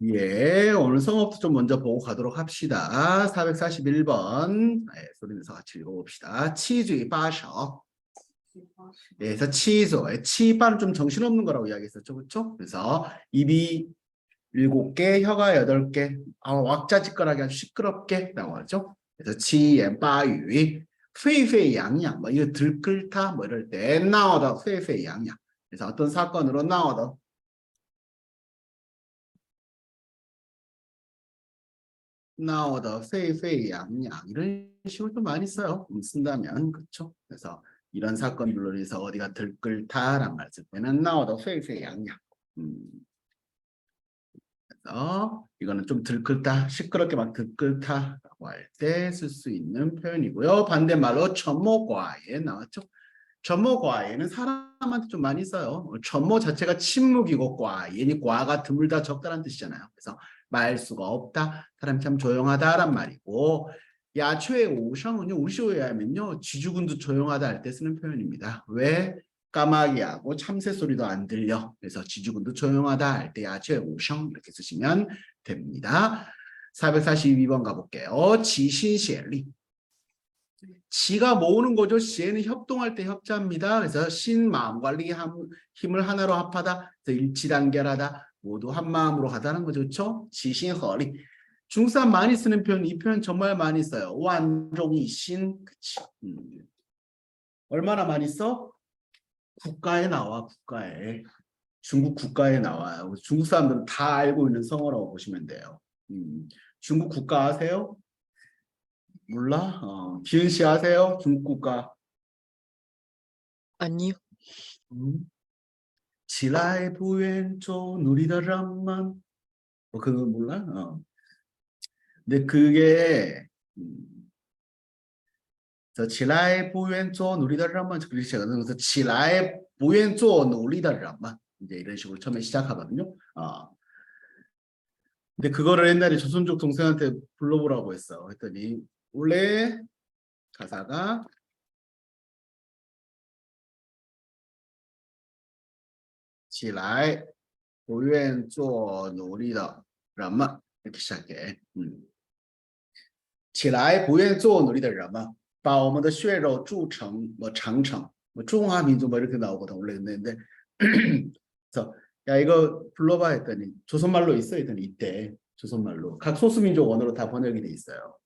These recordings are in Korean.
예, 오늘 성업도 좀 먼저 보고 가도록 합시다. 441번. 네, 소리내서 같이 읽어봅시다. 치주의 빠셔. 예, 그래서 치소. 치빠는 좀 정신없는 거라고 이야기했었죠. 그렇죠? 그래서 입이 7개, 혀가 8개. 왁자지껄하게 아주 시끄럽게 라고 하죠. 그래서 치옌빠유. 페이페이양양. 뭐 이거 들끓다 뭐 이럴 때 나오다 페이페이양양. 그래서 어떤 사건으로 나오다 나오다 페이페이양양 이런 식으로 좀 많이 써요. 쓴다면 그렇죠. 그래서 이런 사건들로 인해서 어디가 들끓다란 말 쓸 때는 나오다 페이페이양양. 그래서 이거는 좀 들끓다, 시끄럽게 막 들끓다라고 할 때 쓸 수 있는 표현이고요. 반대말로 첨모과에 나왔죠. 첨모과에는 사람한테 좀 많이 써요. 첨모 자체가 침묵이고 과예니 과가 드물다 적다라는 뜻이잖아요. 그래서 말수가 없다, 사람이 참 조용하다란 말이고 야추의 오성은요, 우시오에 하면요 쥐죽은도 조용하다 할 때 쓰는 표현입니다. 왜? 까마귀 하고 참새 소리도 안 들려. 그래서 쥐죽은도 조용하다 할 때 야추의 오성 이렇게 쓰시면 됩니다. 442번 가볼게요. 지신시엘리. 지가 모으는 거죠. 시에는 협동할 때 협자입니다. 그래서 신 마음 관리 힘을 하나로 합하다. 그래서 일치단결하다. 모두 한 마음으로 하다는 거죠. 그렇죠? 지신허리. 중국사람 많이 쓰는 표현, 이 표현 정말 많이 써요. 완종이신. 그치. 얼마나 많이 써? 국가에 나와, 국가에. 중국 국가에 나와요. 중국 사람들은 다 알고 있는 성어라고 보시면 돼요. 중국 국가 아세요? 몰라? 기은 씨 아세요? 중국 국가. 아니요. 起来不愿做奴隶的人们 뭐 그거 몰라? 근데 그게 起来不愿做奴隶的人们 그렇게 시작하거든요. 그래서 起来不愿做奴隶的人们 이제 이런 식으로 처음에 시작하거든요. 근데 그거를 옛날에 조선족 동생한테 불러보라고 했어. 했더니 원래 가사가 起来不愿做奴隶的人们 이렇게 시작해. 起来不愿做奴隶的人们把我们的血肉铸成뭐 장청 뭐 중화민족 뭐 이렇게 나오거든 원래 근데 그래서 야 이거 불러봐 했더니 조선말로 있어 했더니 이때 조선말로 각 소수민족 언어로 다 번역이 돼 있어요.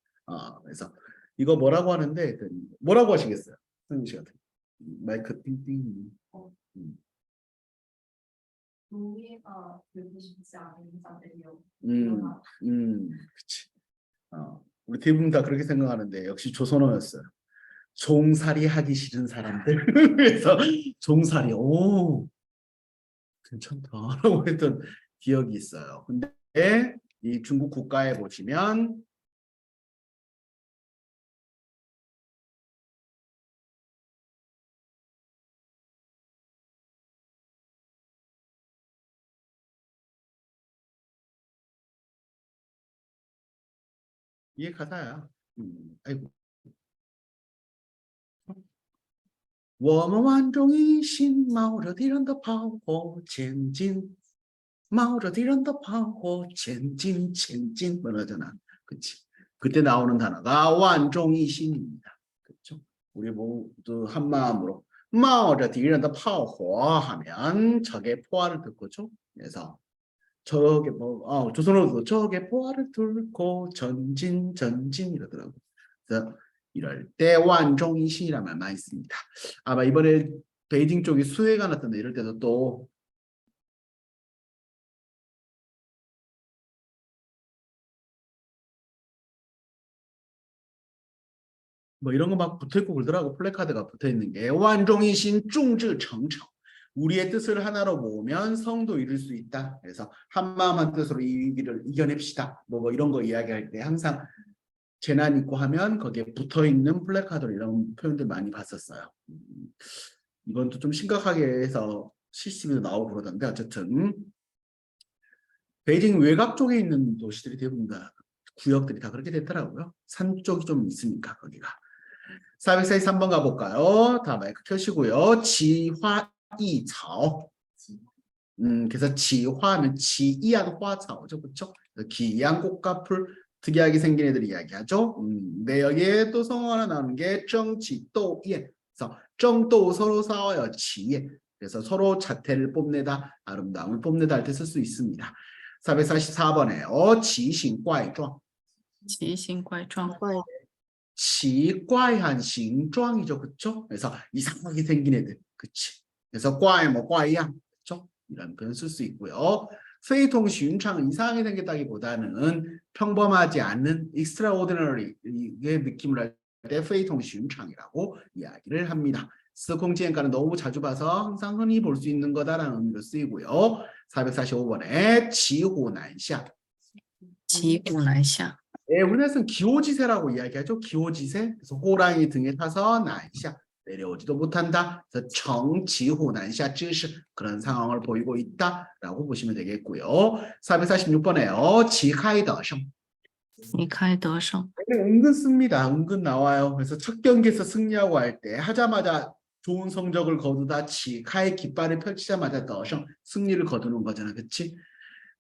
그래서 이거 뭐라고 하는데 했더니 뭐라고 하시겠어요? 선생님 씨 같은 마이크 띵띵. 우리가 듣고 싶지 않은 인사들이요. 그치. 우리 대부분 다 그렇게 생각하는데 역시 조선어였어요. 종살이 하기 싫은 사람들. 그래서 종살이 오 괜찮다라고 했던 기억이 있어요. 근데 이 중국 국가에 보시면 이게 가사야. 아이고. 我们万众一心，冒着敌人的炮火前进，冒着敌人的炮火前进，前进 뭐라잖아. 그치? 그때 나오는 단어가 완종이신입니다. 그렇죠? 우리 모두 한 마음으로 冒着敌人的炮火 하면 적의 포화를 듣고죠. 그래서 저게 뭐 조선어도 저게 포화를 들고 전진 전진 이러더라고. 그래서 이럴 때 완종이신이라는 말 많이 씁니다. 아마 이번에 베이징 쪽이 수해가 났던데 이럴 때도 또 뭐 이런 거 막 붙어있고 그러더라고. 플래카드가 붙어있는 게 완종이신 중지청청 우리의 뜻을 하나로 모으면 성도 이룰 수 있다. 그래서 한마음 한뜻으로 이 위기를 이겨냅시다. 뭐 이런 거 이야기할 때 항상 재난 있고 하면 거기에 붙어있는 플래카드 이런 표현들 많이 봤었어요. 이건 또 좀 심각하게 해서 CCTV도 나오고 그러던데 어쨌든 베이징 외곽 쪽에 있는 도시들이 대부분 다 구역들이 다 그렇게 됐더라고요. 산 쪽이 좀 있으니까 거기가. 443번 가볼까요? 다 마이크 켜시고요. 지화이草 그래서 지화하면 지이한 화草죠, 그렇죠? 기이한 꽃과 풀 특이하게 생긴 애들 이야기하죠. 네, 여기에 또 성어 하나 나오는 게 정치도예. 그래서 정도 서로 싸워요. 지예. 그래서 서로 자태를 뽐내다, 아름다움을 뽐내다 할 때 쓸 수 있습니다. 444번에 지신과이状. 奇形怪状， 奇怪한形状이죠, 그렇죠? 그래서 이상하게 생긴 애들, 그치? 그래서 怪뭐怪一样, 그렇죠? 이런 표현 쓸 수 있고요. 非同寻常 이상하게 생겼다기보다는 평범하지 않는 extraordinary의 느낌을 할 때 非同寻常이라고 이야기를 합니다. 司空见惯은 너무 자주 봐서 항상 흔히 볼 수 있는 거다라는 의미로 쓰이고요. 445번에 骑虎难下. 骑虎难下， 예, 우리나라에서는 기호지세라고 이야기하죠. 기호지세. 그래서 호랑이 등에 타서 난샤 내려오지도 못한다. 그래서 정지후 난샤 쯔시 그런 상황을 보이고 있다라고 보시면 되겠고요. 446번에요. 지하이더성. 旗开得胜， 은근 씁니다. 은근 나와요. 그래서 첫 경기에서 승리하고 할 때 하자마자 좋은 성적을 거두다 지하의 깃발을 펼치자마자 더성 승리를 거두는 거잖아. 그치?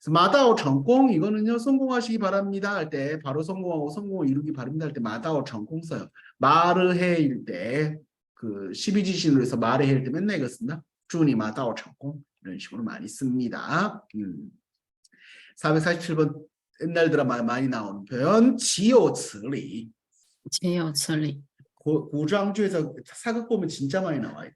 마다오成功 이거는요 성공하시기 바랍니다 할 때 바로 성공하고 성공을 이루기 바랍니다 할 때 마다오成功 써요. 말을 해일 때 그 12지신으로 해서 말을 해일 때 맨날 이거 쓴다. 주니 마다오 成功 이런 식으로 많이 씁니다. 447번 옛날 드라마에 많이 나오는 표현 지오츠리. 岂有此理！ 고장주에서 사극 보면 진짜 많이 나와 이거.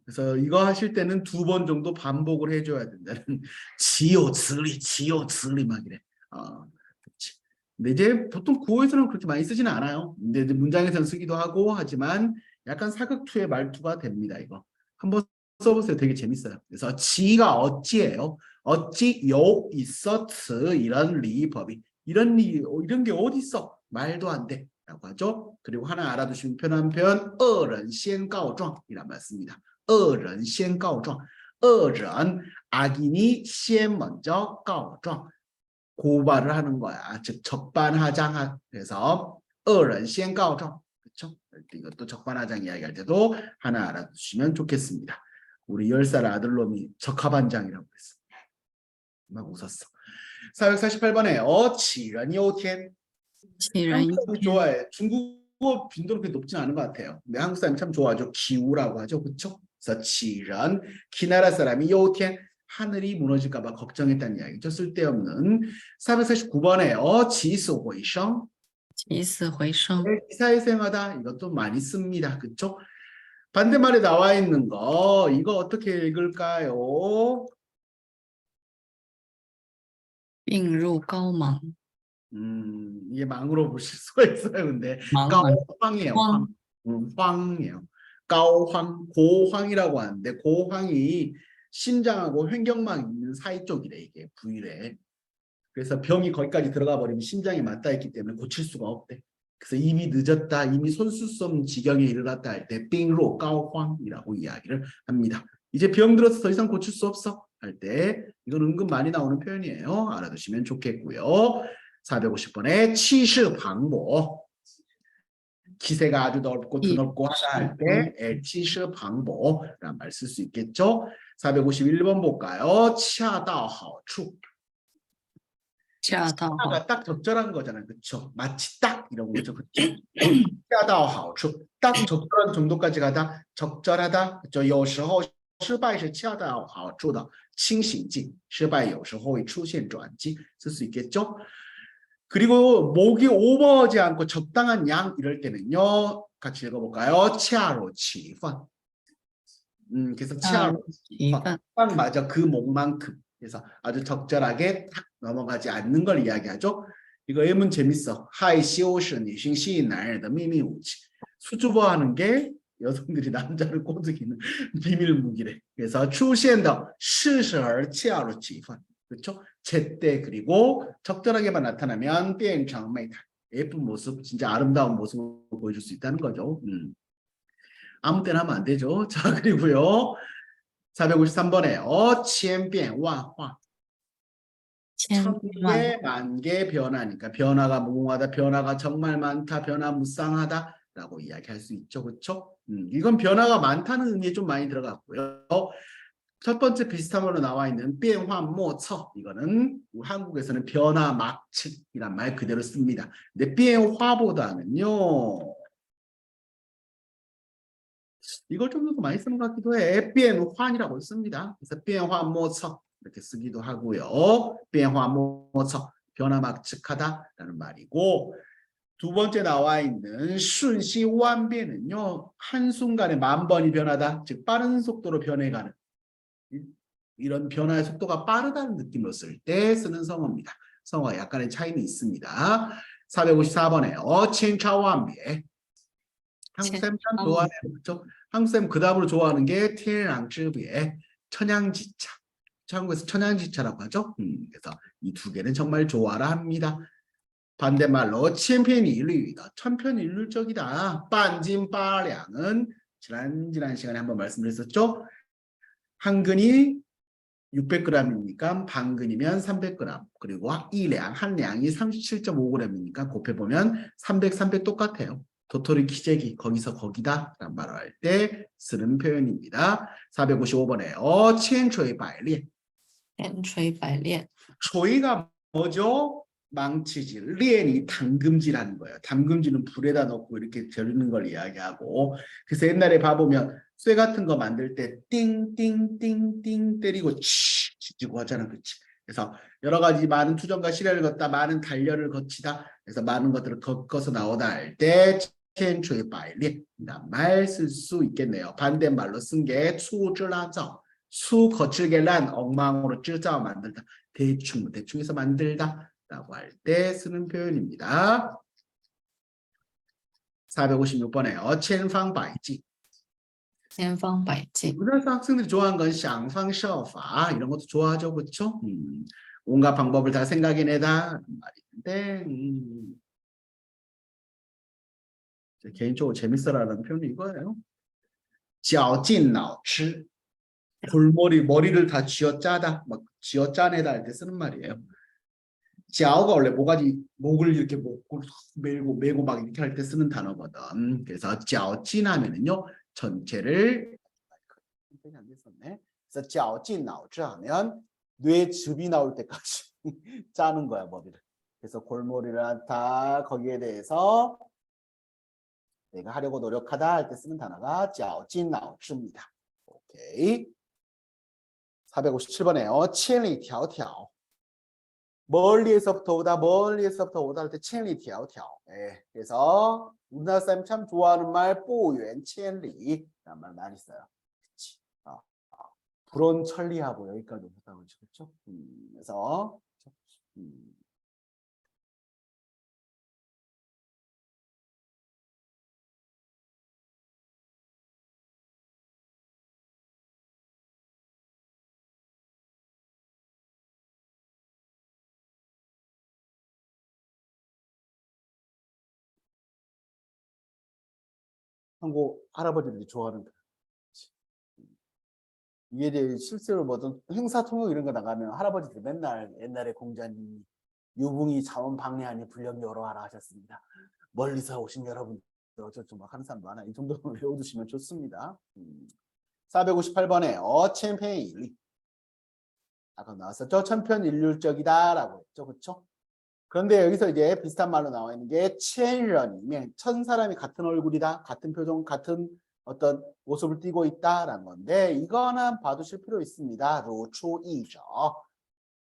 그래서 이거 하실 때는 2번 정도 반복을 해줘야 된다는 지오츠리 지오츠리 막 이래. 그렇지. 근데 이제 보통 구호에서는 그렇게 많이 쓰지는 않아요. 근데 이제 문장에서는 쓰기도 하고 하지만 약간 사극투의 말투가 됩니다. 이거 한번 써보세요. 되게 재밌어요. 그래서 지가 어찌예요? 어찌 요 있어 츠 이런 리법이 이런 게 어디 있어? 말도 안 돼. 라고 하죠. 그리고 하나 알아두시면 편한 표현 恶人先告状 이란 말씀입니다. 恶人先告状 恶人 악인이 先 먼저 告状 고발을 하는 거야. 즉 적반하장. 그래서 恶人先告状 그렇죠? 이것도 적반하장 이야기할 때도 하나 알아두시면 좋겠습니다. 우리 10살 아들놈이 적합한장이라고 했어. 막 웃었어. 448번에 杞人忧天杞人忧 한국 사람이 天， 좋아해. 중국어 빈도는 그렇게 높진 않은 것 같아요. 근데 한국 사람이 참 좋아하죠. 기우라고 하죠. 그렇죠? 그래서 지런 기나라 사람이 요天하늘이 무너질까 봐 걱정했다는 이야기죠. 쓸데없는 449번에 지수회성 起死回生， 기사회생하다 이것도 많이 씁니다. 그렇죠? 반대말에 나와 있는 거 이거 어떻게 읽을까요? 病入膏肓， 이게 망으로 보실 수가 있어요. 근데 茫 가황이에요. 荒， 황이에요. 가황, 고황이라고 하는데 고황이 심장하고 횡격막 있는 사이 쪽이래 이게 부위래. 그래서 병이 거기까지 들어가 버리면 심장에 맞닿아 있기 때문에 고칠 수가 없대. 그래서 이미 늦었다, 이미 손쓸 수 없는 지경에 이르렀다 할 때 빙로 가황이라고 이야기를 합니다. 이제 병 들어서 더 이상 고칠 수 없어 할 때 이건 은근 많이 나오는 표현이에요. 알아두시면 좋겠고요. 450번에 치시방보 기세가 아주 넓고 드넓고 하다 할 때 치시방보란 말 쓸 수 있겠죠. 451번 볼까요? 恰到好处 恰到好， 恰가 딱 적절한 거잖아요. 그렇죠? 마치 딱 이런 거죠. 그렇죠? 恰到好处 딱 적절한 정도까지 가다 적절하다. 그렇죠? 有时候失败是恰到好处的清醒剂失败有时候会出现转机 쓸 수 있겠죠? 그리고 목이 오버하지 않고 적당한 양 이럴 때는요. 같이 읽어볼까요? 恰如其分 그래서 恰 恰如 如其分， 딱 맞아 그 목만큼 그래서 아주 적절하게 탁 넘어가지 않는 걸 이야기하죠. 이거 예문 재밌어. 害羞是女性吸引男人的秘密武器 수줍어하는 게 여성들이 남자를 꼬드기는 비밀 무기래. 그래서 出现的适时而恰如其分 그렇죠? 제때 그리고 적절하게만 나타나면 变成媚态 예쁜 모습, 진짜 아름다운 모습을 보여줄 수 있다는 거죠. 아무 때나 하면 안 되죠. 자, 그리고요. 453번에 千变万化千万 천개 만개 변화니까 변화가 무궁하다, 변화가 정말 많다, 변화무쌍하다 라고 이야기할 수 있죠. 그렇죠? 이건 변화가 많다는 의미에 좀 많이 들어갔고요. 첫 번째 비슷한 걸로 나와 있는 变化莫测 이거는 한국에서는 변화 막측이란 말 그대로 씁니다. 근데 变化보다는요. 이걸 좀 더 많이 쓰는 것 같기도 해. 变换이라고 씁니다. 그래서 变化莫测 이렇게 쓰기도 하고요. 变化莫测 변화 막측하다라는 말이고 두 번째 나와 있는 瞬息万变은요. 한순간에 10,000번이 변하다. 즉 빠른 속도로 변해가는 이런 변화의 속도가 빠르다는 느낌으로 쓸 때 쓰는 성어입니다. 성어가 약간의 차이는 있습니다. 454번에千차万别 한국쌤 참 좋아해요. 그렇죠? 한국쌤 그 다음으로 좋아하는 게天壤之别 천양지차. 한국에서 천양지차라고 하죠. 그래서 이 두 개는 정말 좋아라 합니다. 반대말로 천편일률이다. 천편일률적이다. 반진빠량은 지난 시간에 한번 말씀드렸었죠. 한 근이 600g이니까 반 근이면 300g 그리고 한 량이 37.5g이니까 곱해보면 300 똑같아요. 도토리 키재기 거기서 거기다 라는 말을 할 때 쓰는 표현입니다. 455번에 천锤百炼 千锤百炼 조이가 뭐죠? 망치질, 리엔이 담금질하는 거예요. 담금질은 불에다 넣고 이렇게 절이는 걸 이야기하고 그래서 옛날에 봐보면 쇠 같은 거 만들 때 띵띵띵띵 때리고 치고 하잖아. 그치? 그래서 여러 가지 많은 투정과 시련을 걷다 많은 단련을 거치다 그래서 많은 것들을 겪어서 나오다 할 때 천锤百炼 말 쓸 수 있겠네요. 반대말로 쓴 게 추질라정 수 거칠게 난 엉망으로 찔짜 만들다 대충해서 만들다 라고 할 때 쓰는 표현입니다. 456번에요. 千方百计千方百计 우리나라 학생들이 좋아하는 건 쌍방셔파 이런 것도 좋아하죠. 그렇죠? 온갖 방법을 다 생각해내다 말인데 개인적으로 재밌어라는 표현이 이거예요. 绞尽脑汁 머리를 다 쥐어짜다 막 쥐어짜내다 할 때 쓰는 말이에요. 脚가 원래 목을 이렇게 메고 막 이렇게 할 때 쓰는 단어거든. 그래서 绞尽하면은요 전체를 안 됐었네. 그래서 绞尽脑汁 하면 뇌즙이 나올 때까지 짜는 거야 머리를. 그래서 골머리를 다 거기에 대해서 내가 하려고 노력하다 할 때 쓰는 단어가 绞尽脑汁입니다. 오케이. 457번에요. 千里迢迢 멀리에서부터 오다 할 때千里迢迢. 예, 그래서 우리나라 사람 참 좋아하는 말 보유千里라는 말 많이 써요. 그치? 불온천리하고 여기까지 오셨다고 그렇죠? 그래서 한국 할아버지들이 좋아하는 거. 이게 이제 실제로 뭐든 행사 통역 이런 거 나가면 할아버지들 맨날 옛날에 공자님이 유붕이 자원 방해하니 불령 여러하라 하셨습니다. 멀리서 오신 여러분 어쩌고 막 하는 사람 많아. 이 정도는 외워두시면 좋습니다. 458번에 천편일률 아까 나왔었죠. 천편일률적이다라고 했죠. 그렇죠? 그런데 여기서 이제 비슷한 말로 나와 있는 게 천런이면 천 사람이 같은 얼굴이다, 같은 표정, 같은 어떤 모습을 띠고 있다라는 건데 이거는 봐두실 필요 있습니다. 루추이저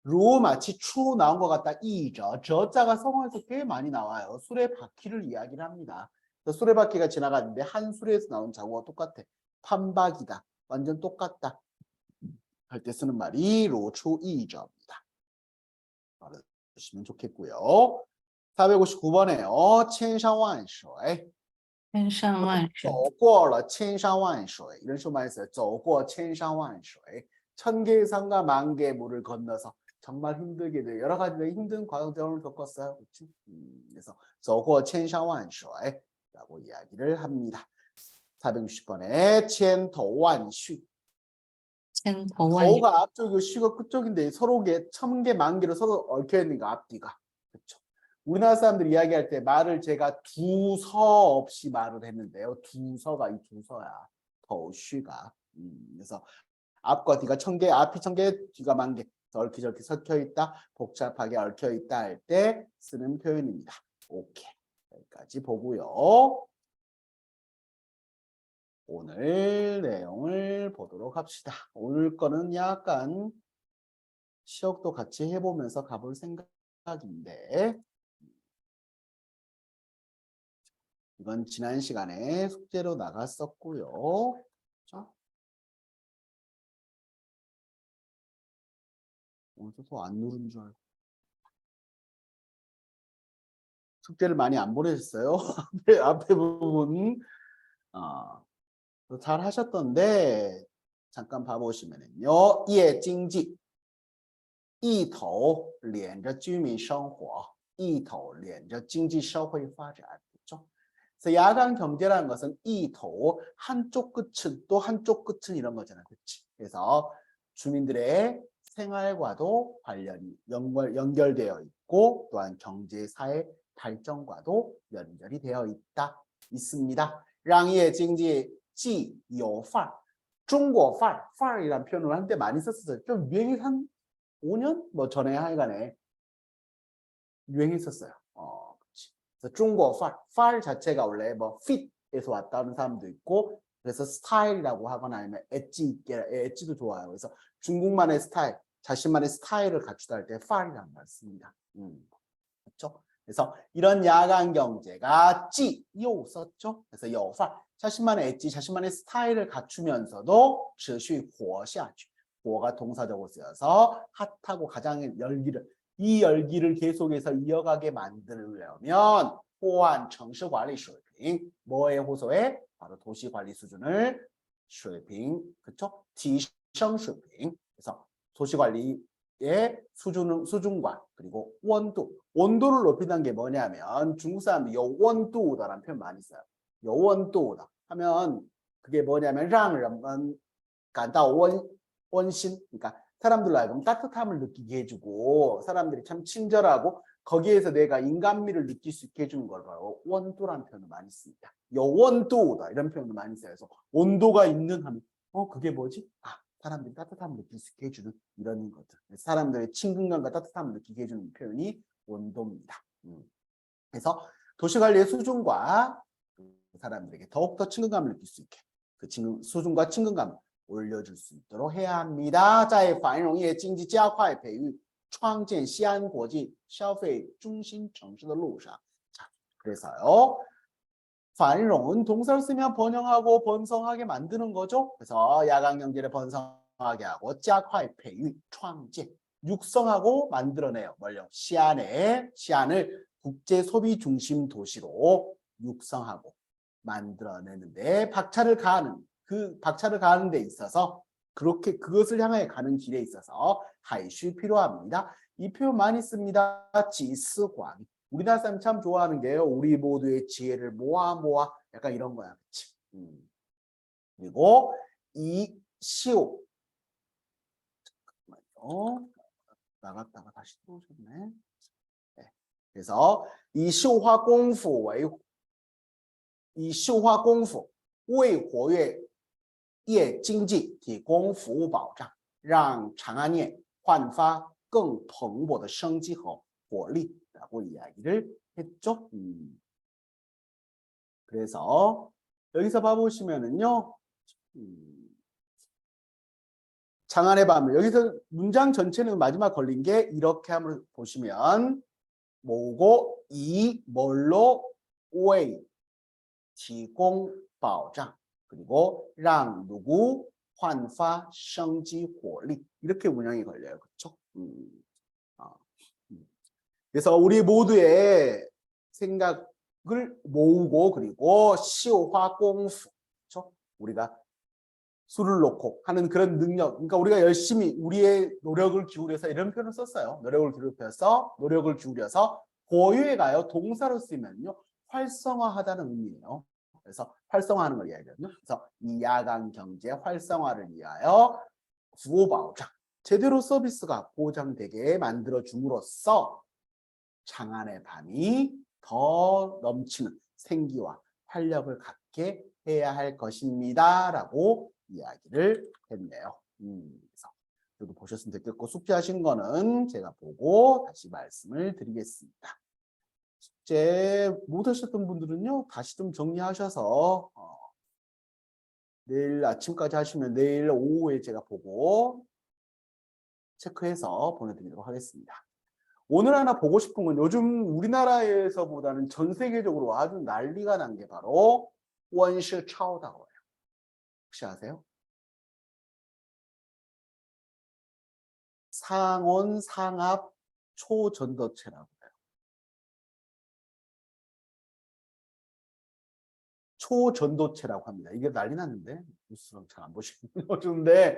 루 마치 추 나온 것 같다. 이저 저자가 성어에서 꽤 많이 나와요. 수레바퀴를 이야기를 합니다. 수레바퀴가 지나가는데 한 수레에서 나온 자국과 똑같아. 판박이다. 완전 똑같다. 할 때 쓰는 말이 루추이저입니다. 보시면 좋겠고요. 459번에요. 千山万水千山万水走过了千山万水 이런 식으로 말했어요. 走过千山万水 천개의 산과 만개의 물을 건너서 정말 힘들게 돼. 여러 가지 힘든 과정을 겪었어요. 그렇지? 그래서 走过千山万水 라고 이야기를 합니다. 460번에 千头万绪千头万绪 头가 앞쪽이고 쉬가 끝쪽인데 서로 1000개 만개로 서로 얽혀 있는 거 앞뒤가. 그렇죠. 우리나라 사람들이 이야기할 때 말을 제가 두서 없이 말을 했는데요. 두서가 이 두서야. 더쉬가. 그래서 앞과 뒤가 1000개, 앞이 1000개, 뒤가 10,000개. 얽히저얽히 섞여 있다, 복잡하게 얽혀 있다 할 때 쓰는 표현입니다. 오케이. 여기까지 보고요. 오늘 내용을 보도록 합시다. 오늘 거는 약간 시역도 같이 해보면서 가볼 생각인데 이건 지난 시간에 숙제로 나갔었고요. 자, 오늘도 더 안 누른 줄 알고 숙제를 많이 안 보내셨어요? 앞에 부분 잘 하셨던데 잠깐 봐보시면요. 业经济一头连着居民生活一头连着经济社会发展그렇죠? 그래서 야간 경제라는 것은 이 도 한쪽 끝은 또 한쪽 끝은 이런 거잖아요. 그렇지? 그래서 주민들의 생활과도 관련이 연결되어 있고 또한 경제 사회 발전과도 연결이 되어 있습니다. 让业经济既有范儿 중국范儿 范儿이라는 표현을 한때 많이 썼었어요. 좀 유행이 한 5년 뭐 전에 하여간에 유행했었어요. 그렇지. 그래서 중국范儿 范儿 자체가 원래 뭐 fit에서 왔다는 사람도 있고 그래서 스타일이라고 하거나 아니면 엣지도 좋아요. 그래서 중국만의 스타일, 자신만의 스타일을 갖추다 할 때 范儿이라는 말 씁니다. 그렇죠? 그래서 이런 야간 경제가 찌요 썼죠. 그래서 有范儿 자신만의 엣지, 자신만의 스타일을 갖추면서도 持续活下去 活가 동사적으로 쓰여서 핫하고 가장 이 열기를 계속해서 이어가게 만들려면 호환城市管理水平 뭐의 호소에? 바로 도시관리 수준을 水平 그쵸? 提升水平 그래서 도시관리의 수준과 그리고 온도를 높이는 게 뭐냐면 중국 사람들이 有温度的라는 표현 많이 써요. 有温度的 하면 그게 뭐냐면 让人们感到温馨 그러니까 사람들로 하여금 따뜻함을 느끼게 해주고 사람들이 참 친절하고 거기에서 내가 인간미를 느낄 수 있게 해주는 걸 바로 원도라는 표현을 많이 씁니다. 有温度的 이런 표현을 많이 써요. 그래서 온도가 있는 하면 그게 뭐지? 사람들이 따뜻함을 느낄 수 있게 해주는 이런 것들. 사람들의 친근감과 따뜻함을 느끼게 해주는 표현이 온도입니다. 그래서 도시관리의 수준과 사람들에게 더욱더 친근감을 느낄 수 있게 그 수준과 친근감을 올려줄 수 있도록 해야 합니다. 在繁荣业经济加快培育创建西安国际消费中心城市的路上 자, 그래서요. 繁荣은 동사를 쓰면 번영하고 번성하게 만드는 거죠. 그래서 야간 경제를 번성하게 하고 加快培育创建 육성하고 만들어내요. 뭘요? 시안을 국제 소비 중심 도시로 육성하고 만들어내는데 박차를 가하는 데 있어서 그렇게 그것을 향해 가는 길에 있어서 하이슈 필요합니다. 이 표현 많이 씁니다. 지스관. 우리나라 사람 참 좋아하는 게요. 우리 모두의 지혜를 모아 약간 이런 거야. 그치? 그리고 이시오. 잠깐만요. 나갔다가 다시 들어오셨네. 네. 그래서 이 쇼화 공부以秀化功夫为活跃业经济提供服务保障，让长安业焕发更蓬勃的生机和活力라고 이야기를 했죠. 그래서 여기서 봐보시면은요. 장안의 밤을 여기서 문장 전체는 마지막 걸린 게 이렇게 한번 보시면 뭐고 이 뭘로 왜提供保障 그리고 让 누구 焕发生机活力 이렇게 문장이 걸려요. 그렇죠? 그래서 우리 모두의 생각을 모으고 그리고 시화 공부 그렇죠? 우리가 수를 놓고 하는 그런 능력 그러니까 우리가 열심히 우리의 노력을 기울여서 이런 표현을 썼어요. 노력을 기울여서 고유에 가요. 동사로 쓰면요. 활성화하다는 의미예요. 그래서 활성화하는 걸 이야기하거든요. 그래서 이 야간 경제 활성화를 위하여 구호보장 제대로 서비스가 보장되게 만들어 줌으로써 장안의 밤이 더 넘치는 생기와 활력을 갖게 해야 할 것입니다. 라고 이야기를 했네요. 그래서 저도 보셨으면 좋겠고 숙제하신 거는 제가 보고 다시 말씀을 드리겠습니다. 숙제 못 하셨던 분들은요 다시 좀 정리하셔서 내일 아침까지 하시면 내일 오후에 제가 보고 체크해서 보내드리도록 하겠습니다. 오늘 하나 보고 싶은 건 요즘 우리나라에서보다는 전 세계적으로 아주 난리가 난 게 바로 원시 차오다오예요. 혹시 아세요? 상온 상압 초전도체라고 해요. 초전도체라고 합니다. 이게 난리 났는데 뉴스랑 잘 안 보시는데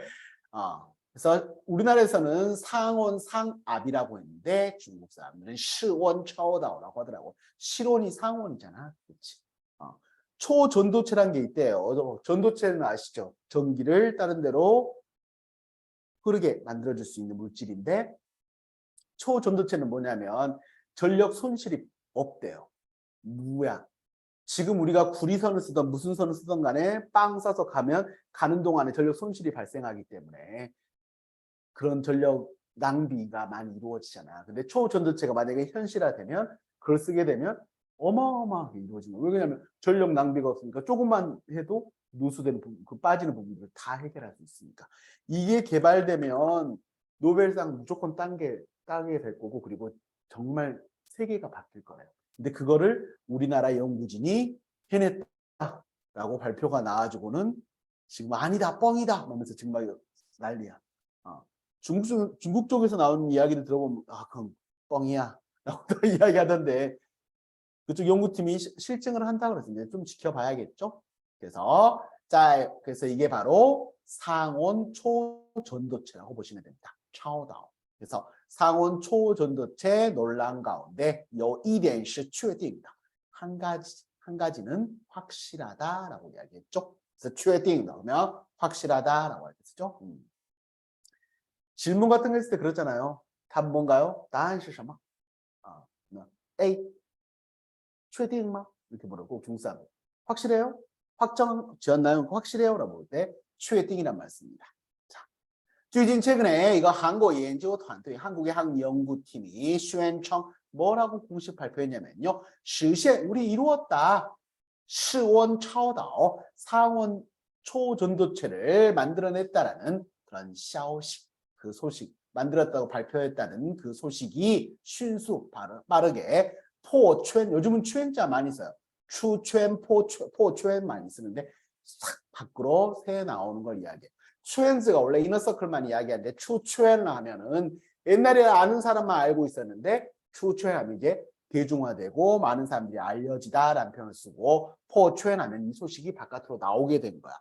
그래서 우리나라에서는 상온 상압이라고 했는데 중국 사람들은 시원 차오다오라고 하더라고. 실온이 상온이잖아, 그렇지? 초전도체란 게 있대요. 전도체는 아시죠? 전기를 다른 데로 흐르게 만들어줄 수 있는 물질인데 초전도체는 뭐냐면 전력 손실이 없대요. 무야. 지금 우리가 구리선을 쓰던 무슨 선을 쓰던 간에 빵 싸서 가는 동안에 전력 손실이 발생하기 때문에 그런 전력 낭비가 많이 이루어지잖아. 근데 초전도체가 만약에 현실화되면 그걸 쓰게 되면 어마어마하게 이루어지는 거예요. 왜냐하면 전력 낭비가 없으니까 조금만 해도 누수되는 부분, 그 빠지는 부분들을 다 해결할 수 있으니까. 이게 개발되면 노벨상 무조건 따게 될 거고 그리고 정말 세계가 바뀔 거예요. 근데 그거를 우리나라 연구진이 해냈다라고 발표가 나와주고는 지금 아니다 뻥이다 하면서 정말 난리야. 중국 쪽에서 나온 이야기를 들어보면 그럼 뻥이야 라고 또 이야기하던데 그쪽 연구팀이 실증을 한다고 그랬는데 좀 지켜봐야겠죠. 그래서 이게 바로 상온 초전도체라고 보시면 됩니다. 차오다오. 그래서 상온 초전도체 논란 가운데 요 이点是确定的. 한 가지는 확실하다라고 이야기했죠. 그래서 确定 넣으면 확실하다라고 할 때 쓰죠. 질문 같은 거 했을 때 그렇잖아요. 답 뭔가요? 答案是什么? A. 确定吗? 이렇게 물어보고 중삼. 확실해요? 확정 지었나요? 확실해요? 라고 볼 때 确定이란 말씀입니다. 자, 最近 최근에 이거 한국 연구团队 한국의 한 연구팀이 宣称 뭐라고 공식 발표했냐면요. 实现 우리 이루었다. 室温超导 상온 초전도체를 만들어냈다라는 그런 消息, 그 소식 만들었다고 발표했다는 그 소식이迅速 빠르게 포圈, 요즘은 추행자 많이 써요. 추圈, 포圈많이 쓰는데 싹 밖으로 새 나오는 걸 이야기해요. 추행즈가 원래 이너서클만 이야기하는데 추圈을 하면은 옛날에 아는 사람만 알고 있었는데 추圈하면 이제 대중화되고 많은 사람들이 알려지다라는 표현을 쓰고 포圈하면 이 소식이 바깥으로 나오게 된 거야.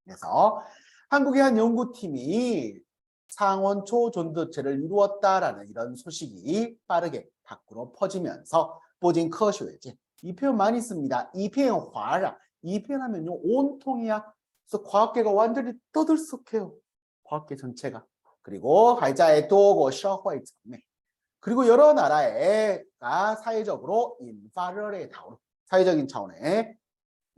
그래서 한국의 한 연구팀이 상온 초전도체를 이루었다라는 이런 소식이 빠르게 밖으로 퍼지면서 보진科学界 이 표현 많이 씁니다. 이 표현 화라 이 표현하면요 온통이야. 그래서 과학계가 완전히 떠들썩해요. 과학계 전체가. 그리고 하이자의 도고社会层面 그리고 여러 나라가 사회적으로 인파르의 다운 사회적인 차원의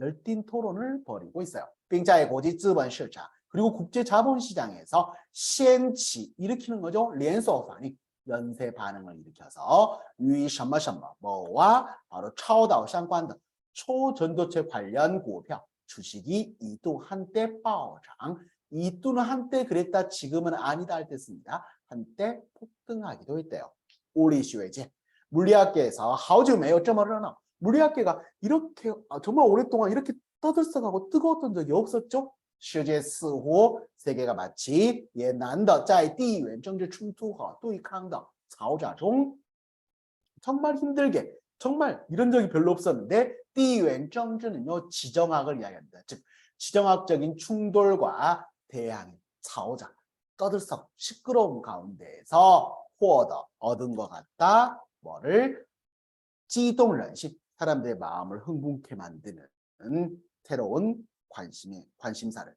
열띤 토론을 벌이고 있어요. 并在国际资本市场 그리고 국제 자본시장에서掀起 일으키는 거죠.连锁反应 연쇄 반응을 일으켜서 与什么什么 뭐와 바로 超导相关的 초전도체 관련股票 주식이 이도 한때 暴涨 이도는 한때 그랬다 지금은 아니다 할 때 씁니다. 한때 폭등하기도 했대요. 物理学界 물리학계에서 好久没有这么热闹 물리학계가 이렇게 정말 오랫동안 이렇게 떠들썩하고 뜨거웠던 적이 없었죠. 世界似乎 세계가 마치 也难的在地缘政治冲突和对抗的嘈杂中 정말 힘들게 정말 이런 적이 별로 없었는데 地缘政治는요 지정학을 이야기합니다. 즉 지정학적인 충돌과 대항, 嘈杂, 떠들썩 시끄러운 가운데에서 获得 얻은 것 같다. 뭐를 激动人心 사람들의 마음을 흥분케 만드는 새로운 관심사를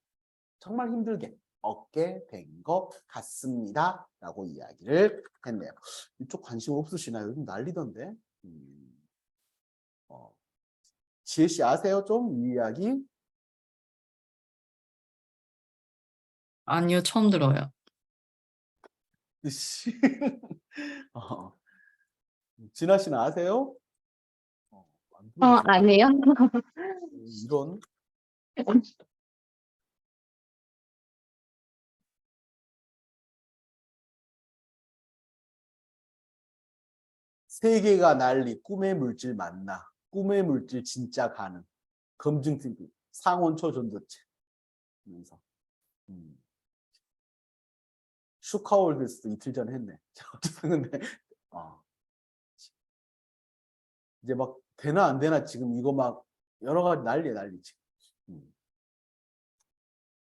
정말 힘들게 얻게 된 것 같습니다. 라고 이야기를 했네요. 이쪽 관심 없으시나요? 요즘 난리던데. 지혜 씨 아세요? 좀 이 이야기? 아니요, 처음 들어요. 씨. 진아 씨는 아세요? 안 들어보셨어요? 아니에요. 이런. 세계가 난리 꿈의 물질 만나. 꿈의 물질 진짜 가능. 검증 TV 상온초 전도체. 그래서 슈카월드스도 이틀 전에 했네. 근데 이제 막 되나 안 되나 지금 이거 막 여러 가지 난리 지금.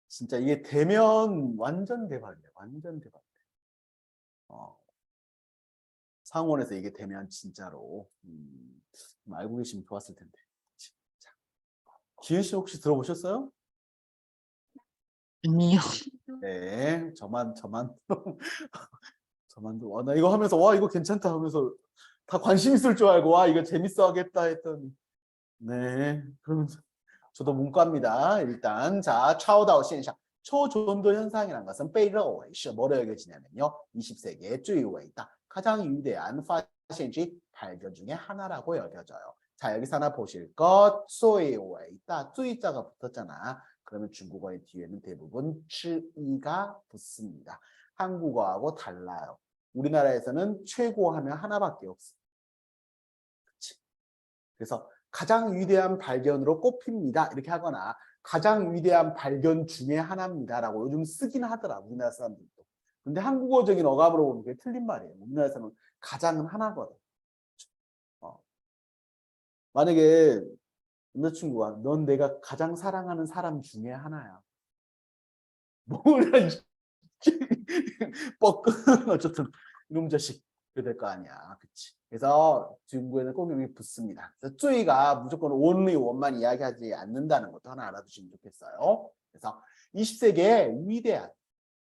진짜 이게 되면 완전 대박이에요. 완전 대박. 상원에서 이게 되면 진짜로 알고 계시면 좋았을 텐데. 자, 기은 씨 혹시 들어보셨어요? 아니요. 네, 저만 나 이거 하면서 와 이거 괜찮다 하면서 다 관심 있을 줄 알고 와 이거 재밌어 하겠다 했더니 네, 그러면서 저도 문과입니다. 일단 자, 차오다오 현상, 초전도 현상이라는 것은 被认为是 뭐로 여겨지냐면요. 20세기의 最伟大, 가장 위대한 发现之 발견 중에 하나라고 여겨져요. 자, 여기서 하나 보실 것, 最伟大, 最자가 붙었잖아. 그러면 중국어의 뒤에는 대부분 之이가 붙습니다. 한국어하고 달라요. 우리나라에서는 최고 하면 하나밖에 없어. 그치? 그래서 가장 위대한 발견으로 꼽힙니다. 이렇게 하거나 가장 위대한 발견 중에 하나입니다라고 요즘 쓰긴 하더라. 우리나라 사람들도. 근데 한국어적인 어감으로 보는 게 틀린 말이에요. 우리나라에서는 가장은 하나거든. 만약에 남자친구가 넌 내가 가장 사랑하는 사람 중에 하나야. 뭐라 뻐끔 어쨌든 이놈 자식 그렇게 될 거 아니야. 그치? 그래서 중국에는 꼭 여기 붙습니다. 그래서 最가 무조건 only one만 이야기하지 않는다는 것도 하나 알아두시면 좋겠어요. 그래서 20세기의 위대한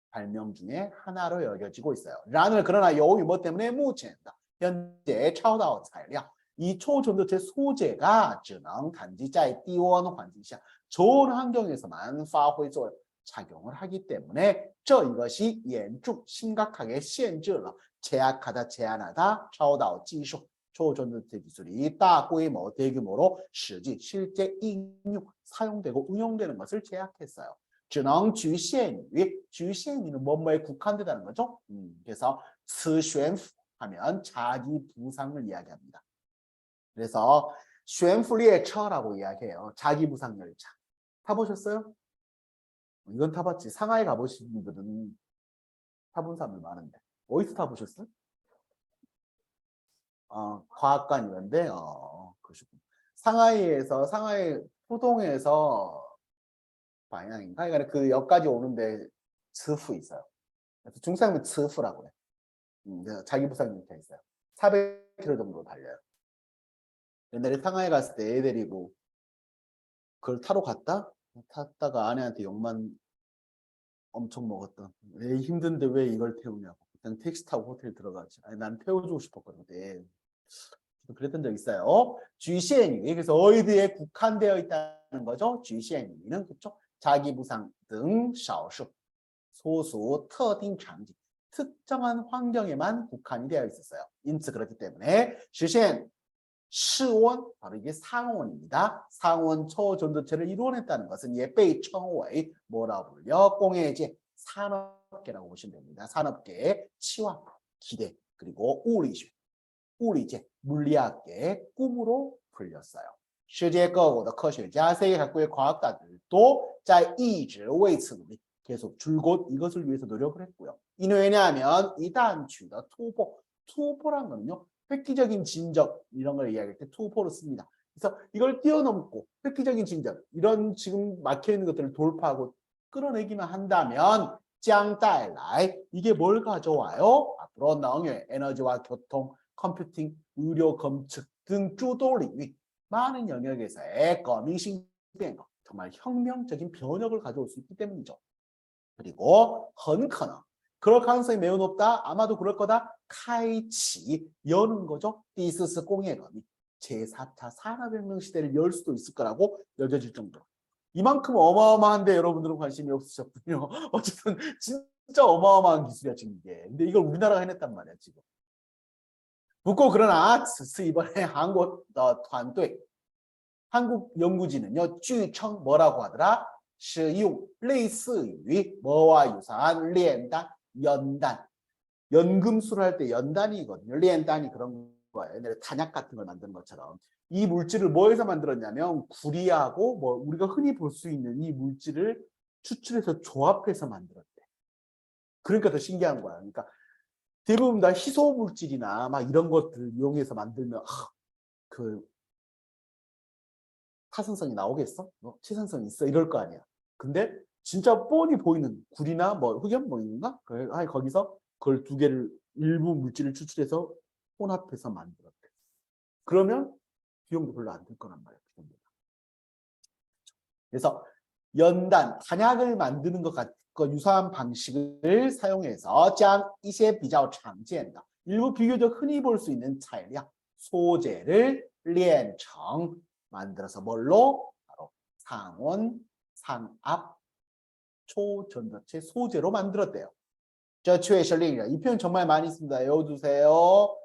발명 중에 하나로 여겨지고 있어요. 라는 그러나由于뭐 때문에 目前的 현재 超导材料 이 초전도체 소재가 只能 단지 在低温环境下 좋은 환경에서만 发挥作用 작용을 하기 때문에 이것이 严重 심각하게 限制了 제약하다 제한하다 超导技术 초전도체 기술이 다规模 대규모로 실제應用 사용되고 응용되는 것을 제약했어요. 只能局限于 局限于는 뭐뭐에 국한되다는 거죠. 그래서 此悬浮 하면 자기 부상을 이야기합니다. 그래서 悬浮列车라고 이야기해요. 자기 부상 열차. 타보셨어요? 이건 타봤지. 상하이 가보신 분들은 타본 사람들 많은데. 어디서 타보셨어요? 과학관 이런데, 그러시군. 상하이 푸동에서 방향인가? 그러니까 그 역까지 오는데 츠프 있어요. 그래서 중상면 츠프라고 해. 자기 부상 열차 있어요. 400km 정도 달려요. 옛날에 상하이 갔을 때 애 데리고 그걸 타러 갔다? 탔다가 아내한테 욕만 엄청 먹었던. 왜 힘든데 왜 이걸 태우냐고. 그냥 택시 타고 호텔 들어가지. 아니, 난 태워주고 싶었거든. 그랬던 적 있어요. 쥐시엔유. 그래서 어디에 국한되어 있다는 거죠. 쥐시엔유는 그쵸? 자기 부상 등 少数 소수 特定场景 특정한 환경에만 국한이 되어 있었어요. 인此그렇기 때문에 实现 시원 바로 이게 상온입니다. 상온 초전도체를 이루어냈다는 것은 예베이 청웨이 뭐라고 불려? 공예제 산업계라고 보시면 됩니다. 산업계 치와 기대 그리고 우리제 물리학계의 꿈으로 불렸어요. 世界各国的科学家 세계 각국의 과학자들도 在一直为此努力 계속 줄곧 이것을 위해서 노력을 했고요. 이는 왜냐하면 이단取得 투포란 거는요. 획기적인 진적 이런 걸 이야기할 때 투포로 씁니다. 그래서 이걸 뛰어넘고 획기적인 진적 이런 지금 막혀있는 것들을 돌파하고 끌어내기만 한다면 将带来 이게 뭘 가져와요? 앞으로能源, 에너지와 교통, 컴퓨팅, 의료, 검측 등诸多 领域 많은 영역에서의革命性变革 정말 혁명적인 변혁을 가져올 수 있기 때문이죠. 그리고 很可能 그럴 가능성이 매우 높다. 아마도 그럴 거다. 카이치 여는 거죠. 디스스 공예검이 제4차 산업혁명 시대를 열 수도 있을 거라고 여겨질 정도로 이만큼 어마어마한데 여러분들은 관심이 없으셨군요. 어쨌든 진짜 어마어마한 기술이야 지금 이게. 근데 이걸 우리나라가 해냈단 말이야 지금. 不过 그러나 此次 이번에 한국团队 한국 연구진은요, 据称 뭐라고 하더라? 是用类似于 뭐와 유사한 炼丹, 연단. 연금술을 할 때 연단이거든요. 炼丹이 그런 거예요. 옛날에 단약 같은 걸 만드는 것처럼. 이 물질을 뭐에서 만들었냐면 구리하고 뭐 우리가 흔히 볼 수 있는 이 물질을 추출해서 조합해서 만들었대. 그러니까 더 신기한 거야. 그러니까 대부분 다 희소 물질이나 막 이런 것들 이용해서 만들면 그 타산성이 나오겠어? 치산성이 있어? 이럴 거 아니야. 근데 진짜 뻔히 보이는 굴이나 뭐 흑연 뭐 있는가? 거기서 그걸 두 개를 일부 물질을 추출해서 혼합해서 만들었대. 그러면 비용도 별로 안 들 거란 말이야. 그래서 연단, 단약을 만드는 것과 유사한 방식을 사용해서 将一些比较常见的 일부 비교적 흔히 볼 수 있는材料, 소재를 炼成 만들어서 뭘로? 바로 상온, 상압, 초전도체 소재로 만들었대요. 这确实令人, 이 표현 정말 많이 씁니다. 외워두세요.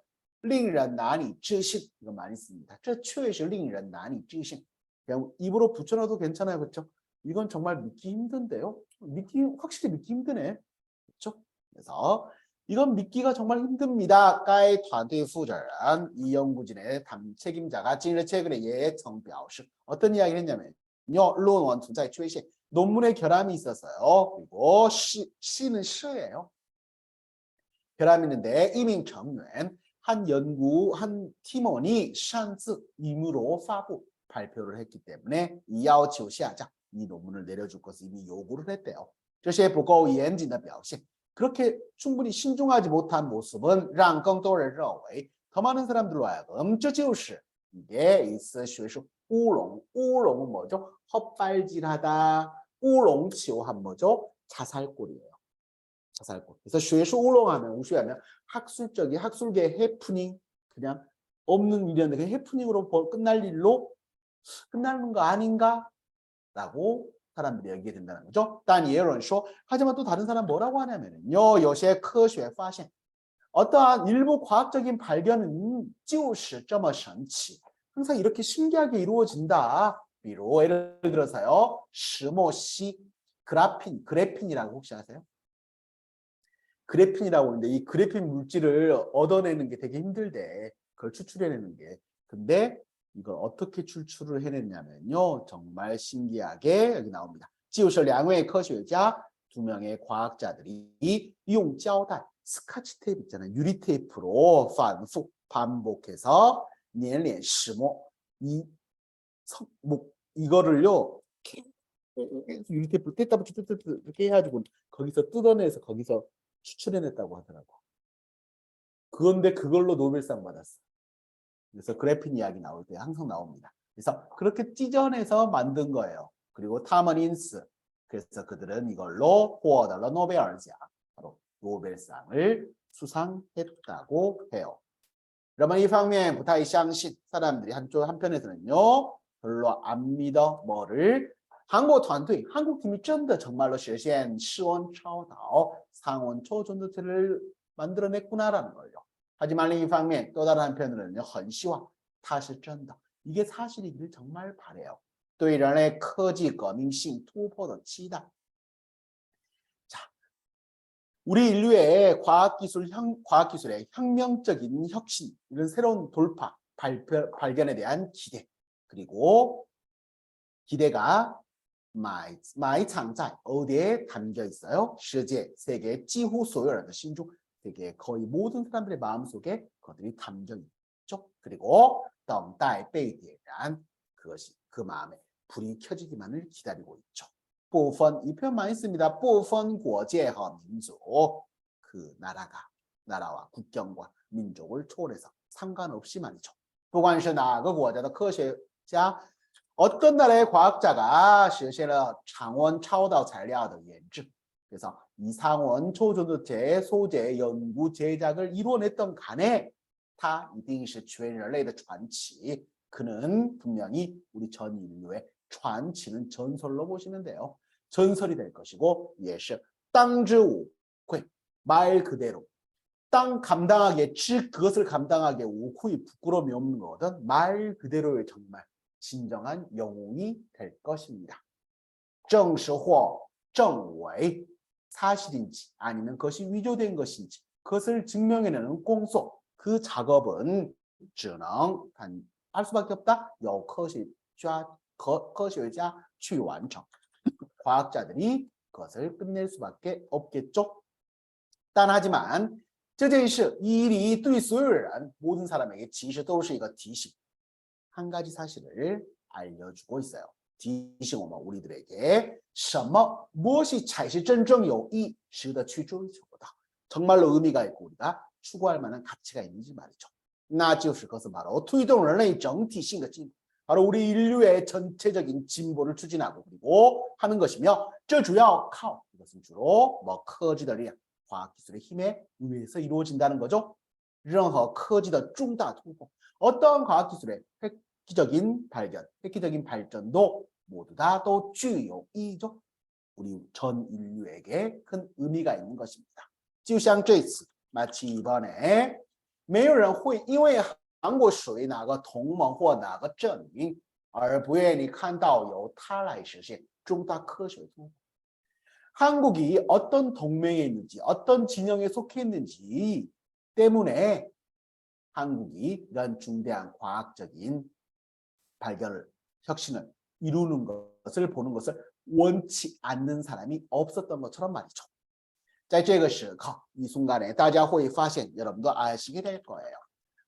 令人难以置信, 이거 많이 씁니다. 这确实令人难以置信. 그냥 입으로 붙여놔도 괜찮아요. 그렇죠? 이건 정말 믿기 힘든데요. 확실히 믿기 힘드네. 그렇죠? 그래서 이건 믿기가 정말 힘듭니다. 该团队负责人, 이 연구진의 책임자가 近日 최근에 예청表示 어떤 이야기를 했냐면 论文存在缺陷, 논문에 결함이 있었어요. 그리고 시는 시예요. 결함이 있는데 一名成员 한 팀원이 擅自 임으로 발표를 했기 때문에 이要求下降, 이 논문을 내려줄 것을 이미 요구를 했대요. 这些不够严谨的表现, 그렇게 충분히 신중하지 못한 모습은 让更多人认为 더 많은 사람들로 하여금 这就是이게 있어学术 乌龙은 뭐죠? 헛발질하다.乌龙치오한 뭐죠? 자살골이에요. 자살골. 그래서 学术 乌龙하면 우시하면 학술계 해프닝, 그냥 없는 일이었는데 그냥 해프닝으로 끝날 일로 끝나는 거 아닌가? 라고 사람들이 얘기해 된다는 거죠. 但也有人说, 하지만 또 다른 사람 뭐라고 하냐면요, 有些科学发现 어떠한 일부 과학적인 발견은 就是这么神奇, 항상 이렇게 신기하게 이루어진다. 비로 예를 들어서요, 스모시 그래핀이라고 혹시 아세요? 그래핀이라고 하는데 이 그래핀 물질을 얻어내는 게 되게 힘들대. 그걸 추출해내는 게. 근데 이걸 어떻게 추출을 해냈냐면요, 정말 신기하게 여기 나옵니다. 就是两位科学家, 두 명의 과학자들이 用胶带, 스카치 테이프 있잖아요. 유리 테이프로 반복해서 粘连石墨, 이거를요 유리 테이프를 뗐다 붙여 이렇게 해가지고 거기서 뜯어내서 거기서 추출해냈다고 하더라고. 그런데 그걸로 노벨상 받았어. 그래서 그래핀 이야기 나올 때 항상 나옵니다. 그래서 그렇게 찢어내서 만든 거예요. 그리고 타머닌스, 그래서 그들은 이걸로 获得了 노벨奖, 바로 노벨상을 수상했다고 해요. 그러면 이方面 不太相信, 사람들이 한편에서는요 별로 안 믿어. 뭐를? 한국 팀이 真的 정말로 实现 室温超导 상온 초전도체를 만들어냈구나라는 거예요. 하지만 이方面 또 다른 한편으로는요, 很希望 它是真的. 이게 사실이기를 정말 바래요. 对人类科技革命性突破的期待. 자, 우리 인류의 과학기술의 혁명적인 혁신, 이런 새로운 돌파, 발견에 대한 기대, 그리고 기대가 많이藏在 어디에 담겨 있어요? 세계 几乎所有人的心中, 세계 거의 모든 사람들의 마음속에 그것들이 담겨 있죠. 그리고 等待被点燃, 그것이 그 마음에 불이 켜지기만을 기다리고 있죠. 部分, 이 표현 많이 씁니다. 部分国界和民族, 그 나라와 국경과 민족을 초월해서 상관없이 말이죠. 不管是哪个国家的科学家, 어떤 나라의 과학자가 实现了常温超导材料的研制, 그래서 이 상온 초전도체 소재 연구 제작을 이뤄냈던 간에 他一定是全人类的传奇, 그는 분명히 우리 전 인류의 传奇는 전설로 보시면 돼요. 전설이 될 것이고 也是当之无愧 말 그대로 땅 감당하기에 그것을 감당하기에 우후이 부끄러움이 없는 거거든. 말 그대로의 정말 진정한 영웅이 될 것입니다. 证实或证伪 사실인지 아니면 그것이 위조된 것인지 그것을 증명해내는 공소 그 작업은 只能할 수밖에 없다. 由科学家去完成 과학자들이 그것을 끝낼 수밖에 없겠죠. 단 하지만 这件事이 일이 对所有人 모든 사람에게 其实都是一个提醒 한 가지 사실을 알려주고 있어요. 提醒我们 우리들에게 什么 무엇이 才是真正有意值得去追求的 정말로 의미가 있고 우리가 추구할 만한 가치가 있는지 말이죠. 那就是그것은 바로 推动人类整体性的进步 바로 우리 인류의 전체적인 진보를 추진하고 그리고 하는 것이며 这主要靠 이것은 주로 뭐科技的力量 과학기술의 힘에 의해서 이루어진다는 거죠. 任何科技的重大突破 어떤 과학기술의 획기적인 발견, 획기적인 발전도 모두 다 또 具有意义죠. 우리 전 인류에게 큰 의미가 있는 것입니다. 就像这次 마치 이번에 没有人会因为韩国属于哪个同盟或哪个阵营而不愿意看到由它来实现重大科学突破 한국이 어떤 동맹에 있는지 어떤 진영에 속해 있는지 때문에 한국이 이런 중대한 과학적인 발견을 혁신을 이루는 것을 보는 것을 원치 않는 사람이 없었던 것처럼 말이죠. 在这个时刻이 순간에 大家会发现 여러분도 아시게 될 거예요.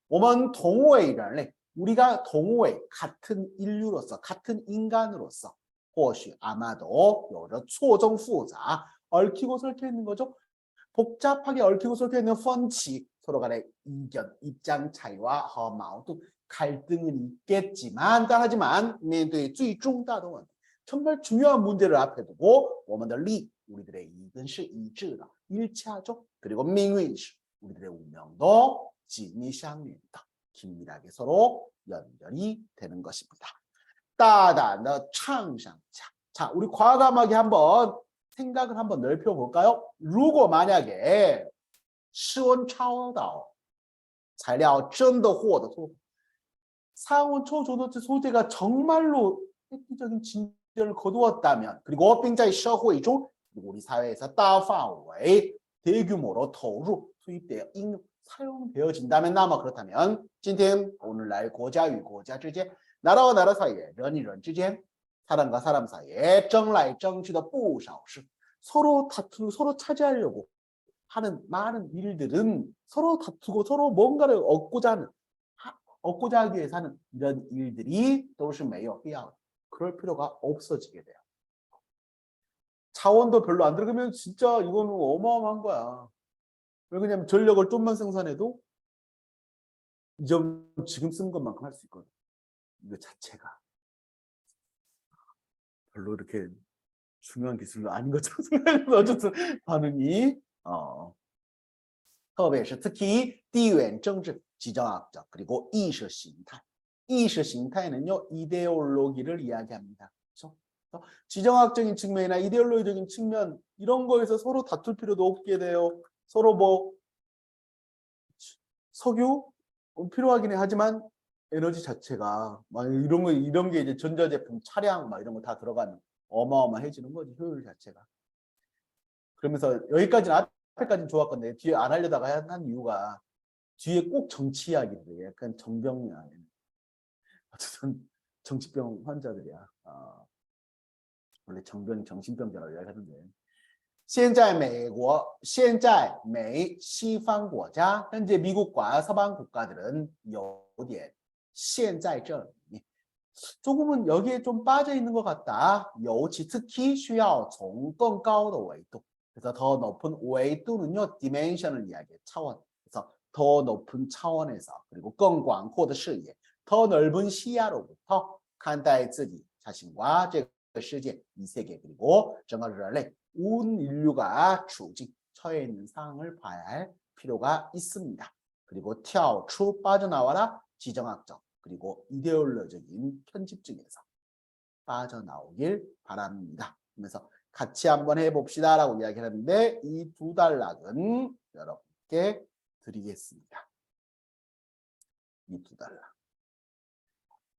我们同为人类 우리가 동호회 같은 인류로서 같은 인간으로서 或许 아마도 有着错综复杂 얽히고 설켜 있는 거죠. 복잡하게 얽히고 설켜 있는 分歧 서로 간의 이견, 입장 차이와 和矛盾 갈등은 있겠지만 하지만 面对最重大的问题 정말 중요한 문제를 앞에 두고 我们的力 우리들의 이익은 是一致的 일치하죠. 그리고 命运是 우리들의 운명도 紧密相连的 긴밀하게 서로 연결이 되는 것입니다. 大胆的畅想家. 자, 우리 과감하게 한번 생각을 한번 넓혀 볼까요? 如果 만약에 室温超导材料真的获得突破 상온 초전도체 소재가 정말로 획기적인 진전을 거두었다면 그리고 并在社会中 우리 사회에서 大范围 대규모로 投入 투입되어应用 사용되어진다면 나마 그렇다면 今天 오늘날国家与国家之间 나라와 나라 사이에 人与人之间 사람과 사람 사이에 争来争去的不少事 서로 다투고 서로 차지하려고 하는 많은 일들은 서로 다투고 서로 뭔가를 얻고자 하기 위해서 하는 이런 일들이 都是没有必要 그럴 필요가 없어지게 돼요. 자원도 별로 안 들어가면 진짜 이거는 어마어마한 거야. 왜 그러냐면 전력을 좀만 생산해도 이 정도 지금 쓴 것만큼 할 수 있거든. 이거 자체가 별로 이렇게 중요한 기술은 아닌 것처럼 생각해서 어쨌든 반응이 特别是 특히 地缘政治 지정학적 그리고 意识形态 意识形态는요 이데올로기를 이야기합니다. 그렇죠? 지정학적인 측면이나 이데올로기적인 측면 이런 거에서 서로 다툴 필요도 없게 돼요. 서로 뭐 석유 필요하긴 해 하지만 에너지 자체가 막 이런 게 이제 전자제품, 차량 막 이런 거 다 들어가면 어마어마해지는 거지 효율 자체가. 그러면서 여기까지는 앞에까지는 좋았건데 뒤에 안 하려다가 한 이유가 뒤에 꼭 정치 이야기를 해. 약간 정병이야. 어쨌든 정치병 환자들이야. 원래 정병이 정신병자라고 이야기하는데. 现在现在西方国家 현재 미국과 서방 국가들은 有点 现在这里 조금은 여기에 좀 빠져 있는 것 같다. 尤其 특히 需要从更高的维度 그래서 더 높은维度는요 dimension을 이야기해 차원. 그래서 더 높은 차원에서 그리고 更广阔的视野 더 넓은 시야로부터 看待自己 자신과 这个世界 이 세계 그리고 整个人类 온 인류가处境 처해 있는 상황을 봐야 할 필요가 있습니다. 그리고 跳出 빠져나와라 지정학적 그리고 이데올로적인 편집 중에서 빠져나오길 바랍니다. 그래서 같이 한번 해봅시다 라고 이야기를 하는데 이 2달락은 여러분께 드리겠습니다. 이 2달락.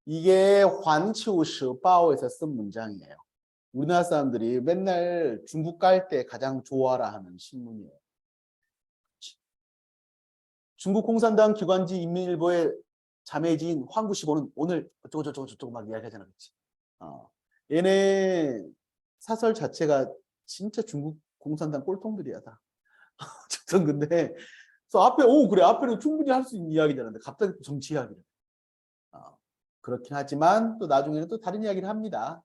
이게 환치우시바오에서 쓴 문장이에요. 우리나라 사람들이 맨날 중국 갈 때 가장 좋아라 하는 신문이에요. 중국 공산당 기관지 인민일보의 자매지인 황구시보는 오늘 어쩌고 막 이야기하잖아, 그렇지? 얘네 사설 자체가 진짜 중국 공산당 꼴통들이야 다. 어쨌든 근데 그래서 앞에 그래 앞에는 충분히 할 수 있는 이야기잖아. 근데 갑자기 또 정치 이야기를. 그렇긴 하지만 또 나중에는 또 다른 이야기를 합니다.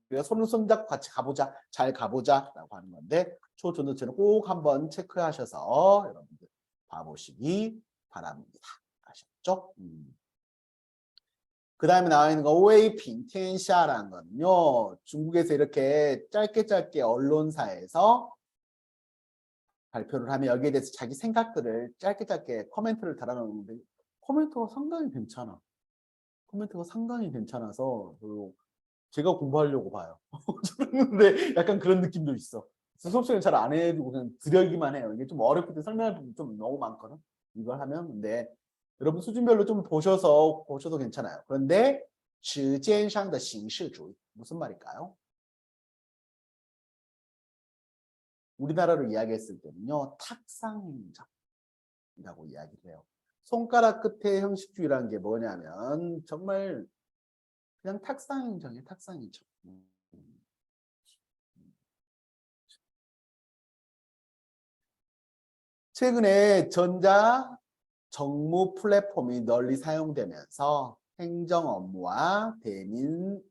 우리가 손을 손잡고 같이 가보자, 잘 가보자라고 하는 건데 초전도체는 꼭 한번 체크하셔서 여러분들 봐보시기 바랍니다. 아셨죠? 그 다음에 나와 있는 거 웨이핑텐샤라는 거는요. 중국에서 이렇게 짧게 언론사에서 발표를 하면 여기에 대해서 자기 생각들을 짧게 코멘트를 달아놓는데 코멘트가 상당히 괜찮아. 코멘트가 상당히 괜찮아서 제가 공부하려고 봐요. 근데 약간 그런 느낌도 있어. 수업시간 잘 안 해두고 그냥 드려기만 해요. 이게 좀 어렵기 때문에 설명할 부분이 좀 너무 많거든. 이걸 하면 근데 여러분 수준별로 좀 보셔도 괜찮아요. 그런데 时间上的形式主义 무슨 말일까요? 우리나라로 이야기했을 때는요. 탁상행정이라고 이야기를 해요. 손가락 끝에 형식주의라는 게 뭐냐면 정말 그냥 탁상행정이에요. 탁상행정. 최근에 전자 정무 플랫폼이 널리 사용되면서 행정 업무와 대민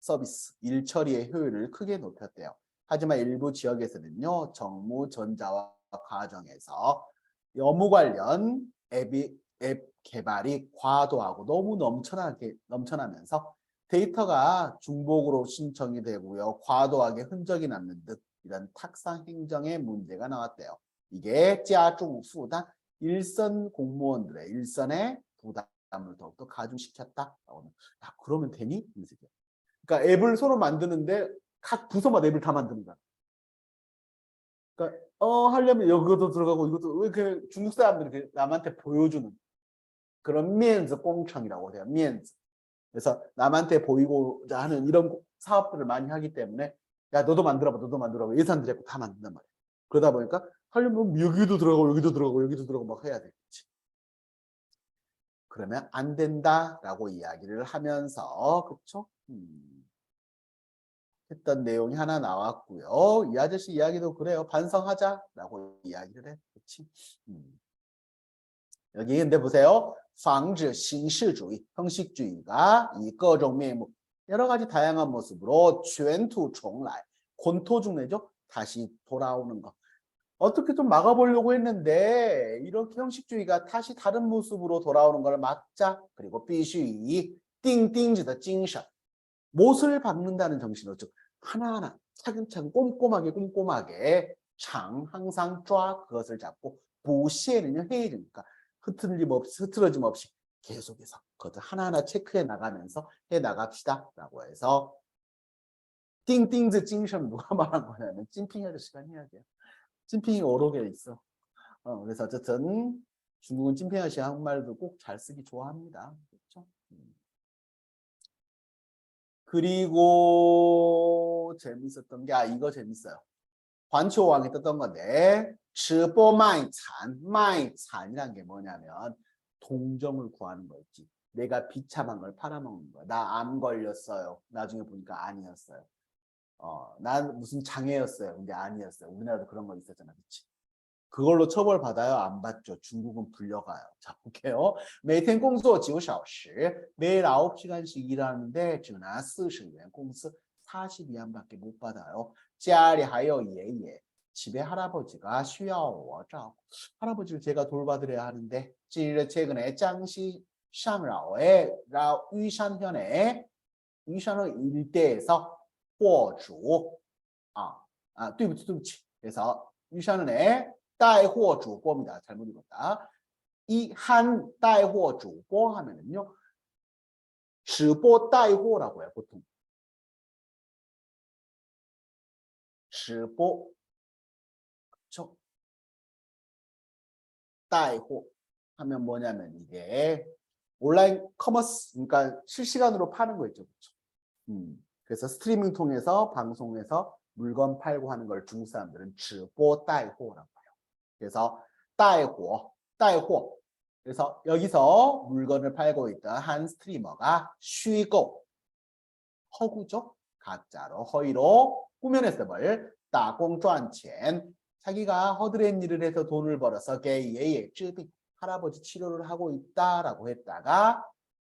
서비스, 일 처리의 효율을 크게 높였대요. 하지만 일부 지역에서는요. 정무 전자와 과정에서 업무 관련 앱 개발이 과도하고 너무 넘쳐나면서 데이터가 중복으로 신청이 되고요. 과도하게 흔적이 남는 듯 이런 탁상 행정의 문제가 나왔대요. 이게 자중 부담 일선 공무원들의 일선의 부담을 더욱더 가중시켰다. 그러면 되니? 그러니까 앱을 서로 만드는데 각 부서마다 앱을 다 만드는 거야. 그러니까 하려면 여기도 들어가고 이것도 왜 이렇게 중국 사람들이 남한테 보여주는 그런 면子工程이라고 해요. 면子. 그래서 남한테 보이고자 하는 이런 사업들을 많이 하기 때문에 야 너도 만들어봐 예산 들였고 다 만든단 말이야. 그러다 보니까 하려면 여기도 들어가고 막 해야 되겠지. 그러면 안 된다라고 이야기를 하면서 그렇죠? 했던 내용이 하나 나왔고요. 이 아저씨 이야기도 그래요. 반성하자라고 이야기를 해. 그렇지? 여기 근데 보세요. 防止形式主义, 형식주의가 이 各种面目 여러 가지 다양한 모습으로 卷土重来, 곤토중래죠. 다시 돌아오는 거. 어떻게 좀 막아보려고 했는데 이렇게 형식주의가 다시 다른 모습으로 돌아오는 걸 막자. 그리고 必须 띵띵지의 精神 못을 박는다는 정신으로 즉 하나하나 차근차근 꼼꼼하게 항상 쫙 그것을 잡고 부시에는요 해이니까 흐트러짐 없이 계속해서 그것을 하나하나 체크해 나가면서 해 나갑시다 라고 해서 띵띵즈 찡션 누가 말한 거냐면 찐핑 아저씨가 해야 돼요. 찐핑이 오록에 있어. 그래서 어쨌든 중국은 찐핑 아저씨 한국말도 꼭 잘 쓰기 좋아합니다. 그렇죠? 그리고 재밌었던 게 이거 재밌어요. 관초왕이 떴던 건데 吃播卖惨, 卖惨이란 게 뭐냐면 동정을 구하는 거 있지. 내가 비참한 걸 팔아먹는 거야. 나 암 걸렸어요. 나중에 보니까 아니었어요. 난 무슨 장애였어요. 근데 아니었어요. 우리나라도 그런 거 있었잖아. 그치? 그걸로 처벌받아요? 안 받죠. 중국은 불려가요. 자, 볼게요. 每天工作9小时, 매일 9시간씩 일하는데 只拿40元工资, 40위안밖에 못 받아요. 家里还有爷爷, 집에 할아버지가 需要我照顾. 할아버지를 제가 돌봐드려야 하는데 近日 최근에江西 상라오의 유산현의 일대에서 货主 对不起. 그래서 유산현의 带货主播입니다. 잘못 읽었다. 이 한 带货主播 하면은요. 直播带货라고 해요. 보통. 直播 그렇죠? 带货 하면 뭐냐면 이게 온라인 커머스 그러니까 실시간으로 파는 거 있죠. 그렇죠? 그래서 스트리밍 통해서 방송에서 물건 팔고 하는 걸 중국 사람들은 直播带货라고 해요. 그래서 带货 그래서 여기서 물건을 팔고 있던 한 스트리머가 虚构 허구죠. 가짜로 허위로 꾸며냈어 뭘. 打工赚钱 자기가 허드렛 일을 해서 돈을 벌어서 给爷爷治病 할아버지 치료를 하고 있다라고 했다가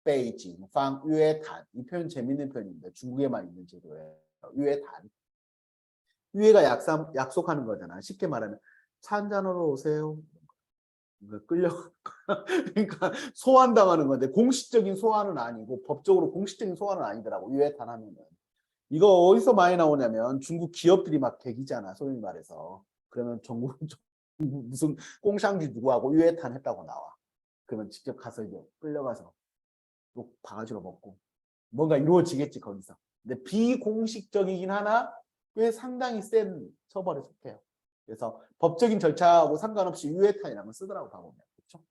被警方约谈 이 표현 재밌는 표현입니다. 중국에만 있는 제도예요. 约谈 约가 약속하는 거잖아. 쉽게 말하면 차 한잔하러 오세요. 끌려 그러니까 소환당하는 건데 공식적인 소환은 아니고 법적으로 공식적인 소환은 아니더라고. 유해탄하면은 이거 어디서 많이 나오냐면 중국 기업들이 막 대기잖아. 소위 말해서 그러면 정부 무슨 공상지 누구하고 유해탄 했다고 나와. 그러면 직접 가서 이제 끌려가서 또 바가지로 먹고 뭔가 이루어지겠지 거기서. 근데 비공식적이긴 하나 꽤 상당히 센 처벌에 속해요. 그래서 법적인 절차하고 상관없이 유해탄이라는 걸 쓰더라고 봐보면. 그렇죠?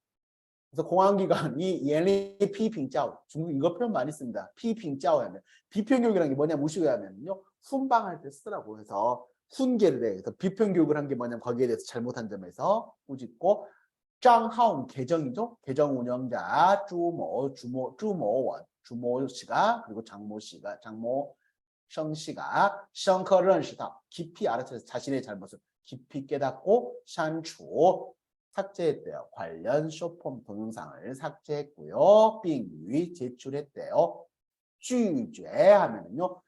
그래서 공안기관이 연리 피빙짜오 중국 이거 표현 많이 씁니다. 피빙짜오 하면 비평교육이라는 게 뭐냐 무식을 하면요 훈방할 때 쓰더라고. 그래서 훈계를 해. 그래서 비평교육을 한 게 뭐냐면 거기에 대해서 잘못한 점에서 꾸짖고 장하운 계정이죠. 계정 운영자 주모원 주모 씨가 그리고 장모 씨가 장모성 씨가 深刻认识到 깊이 알아차려서 자신의 잘못을 깊이 깨닫고 删除 삭제했대요. 관련 쇼폼 동영상을 삭제했고요. 빙위 제출했대요. 拒绝 하면은요.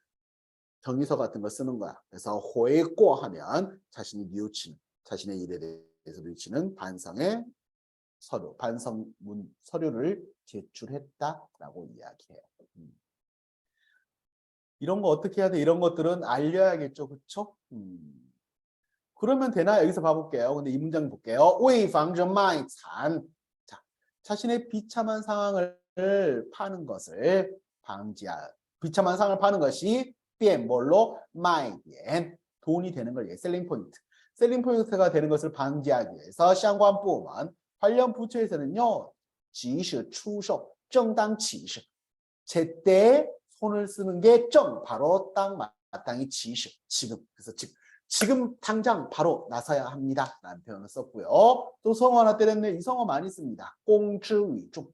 정의서 같은 거 쓰는 거야. 그래서 悔过 하면 자신이 뉘우치는 자신의 일에 대해서 뉘우치는 반성의 서류, 반성문 서류를 제출했다라고 이야기해요. 이런 거 어떻게 해야 돼? 이런 것들은 알려야겠죠. 그렇죠? 그러면 되나? 여기서 봐볼게요. 근데 이 문장 볼게요. 为防止卖惨 자, 자신의 비참한 상황을 파는 것을 방지하 비참한 상황을 파는 것이 变 뭘로? 卖点 돈이 되는 걸 셀링 포인트. 셀링 포인트가 되는 것을 방지하기 위해서 相关部门 관련 부처에서는요. 及时出售 正当起始 제때 손을 쓰는 게 정 바로 딱 마땅히 지시 지금 그래서 지금 당장 바로 나서야 합니다 라는 표현을 썼고요. 또 성어 하나 때렸네. 이 성어 많이 씁니다. 공지위중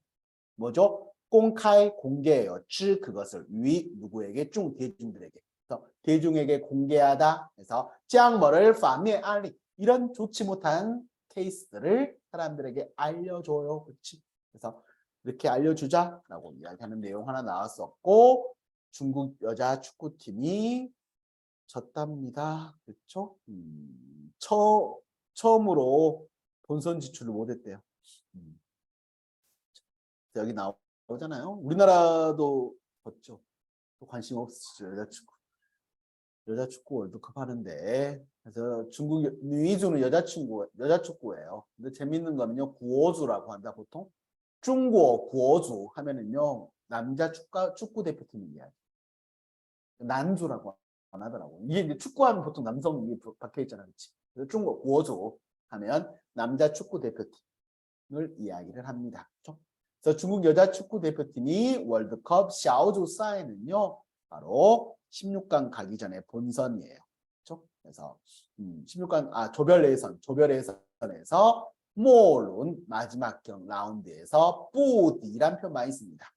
뭐죠? 공khai 공개예요. 지 그것을 위 누구에게 중 대중들에게 그래서 대중에게 공개하다 해서 짱뭐를 반면 알리 이런 좋지 못한 케이스들을 사람들에게 알려줘요. 그렇지? 그래서 이렇게 알려주자라고 이야기하는 내용 하나 나왔었고 중국 여자 축구팀이 졌답니다. 그렇죠? 처음으로 본선 진출을 못했대요. 여기 나오잖아요. 우리나라도 졌죠. 또 관심 없으시죠 여자 축구 월드컵 하는데 그래서 중국 위주는 여자 축구예요. 근데 재밌는 거는요 구호주라고 한다 보통. 중국 구호주 하면은요 남자 축구 대표팀 이야기. 난주라고 안 하더라고. 이게 이제 축구하면 보통 남성이 박혀 있잖아, 그렇지? 그래서 중국 구호주 하면 남자 축구 대표팀을 이야기를 합니다. 그렇죠? 그래서 중국 여자 축구 대표팀이 월드컵 小组赛에는요 바로 16강 가기 전에 본선이에요. 그렇죠? 그래서 16강 조별 예선에서 모론 마지막 경 라운드에서 뿌디란 표현 많이 씁니다.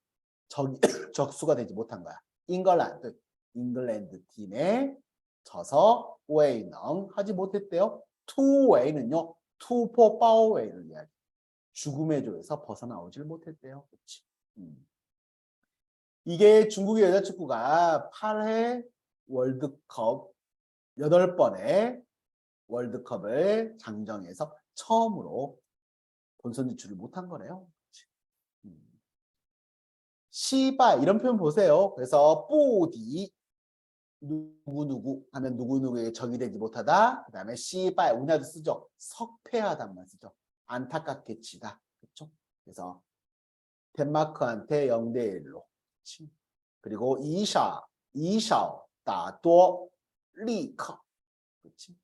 적수가 되지 못한 거야. 잉글랜드 팀에 져서 웨이능 하지 못했대요. 투웨이는요. 투포 파워웨이를 이야기. 죽음의 조에서 벗어나오질 못했대요. 그렇지? 이게 중국의 여자 축구가 8회 월드컵 8번의 월드컵을 장정해서 처음으로 본선 진출을 못한 거래요. 시바 이런 표현 보세요. 그래서 뿌디 누구누구 하면 누구누구에게 적이 되지 못하다. 그 다음에 시바 우리나라도 쓰죠. 석패하다만 쓰죠. 안타깝게 치다. 그렇죠? 그래서 덴마크한테 0대1로 그리고 이샤 다도 리커 그렇지?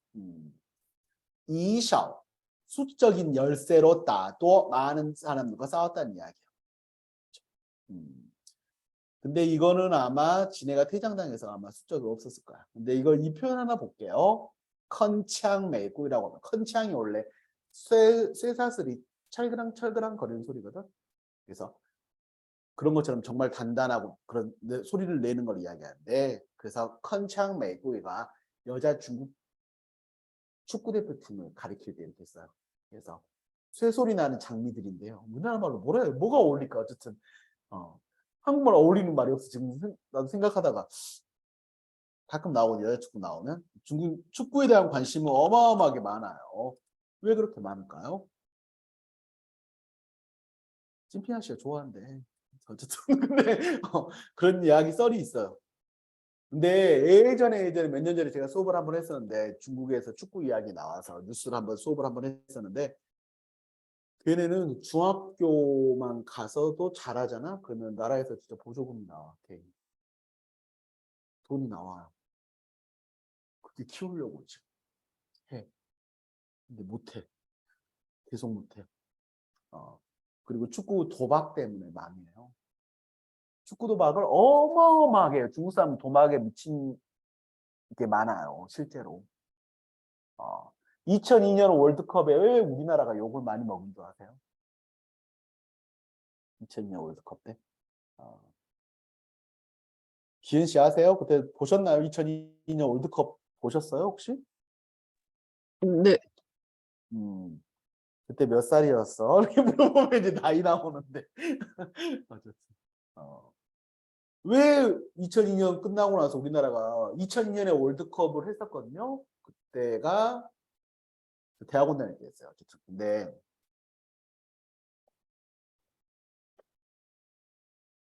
以少 수적인 열세로 따도 많은 사람들과 싸웠다는 이야기예요. 근데 이거는 아마 지네가 퇴장당해서 아마 수적이 없었을 거야. 근데 이걸 이 표현 하나 볼게요. 컨창 매구이라고 하면 컨창이 원래 쇠사슬이 철그랑 거리는 소리거든. 그래서 그런 것처럼 정말 단단하고 그런 소리를 내는 걸 이야기하는데 그래서 컨창 매구이가 여자 중국 축구 대표팀을 가리킬 때 이렇게 써요. 그래서 쇠소리 나는 장미들인데요. 우리나라 말로 뭐가 어울릴까 어쨌든 한국말 어울리는 말이 없어. 지금 나도 생각하다가 가끔 나오는 여자축구 나오면 중국 축구에 대한 관심은 어마어마하게 많아요. 왜 그렇게 많을까요? 찐피아 씨가 좋아한대. 어쨌든 근데 그런 이야기 썰이 있어요. 근데 예전에 몇 년 전에 제가 수업을 한번 했었는데 중국에서 축구 이야기 나와서 뉴스를 한번 수업을 한번 했었는데 걔네는 중학교만 가서도 잘하잖아. 그러면 나라에서 진짜 보조금이 나와. 돈이 나와요. 그렇게 키우려고 지금 해. 근데 못해. 계속 못해. 그리고 축구 도박 때문에 망해요. 축구 도박을 어마어마하게 해요. 중국 사람은 도박에 미친 게 많아요. 실제로. 2002년 월드컵에 왜 우리나라가 욕을 많이 먹은 줄 아세요? 2002년 월드컵 때. 기은 씨 아세요? 그때 보셨나요? 2002년 월드컵 보셨어요, 혹시? 네. 그때 몇 살이었어? 이렇게 물어보면 이제 나이 나오는데. 어쨌든. 왜 2002년 끝나고 나서 우리나라가 2002년에 월드컵을 했었거든요. 그때가 대학원 다닐 때였어요. 어쨌든. 근데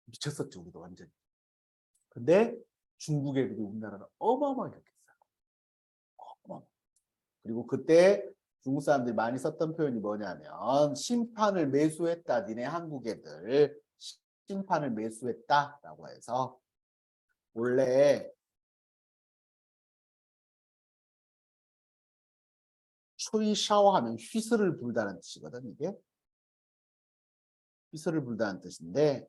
미쳤었죠, 우리도 완전히. 근데 중국 애들이 우리나라를 어마어마하게 했어요. 그리고 그때 중국 사람들이 많이 썼던 표현이 뭐냐면 심판을 매수했다. 니네 한국 애들 심판을 매수했다라고 해서 원래 추이샤오하면 휘슬을 불다는 뜻이거든. 이게 휘슬을 불다는 뜻인데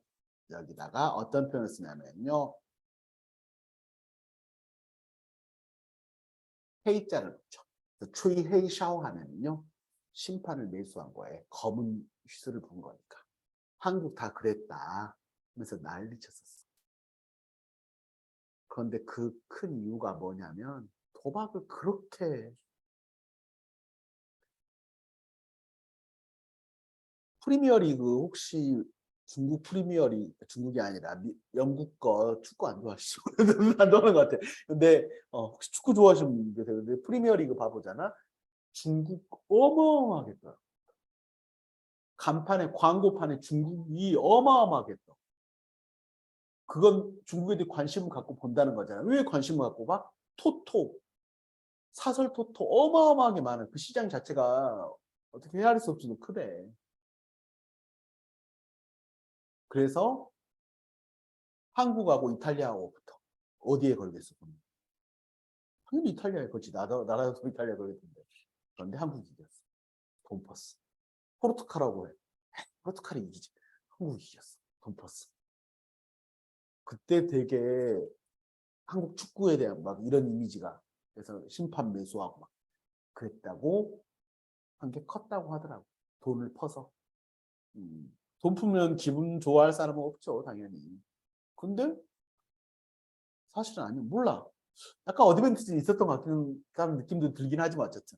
여기다가 어떤 표현을 쓰냐면요. 헤이자를 붙여. 추이 헤이샤오 하면요. 심판을 매수한 거예요. 검은 휘슬을 분 거니까. 한국 다 그랬다. 하면서 난리쳤었어. 그런데 그 큰 이유가 뭐냐면 도박을 그렇게 프리미어리그 혹시 중국 프리미어리그 중국이 아니라 영국 거 축구 안 좋아하시죠? 안 좋아하는 것 같아. 근데 혹시 축구 좋아하시는 분들 계세요? 근데 프리미어리그 봐보잖아. 중국 어마어마하게 떠요. 간판에 광고판에 중국이 어마어마하게 떠. 그건 중국 애들이 관심을 갖고 본다는 거잖아. 왜 관심을 갖고 봐? 토토, 사설 토토 어마어마하게 많은 그 시장 자체가 어떻게 헤아릴 수 없이 크대. 그래서 한국하고 이탈리아하고부터 어디에 걸겠어? 당연히 이탈리아에 걸지. 나라도 이탈리아에 걸겠는데. 그런데 한국이 이겼어. 돈 퍼스. 포르투갈하고 해. 포르투갈이 이기지. 한국이 이겼어. 돈 퍼스. 그때 되게 한국 축구에 대한 막 이런 이미지가 그래서 심판 매수하고 막 그랬다고 한 게 컸다고 하더라고. 돈을 퍼서. 돈 풀면 기분 좋아할 사람은 없죠, 당연히. 근데 사실은 아니야. 몰라. 약간 어드밴티지 있었던 것 같은 느낌도 들긴 하지만 어쨌든.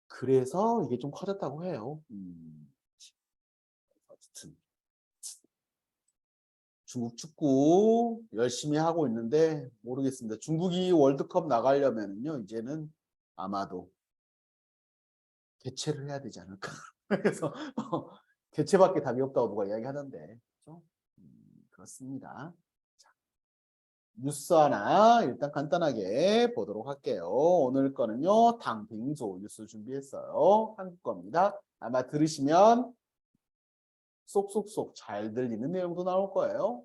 그래서 이게 좀 커졌다고 해요. 어쨌든. 중국 축구 열심히 하고 있는데 모르겠습니다. 중국이 월드컵 나가려면요 이제는 아마도 개최를 해야 되지 않을까. 그래서 개최밖에 답이 없다고 누가 이야기하던데. 그렇죠? 그렇습니다. 자, 뉴스 하나 일단 간단하게 보도록 할게요. 오늘 거는요 당빙조 뉴스 준비했어요. 한국 겁니다. 아마 들으시면 쏙쏙쏙 잘 들리는 내용도 나올 거예요.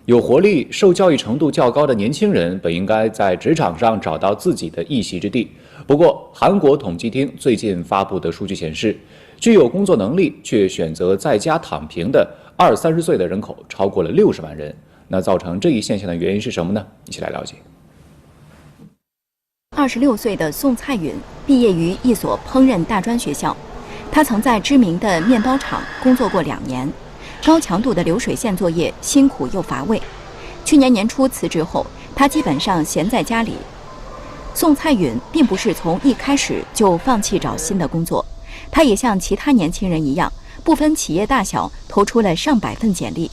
有活力、受教育程度较高的年轻人本应该在职场上找到自己的一席之地。不过，韩国统计厅最近发布的数据显示，具有工作能力却选择在家躺平的20-30岁的人口超过了60万人。那造成这一现象的原因是什么呢？一起来了解。26岁的宋蔡允毕业于一所烹饪大专学校，他曾在知名的面包厂工作过2年。高强度的流水线作业辛苦又乏味。去年年初辞职后，他基本上闲在家里。宋蔡允并不是从一开始就放弃找新的工作，他也像其他年轻人一样，不分企业大小投出了上百份简历，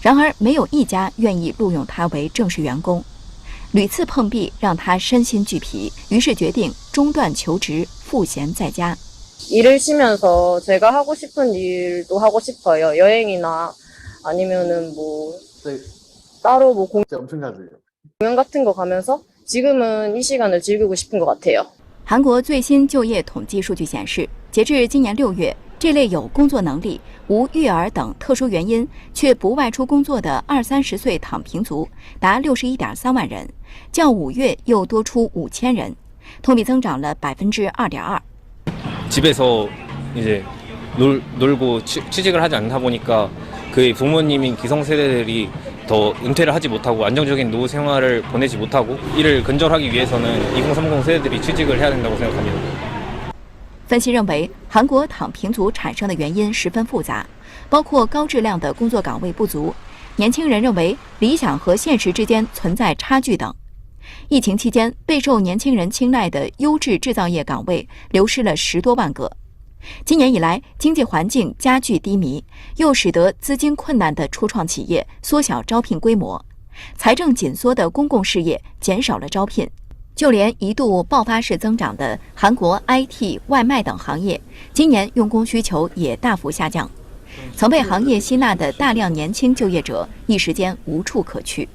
然而没有一家愿意录用他为正式员工。屡次碰壁让他身心俱疲，于是决定中断求职，赋闲在家。 일을 쉬면서 제가 하고 싶은 일도 하고 싶어요. 여행이나 아니면은 뭐 네. 따로 뭐 공연 엄청 잘 들려. 같은 거 가면서 지금은 이 시간을 즐기고 싶은 것 같아요. 韩国最新就业统计数据显示，截至今年6月，这类有工作能力、无育儿等特殊原因却不外出工作的20-30岁躺平族达61.3万人，较5月又多出5000人，同比增长了2.2%。 집에서 이제 놀고 취직을 하지 않다 보니까 그 부모님인 기성세대들이 더 은퇴를 하지 못하고 안정적인 노후 생활을 보내지 못하고 이를 근절하기 위해서는 2030 세대들이 취직을 해야 된다고 생각합니다. 分析认为，韩国躺平族产生的原因十分复杂，包括高质量的工作岗位不足、年轻人认为理想和现实之间存在差距等。 疫情期间，备受年轻人青睐的优质制造业岗位流失了10多万个。今年以来，经济环境加剧低迷，又使得资金困难的初创企业缩小招聘规模，财政紧缩的公共事业减少了招聘，就连一度爆发式增长的韩国 IT、外卖等行业，今年用工需求也大幅下降。曾被行业吸纳的大量年轻就业者，一时间无处可去。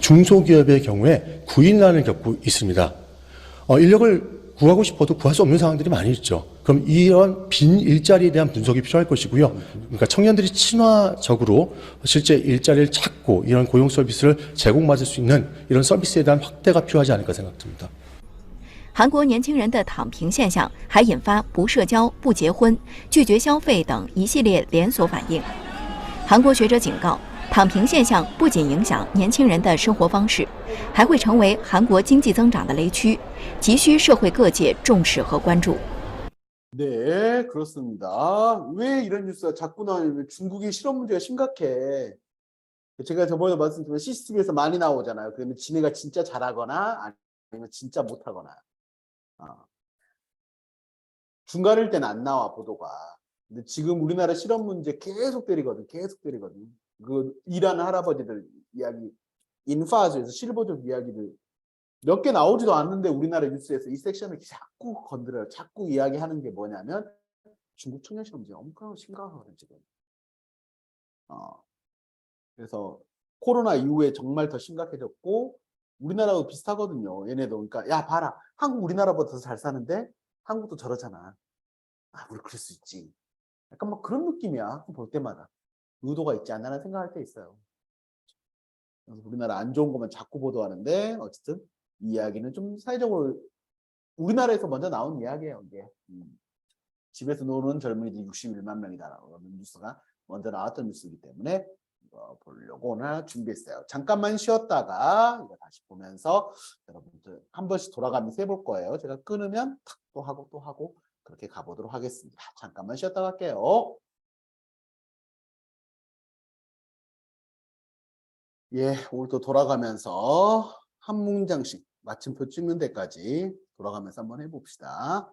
중소기업의 경우에 구인난을 겪고 있습니다. 인력을 구하고 싶어도 구할 수 없는 상황들이 많이 있죠. 그럼 이런 빈 일자리에 대한 분석이 필요할 것이고요. 그러니까 청년들이 친화적으로 실제 일자리를 찾고 이런 고용 서비스를 제공받을 수 있는 이런 서비스에 대한 확대가 필요하지 않을까 생각됩니다. 韩国年轻人的躺平现象还引发不社交、不结婚、拒绝消费等一系列连锁反应。韩国学者警告， 躺平现象不仅影响年轻人的生活方式，还会成为韩国经济增长的雷区，急需社会各界重视和关注。 네, 그렇습니다. 왜 이런 뉴스가 자꾸 나오냐면 중국의 실업 문제가 심각해. 제가 저번에 말씀드린 CCTV에서 많이 나오잖아요. 그러면 지네가 진짜 잘하거나 아니면 진짜 못하거나. 중간일 때는 안 나와 보도가. 근데 지금 우리나라 실업 문제 계속 때리거든. 그 일하는 할아버지들 이야기, 인파주에서 실버족 이야기들 몇 개 나오지도 않는데 우리나라 뉴스에서 이 섹션을 자꾸 건드려요. 자꾸 이야기하는 게 뭐냐면 중국 청년 실업 문제 엄청 심각하거든 지금. 그래서 코로나 이후에 정말 더 심각해졌고 우리나라도 비슷하거든요. 얘네도 그러니까 야 봐라 한국 우리나라보다 더 잘 사는데 한국도 저러잖아. 우리 그럴 수 있지. 약간 뭐 그런 느낌이야 볼 때마다. 의도가 있지 않나라는 생각할 때 있어요. 그래서 우리나라 안 좋은 것만 자꾸 보도하는데 어쨌든 이 이야기는 좀 사회적으로 우리나라에서 먼저 나온 이야기예요. 이게 집에서 노는 젊은이들이 61만 명이다라는 뉴스가 먼저 나왔던 뉴스이기 때문에 이거 보려고 오늘 준비했어요. 잠깐만 쉬었다가 이거 다시 보면서 여러분들 한 번씩 돌아가면서 해볼 거예요. 제가 끊으면 탁 또 하고 그렇게 가보도록 하겠습니다. 잠깐만 쉬었다 갈게요. 예, 오늘도 돌아가면서 한 문장씩 마침표 찍는 데까지 돌아가면서 한번 해봅시다.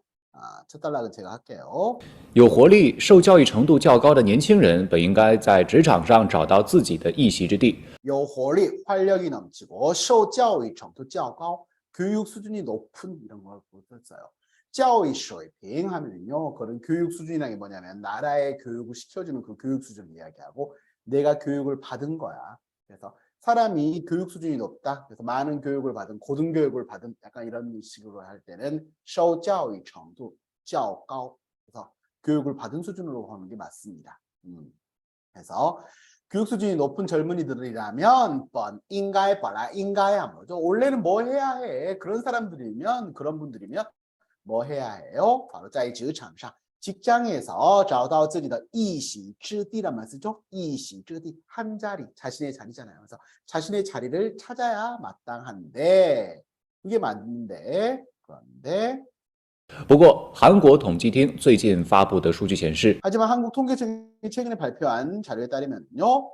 첫 단락은 제가 할게요. 有活力、受教育程度较高的年轻人本应该在职场上找到自己的一席之地。有活力, 활력이 넘치고 受教育程度较高, 교육 수준이 높은 이런 걸 썼어요. 教育水平 하면요, 그런 교육 수준이라는 게 뭐냐면 나라의 교육을 시켜주는 그 교육 수준을 이야기하고 내가 교육을 받은 거야. 그래서 사람이 교육 수준이 높다. 그래서 많은 교육을 받은 고등교육을 받은 약간 이런 식으로 할 때는 受教育程度较高. 그래서 교육을 받은 수준으로 하는 게 맞습니다. 그래서 교육 수준이 높은 젊은이들이라면 뻔 인가에 봐라 인가에 한 거죠. 원래는 뭐 해야 해? 그런 사람들이면 그런 분들이면 뭐 해야 해요? 바로 在职场上 직장에서 找到自己的一席之地란 말 쓰죠. 一席之地 한 자리 자신의 자리잖아요. 그래서 자신의 자리를 찾아야 마땅한데 이게 맞는데 그런데 不过，韩国统计厅最近发布的数据显示， 하지만 한국 통계청이 최근에 발표한 자료에 따르면요.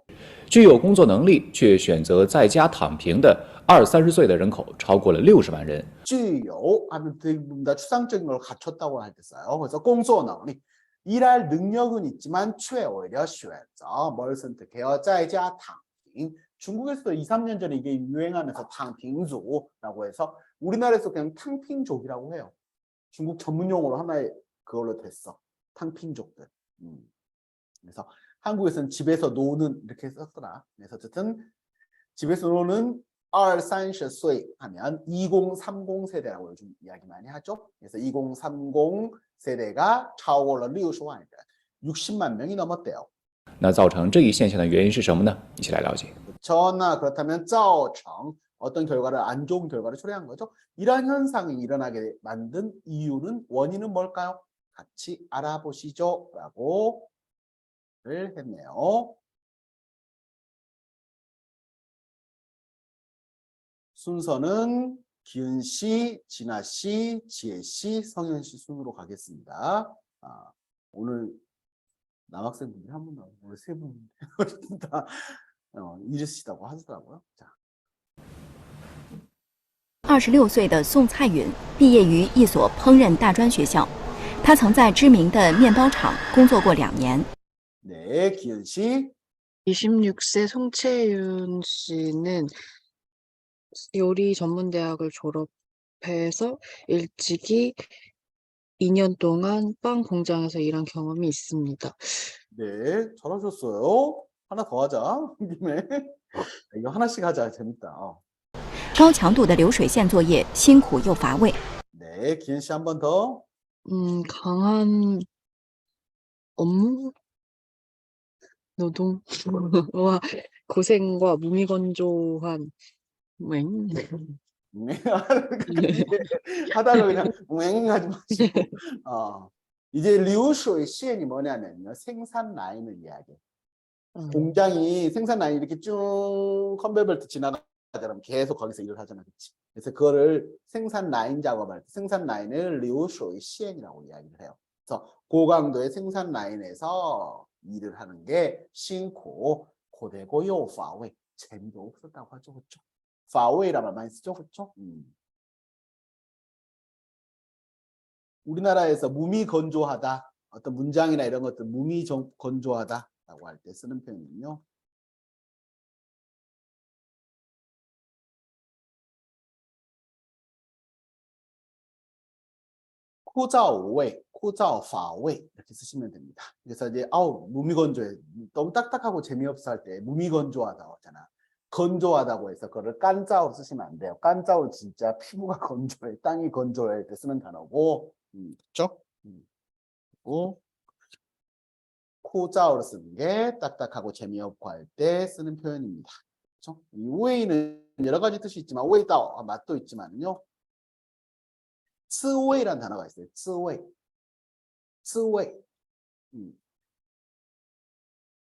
具有工作能力却选择在家躺平的20-30岁的人口超过了60万人。 具有 하면 대부분 다 추상적인 걸 갖췄다고 할 때 써요. 그래서 공소능력 일할 능력은 있지만却 오히려 选择 뭘 선택해요? 在家躺平 중국에서도 2-3년 전에 이게 유행하면서 탕핑族라고 해서 우리나라에서 그냥 탕핑족이라고 해요. 중국 전문 용어로 하나의 그걸로 됐어. 탕핑족들. 그래서 한국에서는 집에서 노는 이렇게 썼더라. 그래서 어쨌든 집에서 노는 20-30岁 하면 2030 세대라고 요즘 이야기 많이 하죠. 그래서 2030 세대가 超过了60万人 60만 명이 넘었대요. 那造成这一现象的原因是什么呢？一起来了解。 전나 그렇다면 造成 어떤 결과를 안 좋은 결과를 초래한 거죠. 이러한 현상이 일어나게 만든 이유는 원인은 뭘까요? 같이 알아보시죠 라고 를 했네요. 순서는 기은 씨, 진아 씨, 지혜 씨, 성현 씨 순으로 가겠습니다. 오늘 남학생분들이 한 분 나오고 오늘 세 분 다 이르시다고 하더라고요. 자. 26岁的宋蔡允毕业于一所烹饪大专学校，他曾在知名的面包厂工作过2年。 네, 기은 씨. 26세 송채윤 씨는 요리 전문대학을 졸업해서 일찍이 2년 동안 빵 공장에서 일한 경험이 있습니다. 네, 잘하셨어요. 하나 더 하자. 한 김에. 이거 하나씩 하자. 재밌다. 高强度的流水线作业辛苦又乏味。 네, 기은 씨 한 번 더. 강한 업무 노동과 고생과 무미건조한 하다가 그냥 맹하지 마시고. 이제 류쇼의 시엔이 뭐냐면요. 생산 라인을 이야기해. 공장이 생산 라인이 이렇게 쭉 컨베이어벨트 지나가면 계속 거기서 일을 하잖아. 그치? 그래서 그거를 생산 라인 작업할 때 생산 라인을 류쇼의 시엔이라고 이야기를 해요. 그래서 고강도의 생산 라인에서 일을 하는 게辛苦, 고되고 요 파웨이, 재미도 없었다고 하죠. 그렇죠? 파웨이란 말 많이 쓰죠. 그렇죠? 우리나라에서 무미건조하다, 어떤 문장이나 이런 것들 무미건조하다라고 할 때 쓰는 표현은요. 코자오웨이, 코자오파웨이 이렇게 쓰시면 됩니다. 그래서 이제 무미건조해, 너무 딱딱하고 재미없어 할 때 무미건조하다고 하잖아. 건조하다고 해서 그거를 깐짜오로 쓰시면 안 돼요. 깐짜오는 진짜 피부가 건조해, 땅이 건조할 때 쓰는 단어고, 그렇죠? 그리고 코자오로 쓰는 게 딱딱하고 재미없고 할 때 쓰는 표현입니다. 그렇죠? 이 웨이는 여러 가지 뜻이 있지만 웨이다오 맛도 있지만요. 滋味라는 단어가 있어요. 滋味. 滋味.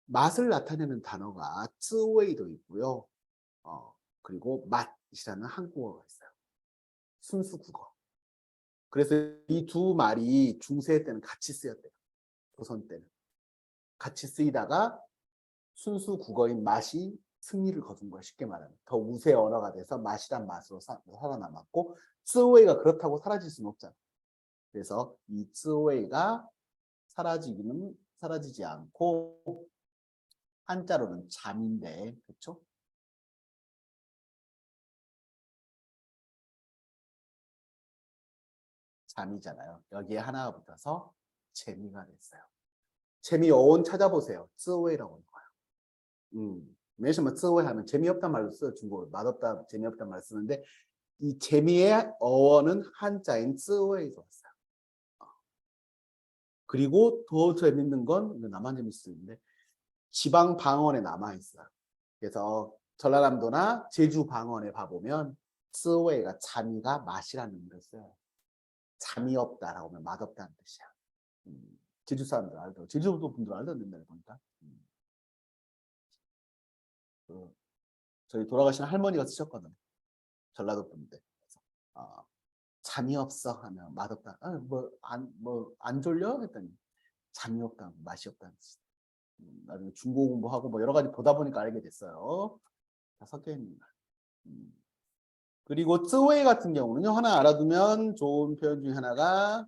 맛을 나타내는 단어가 滋味도 있고요. 그리고 맛이라는 한국어가 있어요. 순수 국어. 그래서 이 두 말이 중세 때는 같이 쓰였대요. 조선 때는. 같이 쓰이다가 순수 국어인 맛이 승리를 거둔 거야. 쉽게 말하면. 더 우세 언어가 돼서 맛이란 맛으로 살아남았고 滋味가 그렇다고 사라질 수는 없잖아. 그래서 이 滋味가 사라지지 않고 한자로는 잠인데, 그렇죠? 잠이잖아요. 여기에 하나가 붙어서 재미가 됐어요. 재미 어원 찾아보세요. 滋味라고 하는 거예요. 没什么滋味 하면 재미없단 말로 써요. 중국어. 맛없다, 재미없단 말을 쓰는데 이 재미의 어원은 한자인 滋味에서 왔어요. 그리고 더 재밌는 건 나만 재밌을 수 있는데 지방 방언에 남아 있어요. 그래서 전라남도나 제주 방언에 봐보면 쯔웨이가 잠이가 맛이라는 의미를 써요. 잠이 없다라고 하면 맛없다는 뜻이야. 제주 사람들 알죠? 제주도 분들 알던데 보니까. 저희 돌아가신 할머니가 쓰셨거든요. 전라도 분인데. 잠이 없어 하면 맛없다. 안 졸려? 했더니 잠이 없다, 맛이 없다는 뜻. 나중에 중고 공부하고 뭐 여러 가지 보다 보니까 알게 됐어요. 다 섞여 있는 말. 그리고 쯔웨이 같은 경우는요, 하나 알아두면 좋은 표현 중에 하나가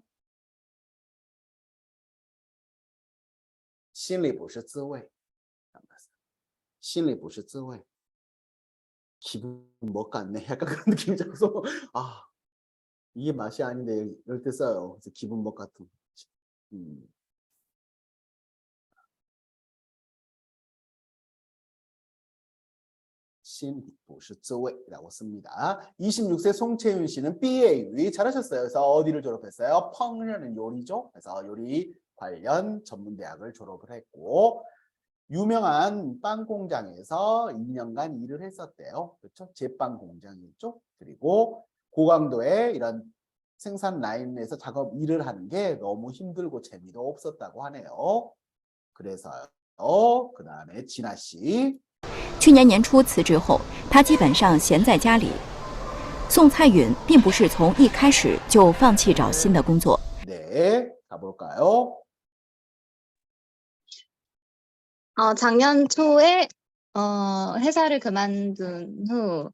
心里不是滋味. 心里不是滋味. 기분 못 같네. 약간 그런 느낌이 들어서 이게 맛이 아닌데 이럴 때 써요. 그래서 기분 못 같은. 心里不是滋味라고 씁니다. 26세 송채윤 씨는 BA 잘하셨어요. 그래서 어디를 졸업했어요? 펑이라는 요리죠. 그래서 요리 관련 전문대학을 졸업을 했고 유명한 빵 공장에서 2년간 일을 했었대요. 그렇죠? 제빵 공장이었죠. 그리고 고강도의 이런 생산 라인에서 작업 일을 하는 게 너무 힘들고 재미도 없었다고 하네요. 그래서요. 그 다음에 진아 씨. 去年年初辞职后，他基本上闲在家里。宋蔡允并不是从一开始就放弃找新的工作。 네, 가볼까요? 작년 초에 회사를 그만둔 후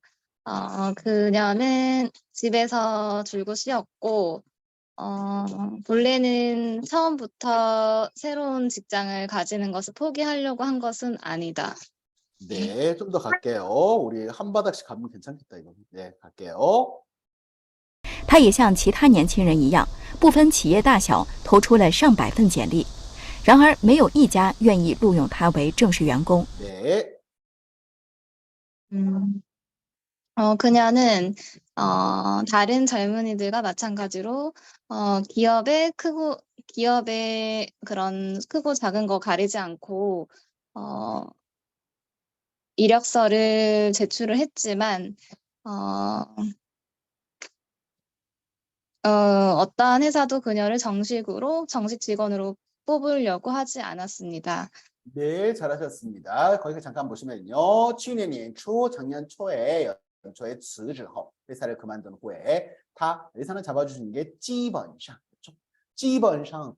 그녀는 집에서 줄곧 쉬었고 본래는 처음부터 새로운 직장을 가지는 것을 포기하려고 한 것은 아니다. 네, 좀 더 갈게요. 우리 한 바닥씩 가면 괜찮겠다 이거. 네, 갈게요. 他也像其他年轻人一样，不分企业大小，投出了上百份简历。然而，没有一家愿意录用他为正式员工。 네. 그녀는 다른 젊은이들과 마찬가지로 기업의 그런 크고 작은 거 가리지 않고 이력서를 제출을 했지만 어떠한 회사도 그녀를 정식 직원으로 뽑으려고 하지 않았습니다. 네, 잘하셨습니다. 거기서 잠깐 보시면요. 去年年初, 작년 초에 연초에 辞职后 회사를 그만둔 후에 다 회사는 잡아주시는 게 基本上, 그렇죠? 基本上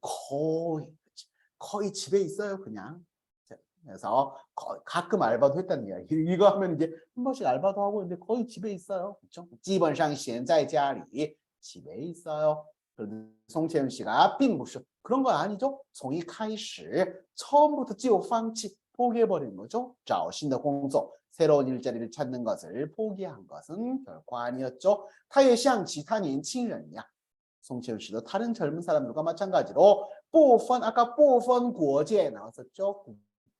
거의 집에 있어요, 그냥. 그래서 가끔 알바도 했다는 이야기. 이거 하면 이제 한 번씩 알바도 하고 있는데 거의 집에 있어요, 그렇죠? 基本上闲在家里 집에 있어요. 그런데 송채윤 씨가 并不是 그런 건 아니죠. 从一开始 처음부터 就放弃 포기해버린 거죠. 找新的工作 새로운 일자리를 찾는 것을 포기한 것은 결코 아니었죠. 他也像其他年轻人一样 송채윤 씨도 다른 젊은 사람들과 마찬가지로 部分 아까 部分国界 나왔었죠.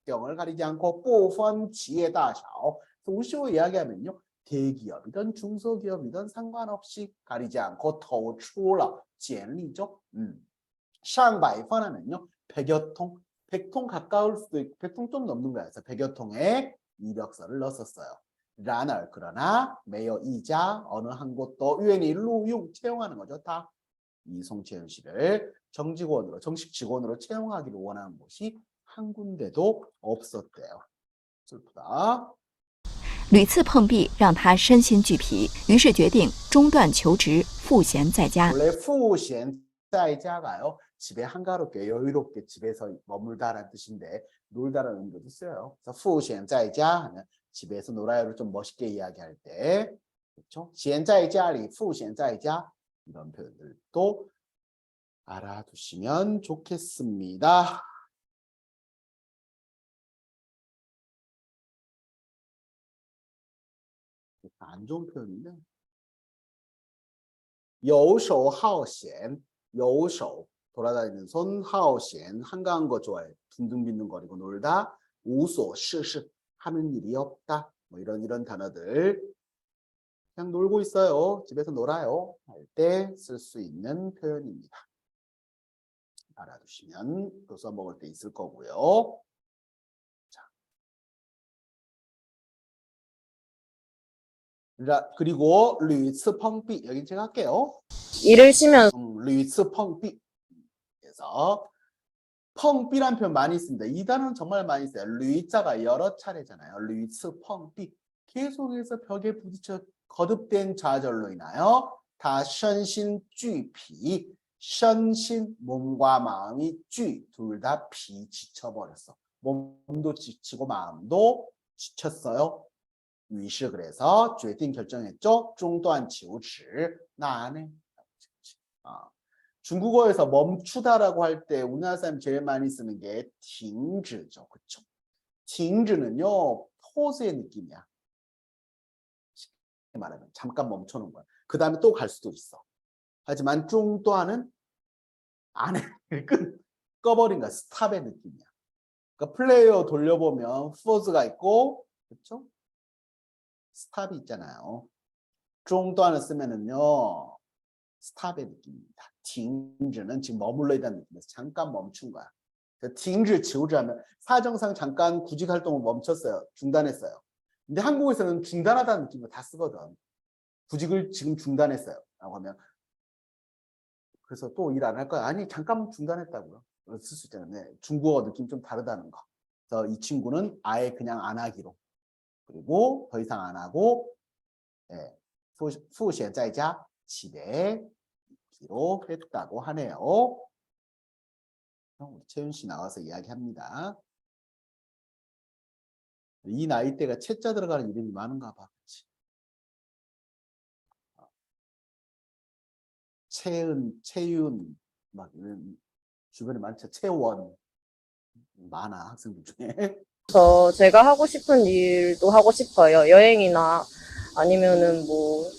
국경을 가리지 않고 部分企业大小 동시로 이야기하면요. 대기업이든 중소기업이든 상관없이 가리지 않고 投出了简历죠. 上百份 하면요. 100여 통, 100통 가까울 수도 있고 100통 좀 넘는 거야. 그래서 100여 통의 이력서를 넣었었어요. 라너 그러나 매여 이자 어느 한 곳도 유엔이录用 채용하는 거죠. 다 이 송채윤 씨를 정식 직원으로 채용하기를 원하는 곳이 한 군데도 없었대요. 슬프다. 屡次碰壁让他身心俱疲，于是决定中断求职，赋闲在家。 원래 赋闲在家가요. 집에 한가롭게 여유롭게 집에서 머물다라는 뜻인데 놀다라는 의미도 써요. 그래서 赋闲在家 하면 집에서 놀아요를 좀 멋있게 이야기할 때, 그렇죠? 闲在家里, 赋闲在家 이런 표현들도 알아두시면 좋겠습니다. 안 좋은 표현인데. 游手好闲, 游手 돌아다니는 손, 好闲 한가한 거 좋아해. 빈둥빈둥거리고 놀다. 无所事事 하는 일이 없다. 뭐 이런 단어들. 그냥 놀고 있어요. 집에서 놀아요. 할 때 쓸 수 있는 표현입니다. 알아두시면 도서 먹을 때 있을 거고요. 자, 그리고 屡次碰壁 여기 제가 할게요. 일을 쉬면서 屡次碰壁 그래서 펑비란 표현 많이 씁니다. 이 단어는 정말 많이 써요. 屡자가 여러 차례잖아요. 屡次碰壁 계속해서 벽에 부딪혀 거듭된 좌절로 인하여 다身心俱疲 身心 몸과 마음이 俱 둘 다 비 지쳐버렸어. 몸도 지치고 마음도 지쳤어요. 于是 그래서 决定 결정했죠. 中断求职 나 안 해. 중국어에서 멈추다라고 할 때 우리나라 사람 제일 많이 쓰는 게 停止죠. 그쵸? 停止는요, 포즈의 느낌이야. 쉽게 말하면 잠깐 멈춰놓은 거야. 그 다음에 또 갈 수도 있어. 하지만 中断은 안 해. 꺼버린 거야. 스탑의 느낌이야. 그러니까 플레이어 돌려보면 포즈가 있고, 그쵸? 스탑이 있잖아요. 中断을 쓰면은요, 스탑의 느낌입니다. 停止는 지금 머물러 있다는 느낌에서 잠깐 멈춘 거야. 停止求职하면 사정상 잠깐 구직 활동을 멈췄어요. 중단했어요. 근데 한국에서는 중단하다는 느낌으로 다 쓰거든. 구직을 지금 중단했어요. 라고 하면 그래서 또 일 안 할 거야. 아니 잠깐 중단했다고요. 쓸 수 있잖아요. 네, 중국어 느낌 좀 다르다는 거. 그래서 이 친구는 아예 그냥 안 하기로. 그리고 더 이상 안 하고 예, 赋闲在家 집에 있기로 했다고 하네요. 우리 채윤 씨 나와서 이야기합니다. 이 나이대가 채자 들어가는 이름이 많은가 봐. 그치? 채은, 채윤, 막 주변에 많죠. 채원 많아 학생들 중에. 제가 하고 싶은 일도 하고 싶어요. 여행이나 아니면은 뭐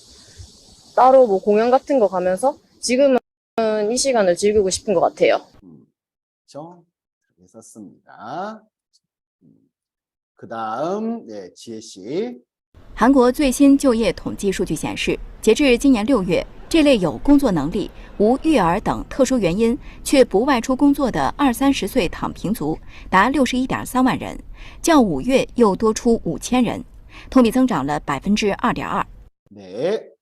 따로 뭐 공연 같은 거 가면서 지금은 이 시간을 즐기고 싶은 것 같아요. 그렇죠? 그렇게 썼습니다. 그 다음 네, 지혜 씨. 韩国最新就业统计数据显示，截至今年6月，这类有工作能力、无育儿等特殊原因却不外出工作的20-30岁躺平族达61.3万人，较5月又多出5000人，同比增长了2.2%。 네.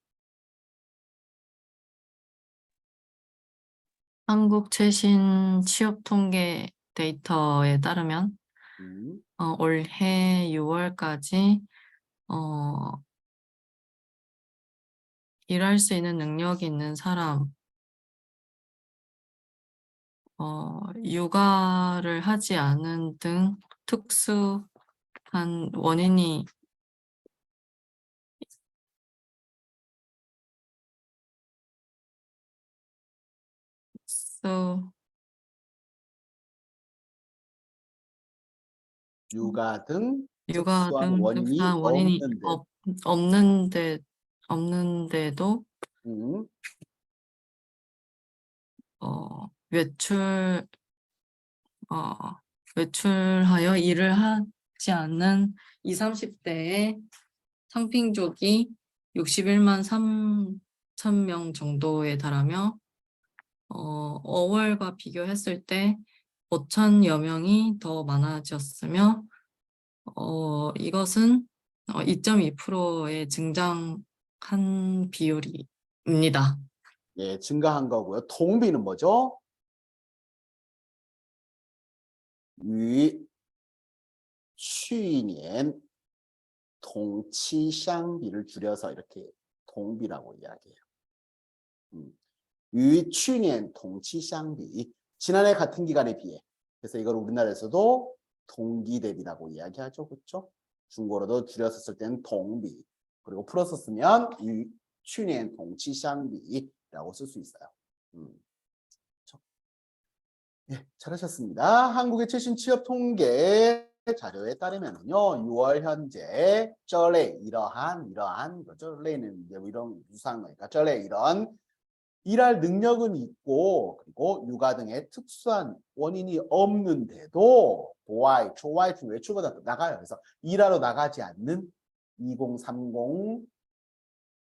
한국 최신 취업 통계 데이터에 따르면 올해 6월까지 일할 수 있는 능력이 있는 사람, 육아를 하지 않은 등 특수한 원인이 육아 등 육아 특수한 등 원인이 특수한 원인이 없는데. 없는데도 외출하여 일을 하지 않는 20-30대의 상핑족이 61만 3천 명 정도에 달하며 5월과 비교했을 때 5천여 명이 더 많아졌으며 이것은 2.2%의 증장한 비율입니다. 예, 증가한 거고요. 동비는 뭐죠? 与去年同期相比를 줄여서 이렇게 동비라고 이야기해요. 与去年同期相比 지난해 같은 기간에 비해. 그래서 이걸 우리나라에서도 동기 대비라고 이야기하죠. 그렇죠? 중국어로도 줄여서 쓸 때는 동비. 그리고 풀어서 쓰면 与去年同期相比 라고 쓸 수 있어요. 그렇죠? 예, 잘하셨습니다. 한국의 최신 취업 통계 자료에 따르면요, 6월 현재 这类 이러한 거죠. 类는 이제 이런 유사한 거니까 这类 이런 일할 능력은 있고 그리고 육아 등의 특수한 원인이 없는데도 외출보다 나가요. 그래서 일하러 나가지 않는 2030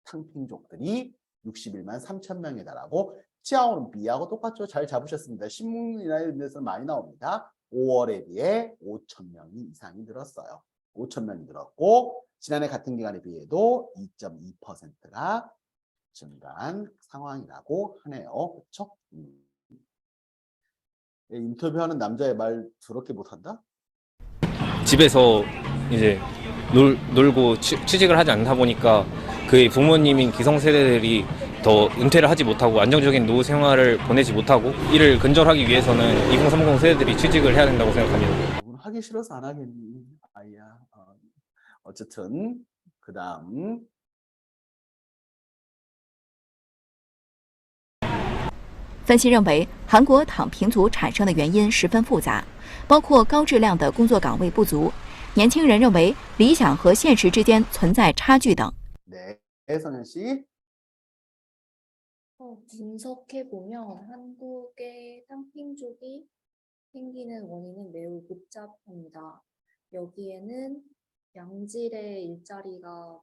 탕핑족들이 61만 3천 명에 달하고 찌아오는 비하고 똑같죠. 잘 잡으셨습니다. 신문이나 이런 데서는 많이 나옵니다. 5월에 비해 5천 명이 이상이 늘었어요. 5천 명이 늘었고 지난해 같은 기간에 비해도 2.2%가 증가한 상황이라고 하네요. 그렇죠? 인터뷰하는 남자의 말 더럽게 못한다? 집에서 이제 놀고 취직을 하지 않다 보니까 그의 부모님인 기성세대들이 더 은퇴를 하지 못하고 안정적인 노후 생활을 보내지 못하고 이를 근절하기 위해서는 2030 세대들이 취직을 해야 된다고 생각합니다. 하기 싫어서 안 하겠니? 아이야. 어쨌든 그 다음 分析认为，韩国躺平族产生的原因十分复杂，包括高质量的工作岗位不足、年轻人认为理想和现实之间存在差距等。 네, 성현 씨. 분석해보면 한국의 탕핑족이 생기는 원인은 매우 복잡합니다. 여기에는 양질의 일자리가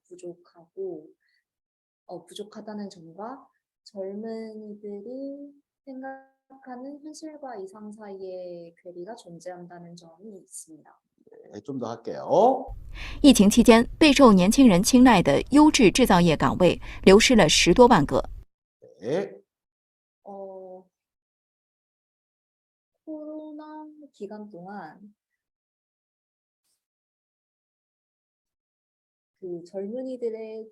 부족하다는 점과 젊은이들이 생각하는 현실과 이상 사이의 괴리가 존재한다는 점이 있습니다. 네, 좀 더 할게요. 疫情期间，备受年轻人青睐的优质制造业岗位流失了10多万个。 네. 코로나 기간 동안 그 젊은이들의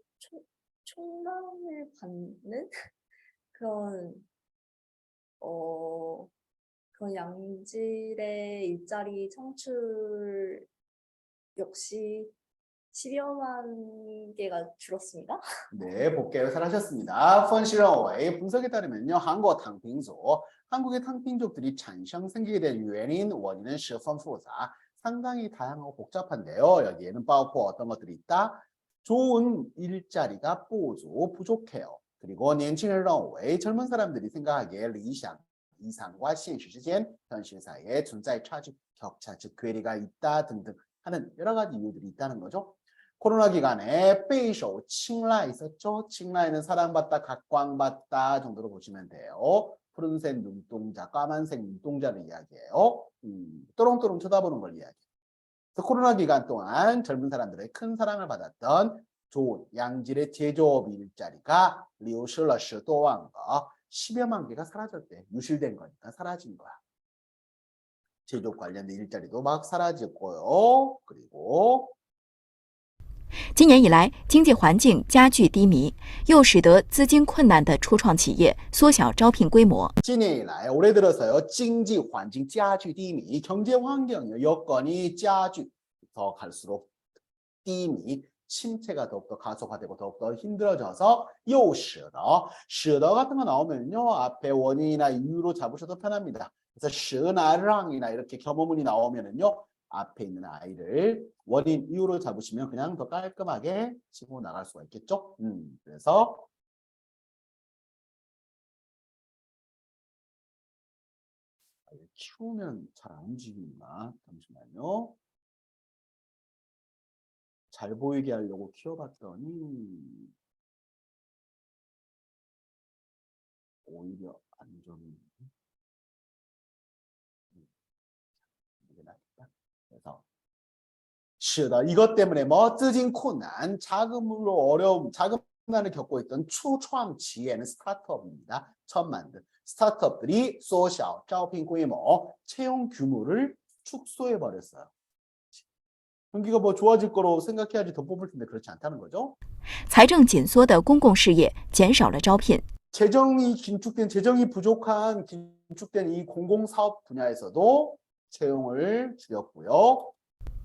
총망을 받는 그런 그런 양질의 일자리 창출 역시 10여만 개가 줄었습니다. 네, 볼게요. 잘하셨습니다. 分析认为 분석에 따르면요, 한국의 탕핑족들이 생기게 된 원인은 十分复杂, 상당히 다양하고 복잡한데요. 여기에는包括 어떤 것들이 있다? 좋은 일자리가 부족해요. 그리고 年轻人认为 젊은 사람들이 생각하기에 理想 이상과 现实之间 현실 사이에 存在差距, 격차, 즉 괴리가 있다 등등 하는 여러 가지 이유들이 있다는 거죠. 코로나 기간에 备受 青睐 있었죠. 青睐는 사랑받다, 각광받다 정도로 보시면 돼요. 푸른색 눈동자, 까만색 눈동자를 이야기해요. 또롱또롱 쳐다보는 걸 이야기해요. 그래서 코로나 기간 동안 젊은 사람들의 큰 사랑을 받았던 좋은 양질의 제조업 일자리가 流失了10多万个, 10여만 개가 사라졌대. 유실된 거니까 사라진 거야. 제조업 관련된 일자리도 막 사라졌고요. 그리고 今年以来，经济环境加剧低迷，又使得资金困难的初创企业缩小招聘规模。 今年以来, 올해 들어서요, 经济环境加剧低迷, 경제 환경 여건이 더 갈수록 低迷, 침체가 더욱더 가속화되고 더욱더 힘들어져서 又使得 같은 거 나오면요, 앞에 원인이나 이유로 잡으셔도 편합니다. 그래서 使나让이나 이렇게 겸호문이 나오면은요, 앞에 있는 아이를 원인 이유로 잡으시면 그냥 더 깔끔하게 치고 나갈 수가 있겠죠. 그래서 키우면 잘 안 움직이나? 잠시만요. 잘 보이게 하려고 키워봤더니 오히려 안 좋은. 이게 낫겠다. 그래서 是的, 이것 때문에资金困难, 자금으로 어려움, 자금난을 겪고 있던初创 企业는 스타트업입니다. 처음 만든 스타트업들이 缩小招聘规模, 채용 규모를 축소해 버렸어요. 경기가 좋아질 거로 생각해야지 더 뽑을 텐데 그렇지 않다는 거죠. 财政紧缩的公共事业减少了招聘。 재정이 부족한 긴축된 이 공공사업 분야에서도 채용을 줄였고요.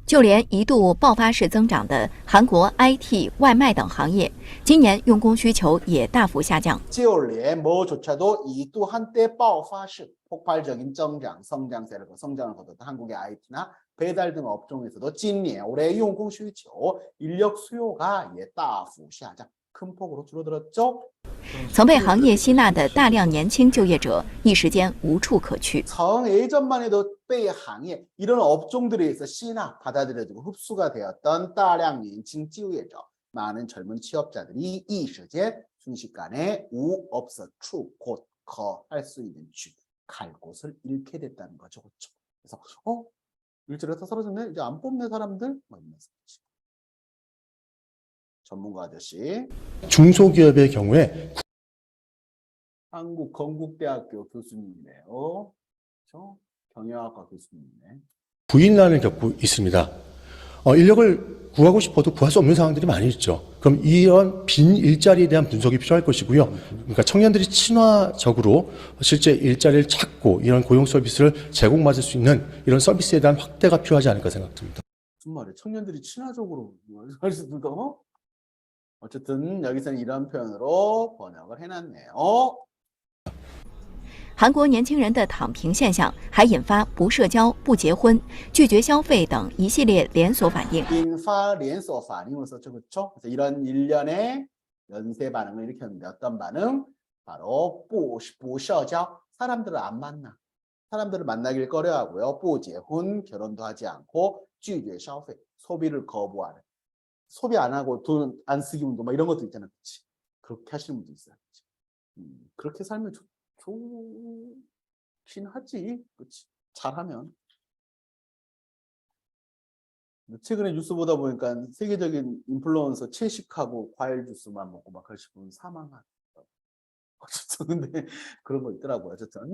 就连一度爆发式增长的韩国 IT、外卖等行业，今年用工需求也大幅下降。 就连뭐조차도 이도 한때 爆发式 폭발적인 성장세를 거뒀던 한국의 IT나 배달 등 업종에서도 今年 올해用工需求 인력 수요가 大幅下降, 큰 폭으로 줄어들었죠. 曾被行业吸纳的大量年轻就业者一时间无处可去。 예전만 해도 被行业 이런 업종들에 의해서吸纳, 받아들여지고 흡수가 되었던 大量年轻就业者, 많은 젊은 취업자들이 一时间 순식간에 无없어处 곧 할 수 있는 갈 곳을 잃게 됐다는 거죠. 그렇죠? 그래서 일자리가 다 사라졌네, 이제 안 뽑네 사람들, 이러면서 전문가 아저씨. 중소기업의 경우에 한국 건국대학교 교수님이네요. 그렇죠? 경영학과 교수님이네. 구인난을 겪고 있습니다. 인력을 구하고 싶어도 구할 수 없는 상황들이 많이 있죠. 그럼 이런 빈 일자리에 대한 분석이 필요할 것이고요. 그러니까 청년들이 친화적으로 실제 일자리를 찾고 이런 고용 서비스를 제공받을 수 있는 이런 서비스에 대한 확대가 필요하지 않을까 생각됩니다. 무슨 말이야? 청년들이 친화적으로 할 수도 있다. 어쨌든 여기서는 이런 표현으로 번역을 해놨네요. 韩国年轻人的躺平现象还引发不社交、不结婚、拒绝消费等一系列连锁反应。 인파连锁 반응을 썼죠. 그렇죠? 그래서 이런 일련의 연쇄 반응을 일으켰는데 어떤 반응? 바로 不社交. 사람들을 안 만나. 사람들을 만나길 꺼려하고요. 不结婚, 결혼도 하지 않고 拒绝消费, 소비를 거부하는. 소비 안 하고 돈 안 쓰기 운동 막 이런 것도 있잖아. 그렇지? 그렇게 하시는 분도 있어요. 그렇게 살면 좋긴 하지. 그렇지? 잘하면. 최근에 뉴스 보다 보니까 세계적인 인플루언서 채식하고 과일 주스만 먹고 막 그러신 분 사망한. 어쨌든 근데 그런 거 있더라고요. 어쨌든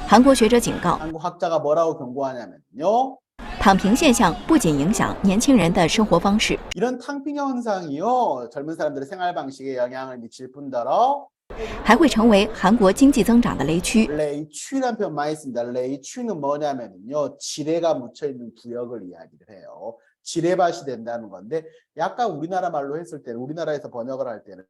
韩国学者警告， 한국 학자가 뭐라고 경고하냐면요. 躺平现象不仅影响年轻人的生活方式， 이런 탕핑 현상이요. 젊은 사람들의 생활 방식에 영향을 미칠 뿐더러 还会成为韩国经济增长的雷区。 레이취란 표현 많이 씁니다. 레이취는 뭐냐면요. 지뢰가 묻혀있는 구역을 이야기를 해요. 지뢰밭이 된다는 건데 약간 우리나라 말로 했을 때는 우리나라에서 번역을 할 때는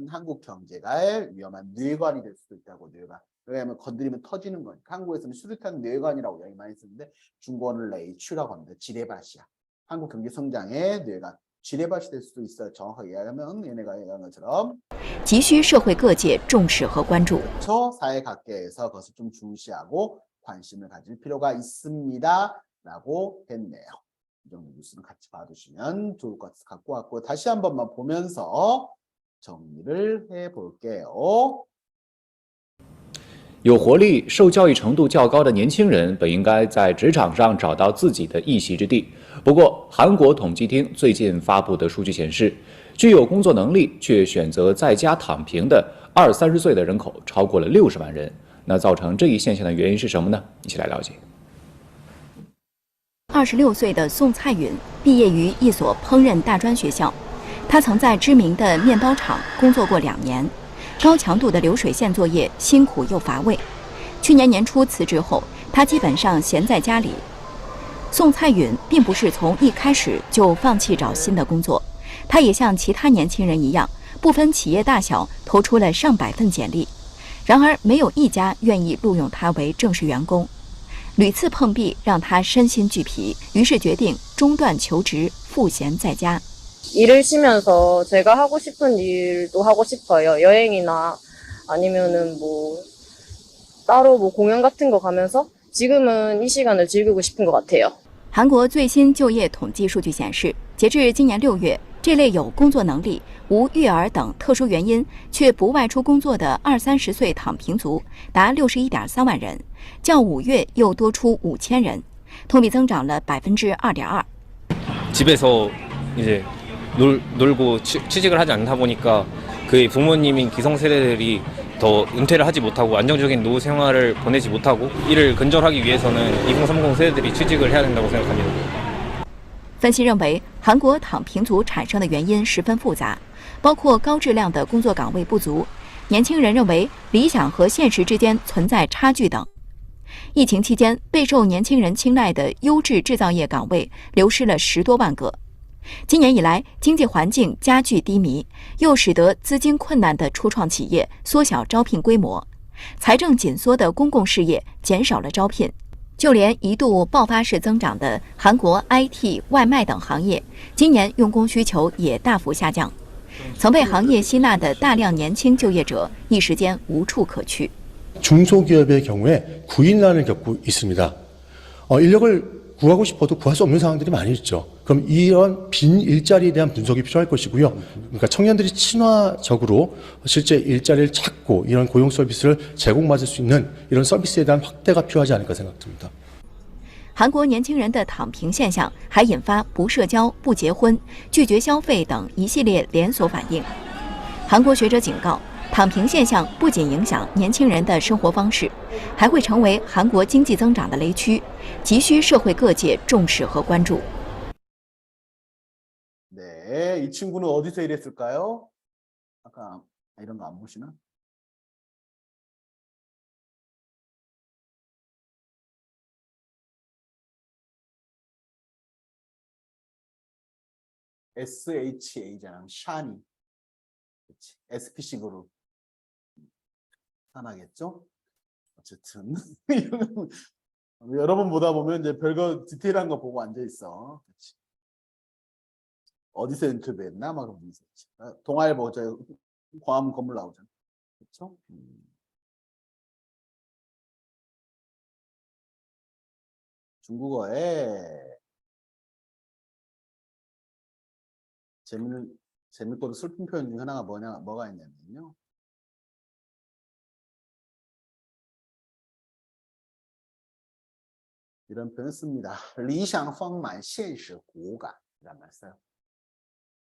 한국 경제가 위험한 뇌관이 될 수도 있다고. 뇌관. 왜냐하면 건드리면 터지는 거니까. 한국에서는 수류탄 뇌관이라고 이야기 많이 쓰는데 중국어는 레이취라고 합니다. 지뢰밭이야. 한국 경제 성장의 뇌관. 지뢰밭이 될 수도 있어요. 정확하게 이야기하면 얘네가 얘기한 것처럼 急需社会各界重视和关注。 저 사회 각계에서 그것을 좀 중시하고 관심을 가질 필요가 있습니다. 라고 했네요. 이 정도 뉴스는 같이 봐두시면 좋을 것 같아서 갖고 왔고 다시 한 번만 보면서 정리를 해볼게요. 有活力、受教育程度较高的年轻人本应该在职场上找到自己的一席之地。不过，韩国统计厅最近发布的数据显示，具有工作能力却选择在家躺平的20-30岁的人口超过了60万人。那造成这一现象的原因是什么呢？一起来了解。 26岁的宋蔡允毕业于一所烹饪大专学校，他曾在知名的面包厂工作过2年，高强度的流水线作业辛苦又乏味。去年年初辞职后，他基本上闲在家里。宋蔡允并不是从一开始就放弃找新的工作，他也像其他年轻人一样，不分企业大小投出了上百份简历，然而没有一家愿意录用他为正式员工。 屡次碰壁让他身心俱疲，于是决定中断求职，赋闲在家。 일을 쉬면서 제가 하고 싶은 일도 하고 싶어요. 여행이나 아니면은 뭐 따로 뭐 공연 같은 거 가면서 지금은 이 시간을 즐기고 싶은 것 같아요. 韩国最新就业统计数据显示，截至今年6月，这类有工作能力、无育儿等特殊原因却不外出工作的20-30岁躺平族达61.3万人，较5月又多出5000人，同比增长了2.2%。 집에서 이제 놀고 취직을 하지 않다 보니까 그 부모님인 기성세대들이 더 은퇴를 하지 못하고 안정적인 노후 생활을 보내지 못하고 이를 근절하기 위해서는 2030 세대들이 취직을 해야 된다고 생각합니다. 分析认为，韩国躺平族产生的原因十分复杂，包括高质量的工作岗位不足，年轻人认为理想和现实之间存在差距等。疫情期间，备受年轻人青睐的优质制造业岗位流失了10多万个。今年以来，经济环境加剧低迷，又使得资金困难的初创企业缩小招聘规模，财政紧缩的公共事业减少了招聘。 就连一度爆发式增长的韩国 IT、外卖等行业，今年用工需求也大幅下降。曾被行业吸纳的大量年轻就业者，一时间无处可去。 중소기업의 경우에 구인난을 겪고 있습니다. 인력을 구하고 싶어도 구할 수 없는 상황들이 많이 있죠. 그럼 이런 빈 일자리에 대한 분석이 필요할 것이고요. 그러니까 청년들이 친화적으로 실제 일자리를 찾고 이런 고용 서비스를 제공받을 수 있는 이런 서비스에 대한 확대가 필요하지 않을까 생각됩니다. 韩国年轻人的躺平现象还引发不社交、不结婚、拒绝消费等一系列连锁反应。韩国学者警告，躺平现象不仅影响年轻人的生活方式，还会成为韩国经济增长的雷区，急需社会各界重视和关注。 네, 이 친구는 어디서 일했을까요? 아까 이런 거 안 보시나? SHA잖아, 샤니. 그치. SPC 그룹. 하나겠죠? 어쨌든 여러 번 보다 보면 이제 별거 디테일한 거 보고 앉아 있어. 그치. 어디서 인터뷰했나 막 그러면서 동아일보 저 광화문 건물 나오잖아. 그렇죠? 중국어에 재밌고도 슬픈 표현 중에 하나가 뭐가 있냐면요. 이런 표현을 씁니다. 理想丰满现实骨感이란 말 써요.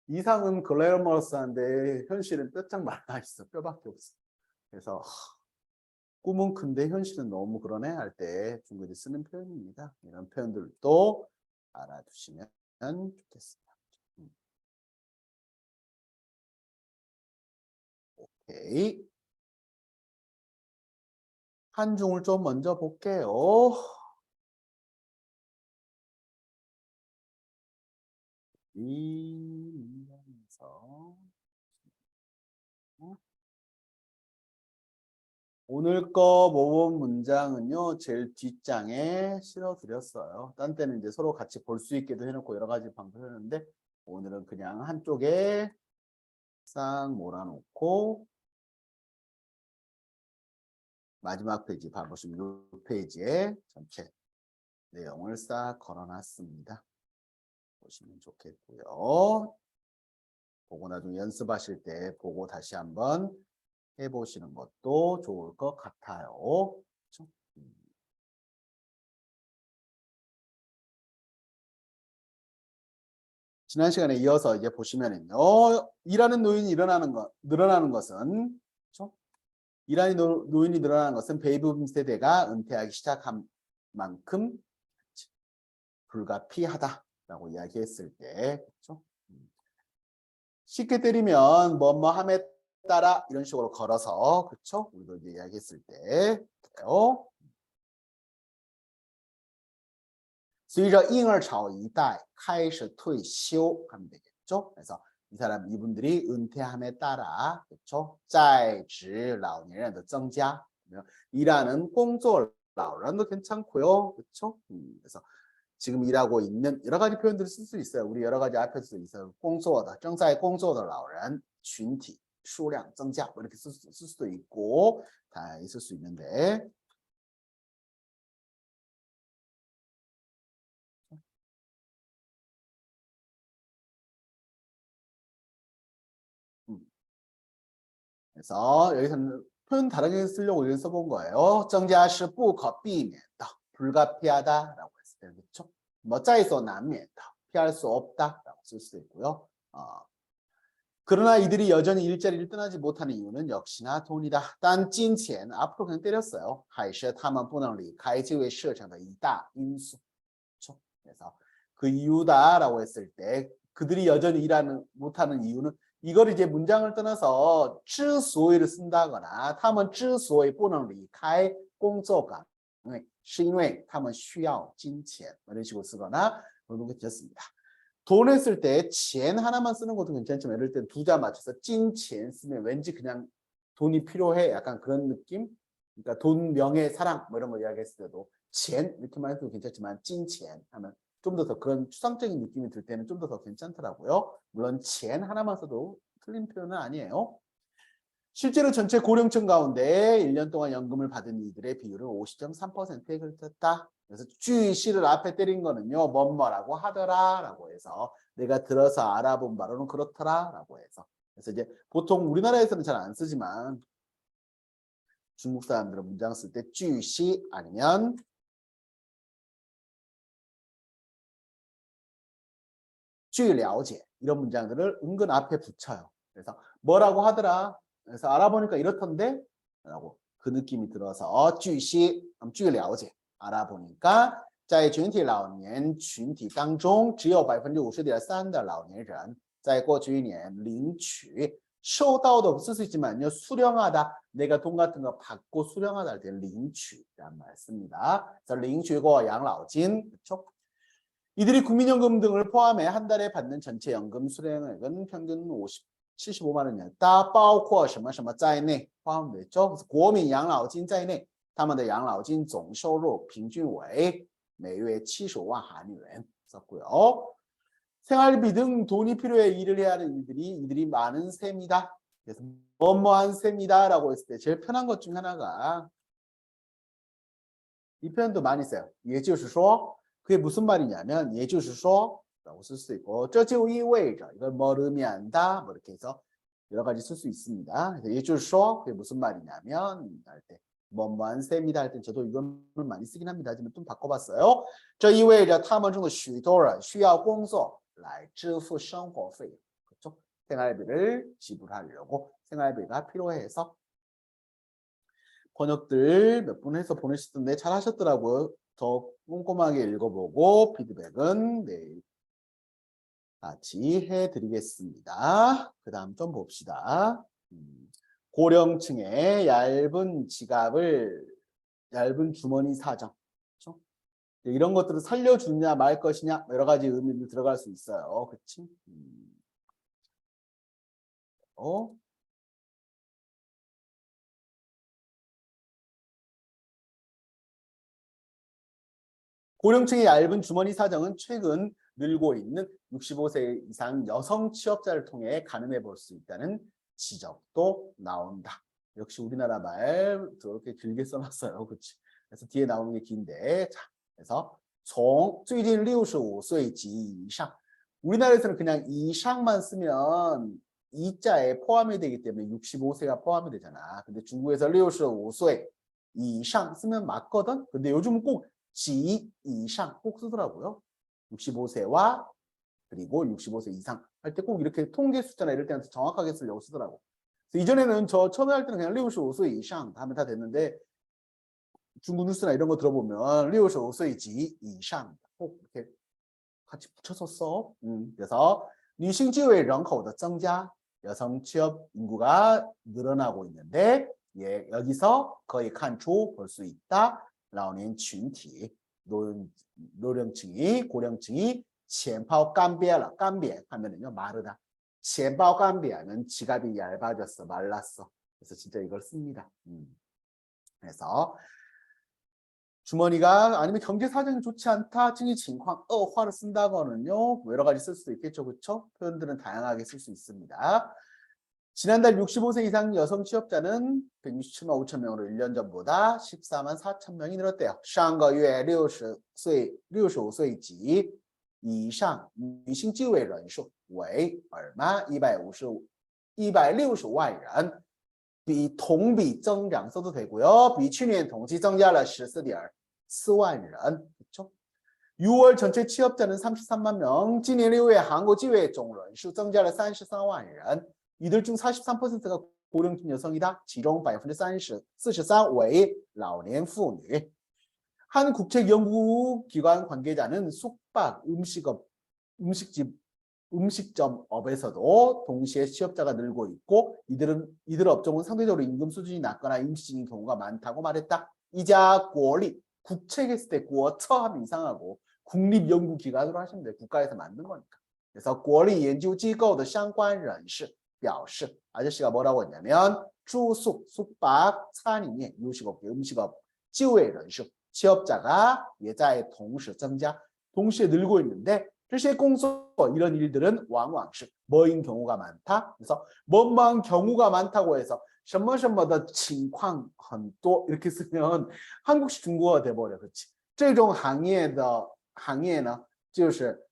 이상은 글래머러스한데 현실은 뼈짝 말라 있어. 뼈밖에 없어. 그래서 꿈은 큰데 현실은 너무 그러네 할 때 중국인이 쓰는 표현입니다. 이런 표현들도 알아두시면 좋겠습니다. 오케이. 한중을 좀 먼저 볼게요. 이 문장에서 오늘 거 모범 문장은요 제일 뒷장에 실어드렸어요. 딴 때는 이제 서로 같이 볼 수 있게도 해놓고 여러 가지 방법을 했는데 오늘은 그냥 한쪽에 싹 몰아놓고 마지막 페이지 봐보시면 이 페이지에 전체 내용을 싹 걸어놨습니다. 보시면 좋겠고요. 보고 나중에 연습하실 때 보고 다시 한번 해보시는 것도 좋을 것 같아요. 그렇죠? 지난 시간에 이어서 이제 보시면은요, 일하는 노인이 늘어나는 것은, 그렇죠? 일하는 노인이 늘어나는 것은 베이비 세대가 은퇴하기 시작한 만큼 불가피하다라고 이야기했을 때, 그렇죠? 쉽게 때리면 뭐뭐함에 따라 이런 식으로 걸어서, 그렇죠? 우리도 이제 이야기했을 때, 그래요. 随着婴儿潮一代开始退休 하면 되겠죠. 그래서 이분들이 은퇴함에 따라, 그렇죠? 在职老年人的增加 일하는 工作老人도 괜찮고요. 그렇죠? 그래서 지금 일하고 있는 여러 가지 표현들을 쓸 수 있어요. 우리 여러 가지 앞에서 있어요. 工作的正在工作的老人群体数量增加 이렇게 쓸 수도 있고 다 있을 수 있는데 그래서 여기서는 표현 다르게 쓰려고 이렇게 써본 거예요. 增加是不可避免的 불가피하다라고 했을 때 그렇죠? 뭐 在所难免的 피할 수 없다라고 쓸 수도 있고요. 그러나 이들이 여전히 일자리를 떠나지 못하는 이유는 역시나 돈이다. 但金钱 앞으로 그냥 때렸어요. 还是他们不能离开就业市场的一大因素. 그렇죠? 그래서 그 이유다라고 했을 때 그들이 여전히 일하는 못하는 이유는 이걸 이제 문장을 떠나서 之所以를 쓴다거나 他们之所以不能离开工作岗位是因为他们需要金钱 이런 식으로 쓰거나 그런 게 괜찮습니다. 돈 했을 때钱 하나만 쓰는 것도 괜찮지만 예를 들어 두 자 맞춰서 金钱 쓰면 왠지 그냥 돈이 필요해 약간 그런 느낌? 그러니까 돈, 명예, 사랑 뭐 이런 거 이야기했을 때도 钱 이렇게만 해도 괜찮지만 金钱 하면 좀 더 그런 추상적인 느낌이 들 때는 좀 더 괜찮더라고요. 물론 钱 하나만 써도 틀린 표현은 아니에요. 실제로 전체 고령층 가운데 1년 동안 연금을 받은 이들의 비율은 50.3%에 그쳤다. 그래서 주시를 앞에 때린 거는요. 뭐뭐라고 하더라라고 해서 내가 들어서 알아본 바로는 그렇더라라고 해서 그래서 이제 보통 우리나라에서는 잘 안 쓰지만 중국 사람들은 문장 쓸 때 주시 아니면 据了解 이런 문장들을 은근 앞에 붙여요. 그래서 뭐라고 하더라. 그래서 알아보니까 이렇던데 라고 그 느낌이 들어서 据悉据了解 알아보니까 在群体老年群体当中只有 50.3% 的老年人在过去1年领取 收到도 쓸 수 있지만요. 수령하다. 내가 돈 같은 거 받고 수령하다 할 때领取라는 말 씁니다. 그래서 领取过养老金. 그렇죠? 이들이 국민연금 등을 포함해 한 달에 받는 전체 연금 수령액은 평균 75만 원이었다. 包括什么什么在内 포함됐죠. 그래서 国民养老金在内他们的养老金总收入平均为每月75万韩元 썼고요. 생활비 등 돈이 필요해 일을 해야 하는 이들이 많은 셈이다. 그래서 뭐뭐한 셈이다 라고 했을 때 제일 편한 것 중 하나가 이 표현도 많이 써요. 也就是说 그게 무슨 말이냐면 也就是说 라고 쓸 수 있고 这就意味着 이걸 뭐를 의미한다 뭐 이렇게 해서 여러 가지 쓸 수 있습니다. 그래서 也就是说 그게 무슨 말이냐면 할 때 뭐뭐한 셈이다 할 때 저도 이건 많이 쓰긴 합니다. 하지만 좀 바꿔봤어요. 这意味着他们中的许多人需要工作来支付生活费. 그렇죠? 생활비를 지불하려고 생활비가 필요해서 번역들 몇 분 해서 보내셨던데 잘 하셨더라고요. 더 꼼꼼하게 읽어보고 피드백은 내일 같이 해드리겠습니다. 그 다음 좀 봅시다. 고령층의 얇은 지갑을 얇은 주머니 사정. 그렇죠? 이런 것들을 살려주냐 말 것이냐 여러 가지 의미를 들어갈 수 있어요. 그렇지? 고령층의 얇은 주머니 사정은 최근 늘고 있는 65세 이상 여성 취업자를 통해 가늠해 볼 수 있다는 지적도 나온다. 역시 우리나라 말 저렇게 길게 써놨어요. 그렇지? 그래서 뒤에 나오는 게 긴데 자, 그래서 从最近65岁及以上 우리나라에서는 그냥 이상만 쓰면 이자에 포함이 되기 때문에 65세가 포함이 되잖아. 근데 중국에서 65岁 이상 쓰면 맞거든. 근데 요즘은 꼭 지 이상 꼭 쓰더라고요. 65세와 그리고 65세 이상 할 때 꼭 이렇게 통계 숫자나 이럴 때는 정확하게 쓰려고 쓰더라고. 그래서 이전에는 저 처음에 할 때는 그냥 65岁 이상 하면 다 됐는데 중국 뉴스나 이런 거 들어보면 65岁 지 이상 꼭 이렇게 같이 붙여서 써. 그래서 女性就业人口的增加 여성 취업 인구가 늘어나고 있는데 예, 여기서 거의 看出 볼 수 있다. 老年群体 노령층이 고령층이 钱包干瘪了 干瘪 하면은요 마르다. 钱包干瘪 하면 지갑이 얇아졌어 말랐어. 그래서 진짜 이걸 씁니다. 그래서 주머니가 아니면 경제 사정이 좋지 않다 층의情况 恶化를 쓴다거는요 여러 가지 쓸 수도 있겠죠. 그렇죠? 표현들은 다양하게 쓸 수 있습니다. 지난달 65세 이상 여성 취업자는 167만 5천 명으로 1년 전보다 14만 4천 명이 늘었대요. 上个月65岁及以上女性就业人数为얼마 160万人 比同比增长 써도 되고요. 比去年同期增加了 14.4万人. 그렇죠? 6월 전체 취업자는 33만 명, 今年6月韩国就业总人数增加了 33万人. 이들 중 43%가 고령층 여성이다. 其中 43% 为老年妇女. 한 국책연구기관 관계자는 숙박, 음식점업에서도 동시에 취업자가 늘고 있고 이들 업종은 상대적으로 임금 수준이 낮거나 임시직인 경우가 많다고 말했다. 이자 고리, 국책 했을 때 고처 하면 이상하고 국립연구기관으로 하시면 돼요. 국가에서 만든 거니까. 그래서 고리 연구기관의 相关人士表示 아저씨가 뭐라고 했냐면 住宿, 숙박,餐饮业, 요식업계, 음식업, 就业人数 취업자가 예자의 동시增加 동시에 늘고 있는데 这些工作 이런 일들은 往往是 뭐인 경우가 많다. 그래서 뭐뭐한 경우가 많다고 해서 什么什么的情况很多 이렇게 쓰면 한국식 중국어가 돼버려. 그렇지? 这种行业呢就是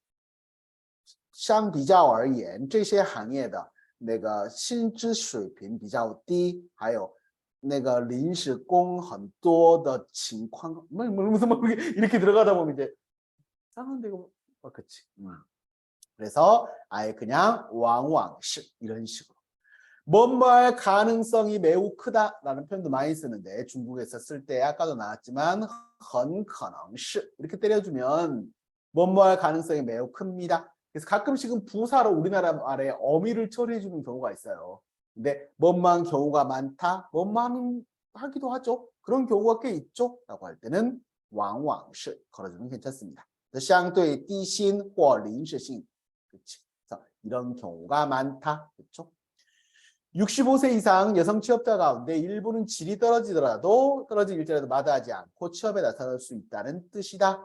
相比较而言这些行业的那个薪资水平比较低还有那个临时工很多的情况 무슨 이렇게 들어가다 보면 이제 이상한데 이거 그렇지. 그래서 아예 그냥 왕왕시 이런 식으로. 뭐뭐할 가능성이 매우 크다라는 표현도 많이 쓰는데 중국에서 쓸 때 아까도 나왔지만 很可能是 이렇게 때려주면 뭐뭐할 가능성이 매우 큽니다. 그래서 가끔씩은 부사로 우리나라 말에 어미를 처리해 주는 경우가 있어요. 근데 뭐뭐한 경우가 많다, 뭐뭐한 하기도 하죠. 그런 경우가 꽤 있죠. 라고 할 때는 往往是 걸어주면 괜찮습니다. 相对低薪或临时性 그렇지. 그래서 이런 경우가 많다. 그렇죠? 65세 이상 여성 취업자 가운데 일부는 질이 떨어지더라도 떨어진 일자리도 마다하지 않고 취업에 나타날 수 있다는 뜻이다.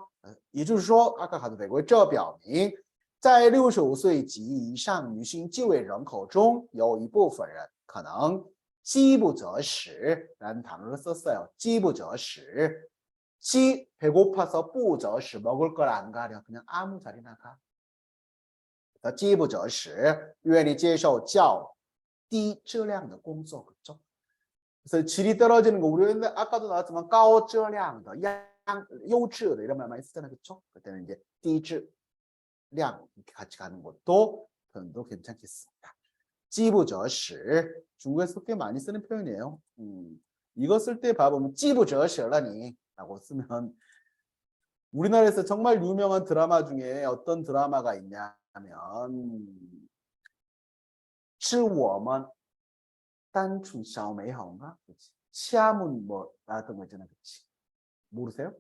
也就是说 아까 가도 되고요. 这表明在65岁及以上女性就业人口中有一部分人可能饥不择食라는 단어를 썼어요. 饥不择食. 지 배고파서 不择食 먹을 걸 안 가려 그냥 아무 자리나 가. 饥不择食愿意接受较低质量的工作 그렇죠? 그래서 질이 떨어지는 거 우리는 아까도 나왔지만 高质量的 优质的 이런 말 많이 쓰잖아요. 그렇죠? 그때는 이제 低质량 이렇게 같이 가는 것도 표현도 괜찮겠습니다. 饥不择食 중국에서 꽤 많이 쓰는 표현이에요. 이거 쓸 때 봐보면 饥不择食了你 라고 쓰면 우리나라에서 정말 유명한 드라마 중에 어떤 드라마가 있냐면 是我们单纯小美好인가? 치아문 뭐 나왔던 거 있잖아요. 그치? 모르세요?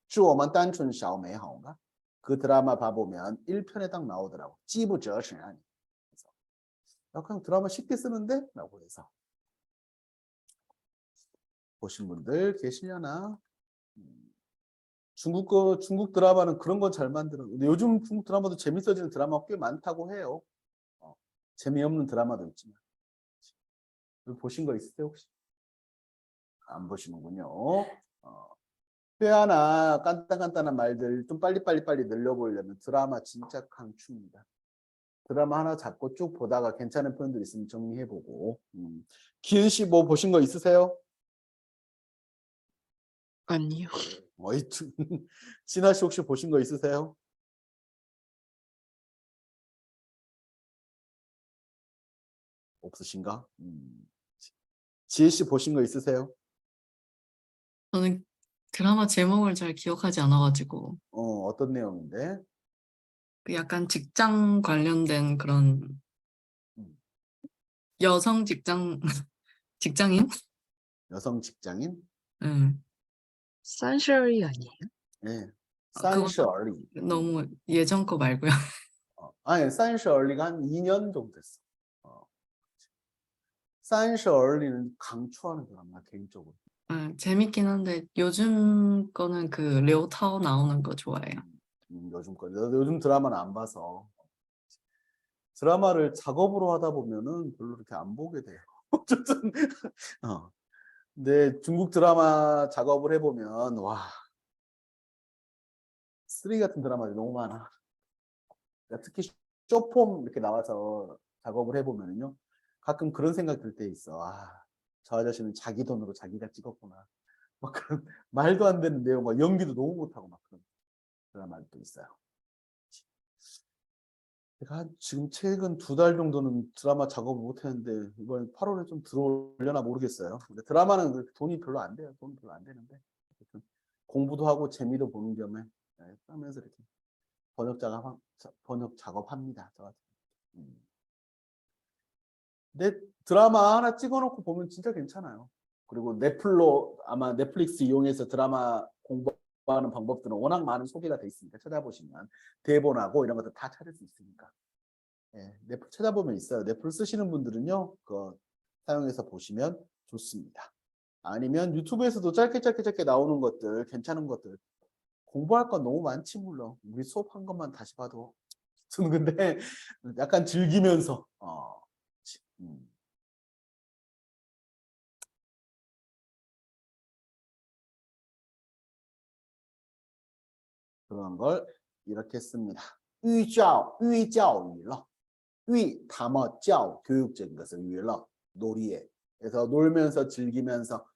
是我们单纯小美好인가? 그 드라마 봐보면 1편에 딱 나오더라고. 饥不择食아니. 약간 드라마 쉽게 쓰는데? 라고 해서 보신 분들 계시려나? 중국 드라마는 그런 건 잘 만들어. 근데 요즘 중국 드라마도 재밌어지는 드라마가 꽤 많다고 해요. 재미없는 드라마도 있지만. 보신 거 있으세요 혹시? 안 보시는군요. 회화나 간단간단한 말들 좀 빨리 늘려보려면 드라마 진짜 강추입니다. 드라마 하나 잡고 쭉 보다가 괜찮은 표현들 있으면 정리해보고. 기은 씨 뭐 보신 거 있으세요? 아니요. 진아 씨 혹시 보신 거 있으세요? 없으신가? 지혜 씨 보신 거 있으세요? 저는 드라마 제목을 잘 기억하지 않아가지고 어떤 내용인데? 그 약간 직장 관련된 그런 여성 직장인? 여성 직장인? 산셔리 아니에요? 네. 그건 산셔얼리. 너무 예전 거 말고요. 아니, 산셔얼리가 한 2년 정도 됐어. 산셔얼리는 강추하는 드라마 개인적으로. 재밌긴 한데 요즘 거는 그 려오타오 나오는 거 좋아해요. 요즘 드라마는 안 봐서. 드라마를 작업으로 하다 보면은 별로 이렇게 안 보게 돼요. 어쨌든 근데 중국 드라마 작업을 해보면 와 쓰레기 같은 드라마들이 너무 많아. 특히 쇼폼 이렇게 나와서 작업을 해보면요 가끔 그런 생각 들 때 있어. 저 아저씨는 자기 돈으로 자기가 찍었구나. 막 그런 말도 안 되는 내용, 막 연기도 너무 못하고 막 그런 드라마도 있어요. 제가 지금 최근 2달 정도는 드라마 작업을 못했는데 이번 8월에 좀 들어오려나 모르겠어요. 근데 드라마는 돈이 별로 안 돼요. 돈 별로 안 되는데 공부도 하고 재미도 보는 겸에 하면서 이렇게 번역 작업합니다. 근데 드라마 하나 찍어놓고 보면 진짜 괜찮아요. 그리고 아마 넷플릭스 이용해서 드라마 공부하는 방법들은 워낙 많은 소개가 돼 있으니까 찾아보시면 대본하고 이런 것들 다 찾을 수 있으니까 넷플 찾아보면 있어요. 넷플 쓰시는 분들은요 그거 사용해서 보시면 좋습니다. 아니면 유튜브에서도 짧게 나오는 것들 괜찮은 것들 공부할 건 너무 많지 물론 우리 수업한 것만 다시 봐도 저는 근데 약간 즐기면서 그런 걸 이렇게 씁니다. 유教娱乐 담어教 교육적인 것을 娱乐 놀이에 그래서 놀면서 즐기면서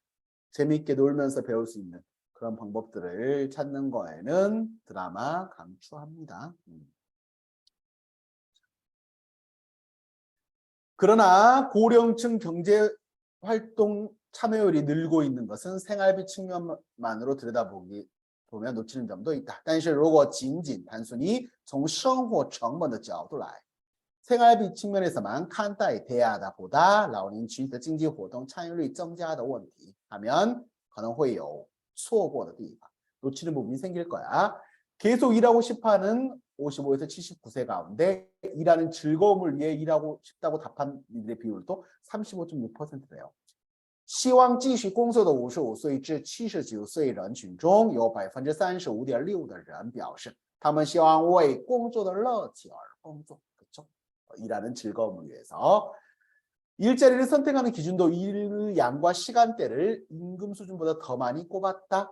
재미있게 놀면서 배울 수 있는 그런 방법들을 찾는 거에는 드라마 강추합니다. 그러나 고령층 경제활동 참여율이 늘고 있는 것은 생활비 측면만으로 보면 놓치는 점도 있다. 但是如果仅仅单纯从生活成本的角度来 생활비 측면에서만看待 대하다보다 老年群的经济活动参与率增加的问题 하면 可能会有错过的地方 놓치는 부분이 생길 거야. 계속 일하고 싶어하는 55에서 79세 가운데 일하는 즐거움을 위해 일하고 싶다고 답한 이들의 비율도 35.6%래요. 希望继续工作的55岁至79岁人群中有 35.6% 的人表示他们希望为工作的乐趣而工作. 그렇죠? 일하는 즐거움을 위해서 일자리를 선택하는 기준도 일양과 시간대를 임금 수준보다 더 많이 꼽았다.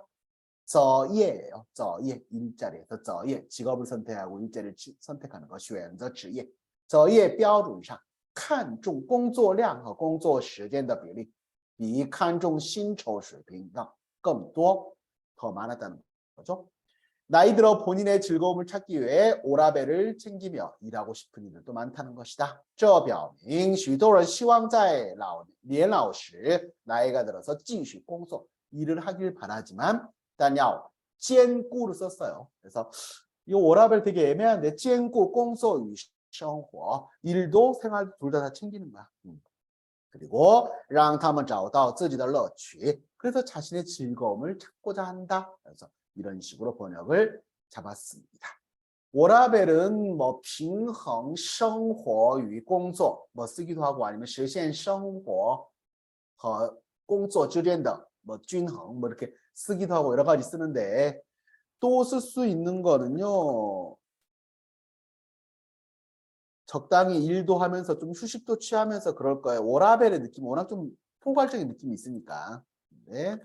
择业예요. 择业 일자리에서 择业 직업을 선택하고 일자리를 선택하는 거 选择职业择业标准上看重工作量和工作时间的比例比看重薪酬水平要更多 더 많았다는 거죠. 나이 들어 본인의 즐거움을 찾기 위해 오라벨을 챙기며 일하고 싶은 이들도 많다는 것이다. 这表明许多人希望在年老时 나이가 들어서 继续工作 일을 하길 바라지만 但要兼顾를 썼어요. 그래서 이 오라벨 되게 애매한데 兼顾工作与生活 일도 생활도 둘 다 챙기는 거야. 그리고 让他们找到自己的乐趣 그래서 자신의 즐거움을 찾고자 한다. 그래서 이런 식으로 번역을 잡았습니다. 오라벨은 뭐 平衡生活与工作 뭐 쓰기도 하고 아니면 实现生活和工作之间的 뭐 均衡 뭐 이렇게 쓰기도 하고 여러 가지 쓰는데 또 쓸 수 있는 거는요. 적당히 일도 하면서 좀 휴식도 취하면서 그럴 거예요. 오라벨의 느낌 워낙 좀 포괄적인 느낌이 있으니까. 네.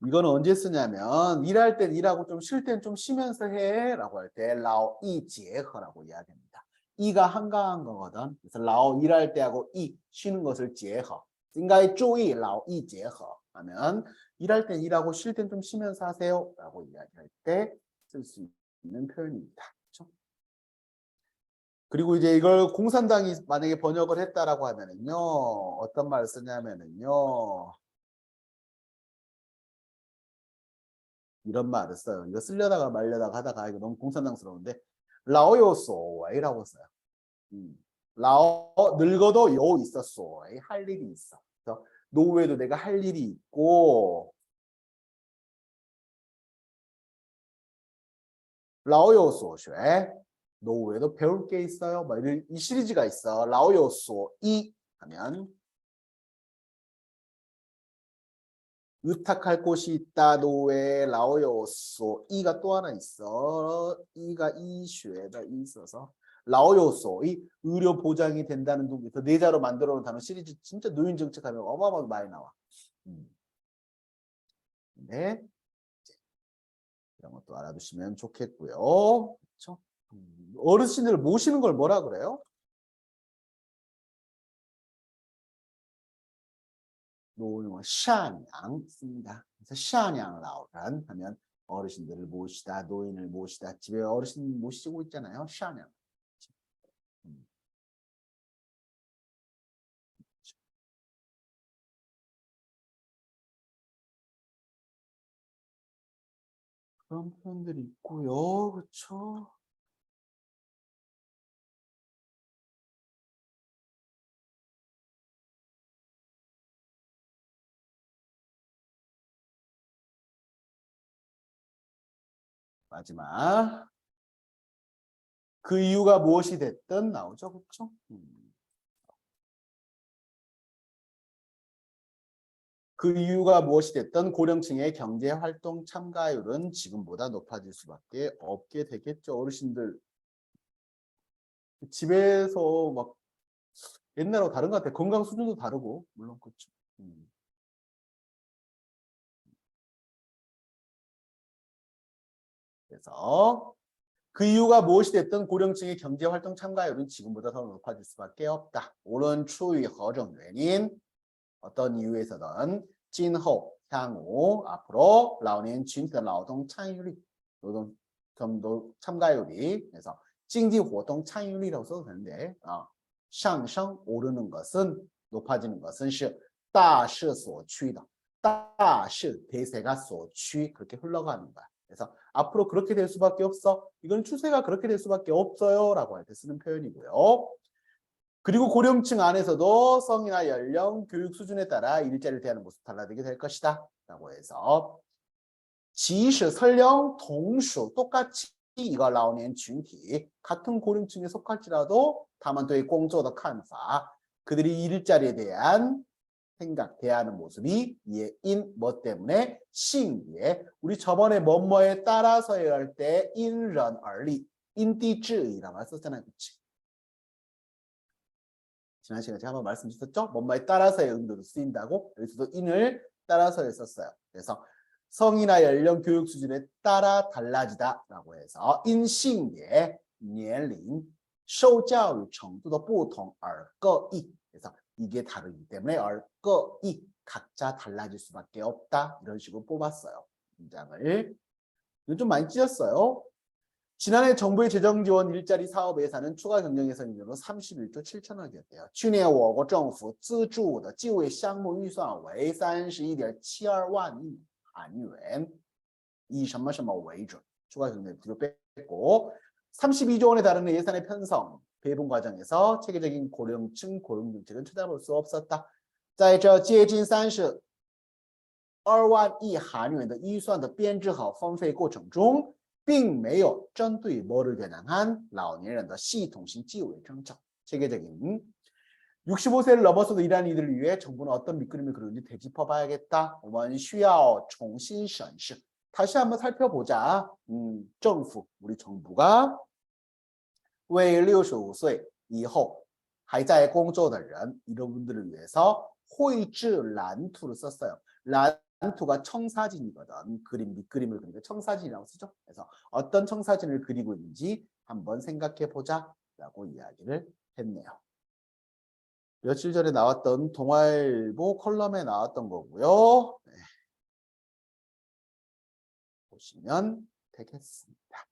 이거는 언제 쓰냐면 일할 땐 일하고 좀 쉴 땐 좀 쉬면서 해 라고 할 때 라오 이 제허라고 이야기합니다. 이가 한가한 거거든. 그래서 라오 일할 때하고 이 쉬는 것을 제허. 应该注意劳逸结合 하면 일할 땐 일하고 쉴 땐 좀 쉬면서 하세요 라고 이야기할 때 쓸 수 있는 표현입니다. 그렇죠? 그리고 이제 이걸 공산당이 만약에 번역을 했다라고 하면은요. 어떤 말을 쓰냐면은요. 이런 말을 써요. 이거 쓰려다가 말려다가 하다가 이거 너무 공산당스러운데 라오요소웨이라고 써요. 라오 늙어도 요 있어 소웨이 할 일이 있어. 그래서 노후에도 내가 할 일이 있고 라오요소쉐 노후에도 배울 게 있어요. 뭐 이 시리즈가 있어. 라오요소이 하면 의탁할 곳이 있다. 노후에 라오요소 이가 또 하나 있어. 이가 이슈에다 있어서 라오요소이 의료 보장이 된다는 동에서 네 자로 만들어 놓은 단어 시리즈 진짜 노인 정책하면 어마어마하게 많이 나와. 네. 이런 것도 알아두시면 좋겠고요. 그렇죠? 어르신들을 모시는 걸 뭐라 그래요? 노인은 샤냥 씁니다. 그래서 샤냥 라오란 하면 어르신들을 모시다, 노인을 모시다. 집에 어르신 모시고 있잖아요. 샤냥. 그런 표현들이 있고요. 그렇죠? 마지막 그 이유가 무엇이 됐든 나오죠. 그렇죠? 그 이유가 무엇이 됐든 고령층의 경제활동 참가율은 지금보다 높아질 수밖에 없게 되겠죠. 어르신들 집에서 막 옛날하고 다른 것 같아요. 건강 수준도 다르고 물론 그렇죠. 그래서 그 이유가 무엇이 됐든 고령층의 경제활동 참가율은 지금보다 더 높아질 수밖에 없다. 옳은 추위 허정原因 어떤 이유에서든 今后 향후 앞으로 老年群体的劳动参与率 노동 참가율이 그래서 经济活动 参与率라고 써도 되는데, 상升 오르는 것은, 높아지는 것은 是大势所趋的. 大势 대세가 所趋 그렇게 흘러가는 거야. 그래서 앞으로 그렇게 될 수밖에 없어. 이건 추세가 그렇게 될 수밖에 없어요라고 할 때 쓰는 표현이고요. 그리고 고령층 안에서도 성이나 연령, 교육 수준에 따라 일자리를 대하는 모습 달라지게 될 것이다 라고 해서 即使 설령 동수 똑같이 이거 老年群体 같은 고령층에 속할지라도 他们对工作的看法 그들이 일자리에 대한 생각, 대하는 모습이 예인 뭐 때문에 싱예 우리 저번에 뭐뭐에 따라서에 할 때 인런 얼리 인디즈이라고 썼잖아요. 그치? 지난 시간에 제가 한번 말씀드렸죠? 뭐뭐에 따라서의 의미도 쓰인다고 여기서도 인을 따라서에 썼어요. 그래서 성이나 연령, 교육 수준에 따라 달라지다 라고 해서 인싱예, 年龄, 受教育程度的不同而各异 그래서 이게 다르기 때문에 얼거이 각자 달라질 수밖에 없다 이런 식으로 뽑았어요. 문장을 이거 좀 많이 찢었어요. 지난해 정부의 재정 지원 일자리 사업 예산은 추가 경정 예산으로 31조 7천억이었대요. 去年我国政府资助的就业项目预算为 31.72万亿韩元以什么什么为准 추가 경정 뒤로 뺐고 32조 원에 달하는 예산의 편성 배분 과정에서 체계적인 고령층 고용 정책은 찾아볼 수 없었다. 在这接近32万亿韩元的预算的编制和分配过程中并没有针对뭐를 겨냥한 老年人的系统性就业政策 체계적인 65세를 넘어서도 일하는 이들을 위해 정부는 어떤 밑그림을 그리는지 되짚어봐야겠다. 我们需要重新审视 다시 한번 살펴보자. 政府 우리 정부가 为65岁以后还在工作的人 이런 분들을 위해서 绘制蓝图를 썼어요.蓝图가 청사진이거든. 그림, 밑그림을 그리니까 청사진이라고 쓰죠. 그래서 어떤 청사진을 그리고 있는지 한번 생각해 보자 라고 이야기를 했네요. 며칠 전에 나왔던 동아일보 컬럼에 나왔던 거고요. 네. 보시면 되겠습니다.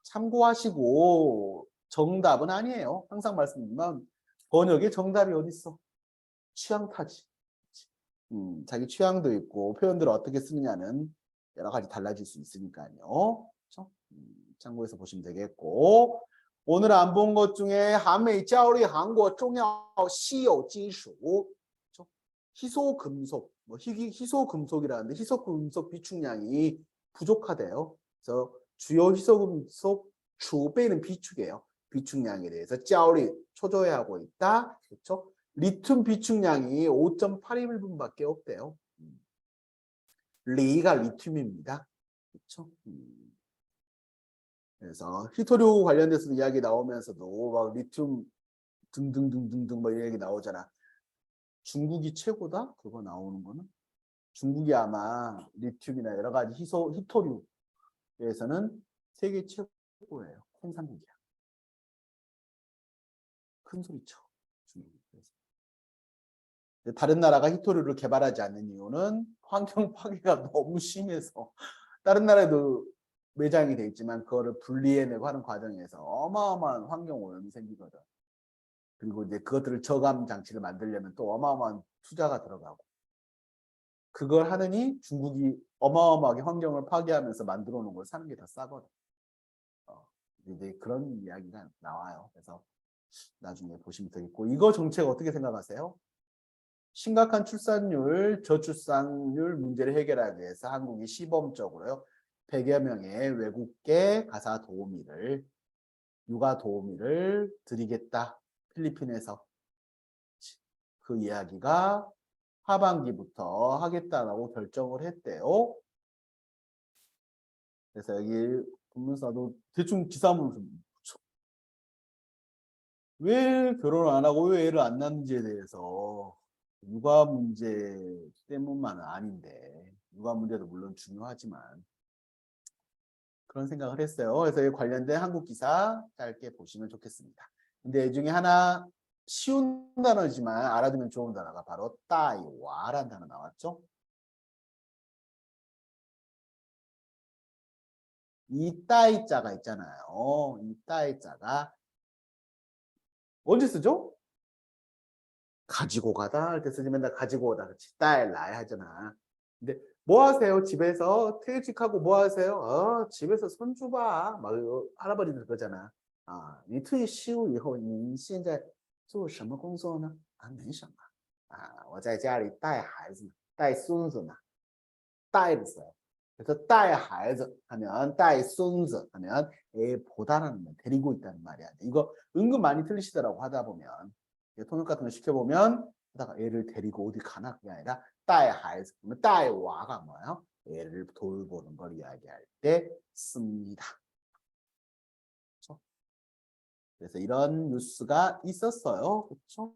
참고하시고 정답은 아니에요. 항상 말씀드리면 번역에 정답이 어딨어? 취향 타지. 자기 취향도 있고 표현들을 어떻게 쓰느냐는 여러 가지 달라질 수 있으니까요. 그렇죠? 참고해서 보시면 되겠고 오늘 안 본 것 중에 한미交流 한국 重要稀有金属 그렇죠? 희소금속, 뭐 희소금속이라는데 희소금속 비축량이 부족하대요. 그래서 주요 희소금속储备는 비축이에요. 비축량에 대해서 交流 초조해하고 있다. 그렇죠? 리튬 비축량이 5.81분밖에 없대요. 리가 리튬입니다. 그렇죠? 그래서 히토류 관련돼서 이야기 나오면서도 막 리튬 등등등등등 뭐 이런 얘기 나오잖아. 중국이 최고다? 그거 나오는 거는 중국이 아마 리튬이나 여러 가지 히토류에서는 세계 최고예요. 생산국이야. 큰 소리 쳐. 중국이. 다른 나라가 히토류를 개발하지 않는 이유는 환경 파괴가 너무 심해서 다른 나라에도 매장이 돼 있지만 그거를 분리해내고 하는 과정에서 어마어마한 환경 오염이 생기거든. 그리고 이제 그것들을 저감 장치를 만들려면 또 어마어마한 투자가 들어가고 그걸 하느니 중국이 어마어마하게 환경을 파괴하면서 만들어 놓은 걸 사는 게 더 싸거든. 이제 그런 이야기가 나와요. 그래서 나중에 보시면 되겠고 이거 정책 어떻게 생각하세요? 심각한 출산율, 저출산율 문제를 해결하기 위해서 한국이 시범적으로요. 100여 명의 외국계 가사 도우미를, 육아 도우미를 드리겠다. 필리핀에서. 그 이야기가 하반기부터 하겠다라고 결정을 했대요. 그래서 여기 보면서도 대충 기사문을 좀 붙여. 왜 결혼을 안 하고 왜 애를 안 낳는지에 대해서 육아 문제 때문만은 아닌데 육아 문제도 물론 중요하지만 그런 생각을 했어요. 그래서 이 관련된 한국 기사 짧게 보시면 좋겠습니다. 근데 이 중에 하나 쉬운 단어지만 알아두면 좋은 단어가 바로 따이와라는 단어 나왔죠. 이 따이자가 있잖아요. 이 따이자가 언제 쓰죠? 가지고 가다 할 때 쓰지. 맨날 가지고 오다. 그렇지. 따일라이 하잖아. 근데 뭐 하세요? 집에서 퇴직하고 뭐 하세요? 집에서 손주 봐. 막 할아버지들 그러잖아. 你退休以后你现在做什么工作呢？没什么。我在家里带孩子，带孙子呢。带를 써요. 그래서 带孩子 하면 带孙子 하면 애 보다라는 말, 데리고 있다는 말이야. 이거 은근 많이 틀리시더라고 하다 보면. 통역 같은 거 시켜보면 하다가 애를 데리고 어디 가나 그게 아니라 带孩子, 带와가 뭐예요? 애를 돌보는 걸 이야기할 때 씁니다. 그렇죠? 그래서 이런 뉴스가 있었어요. 그렇죠?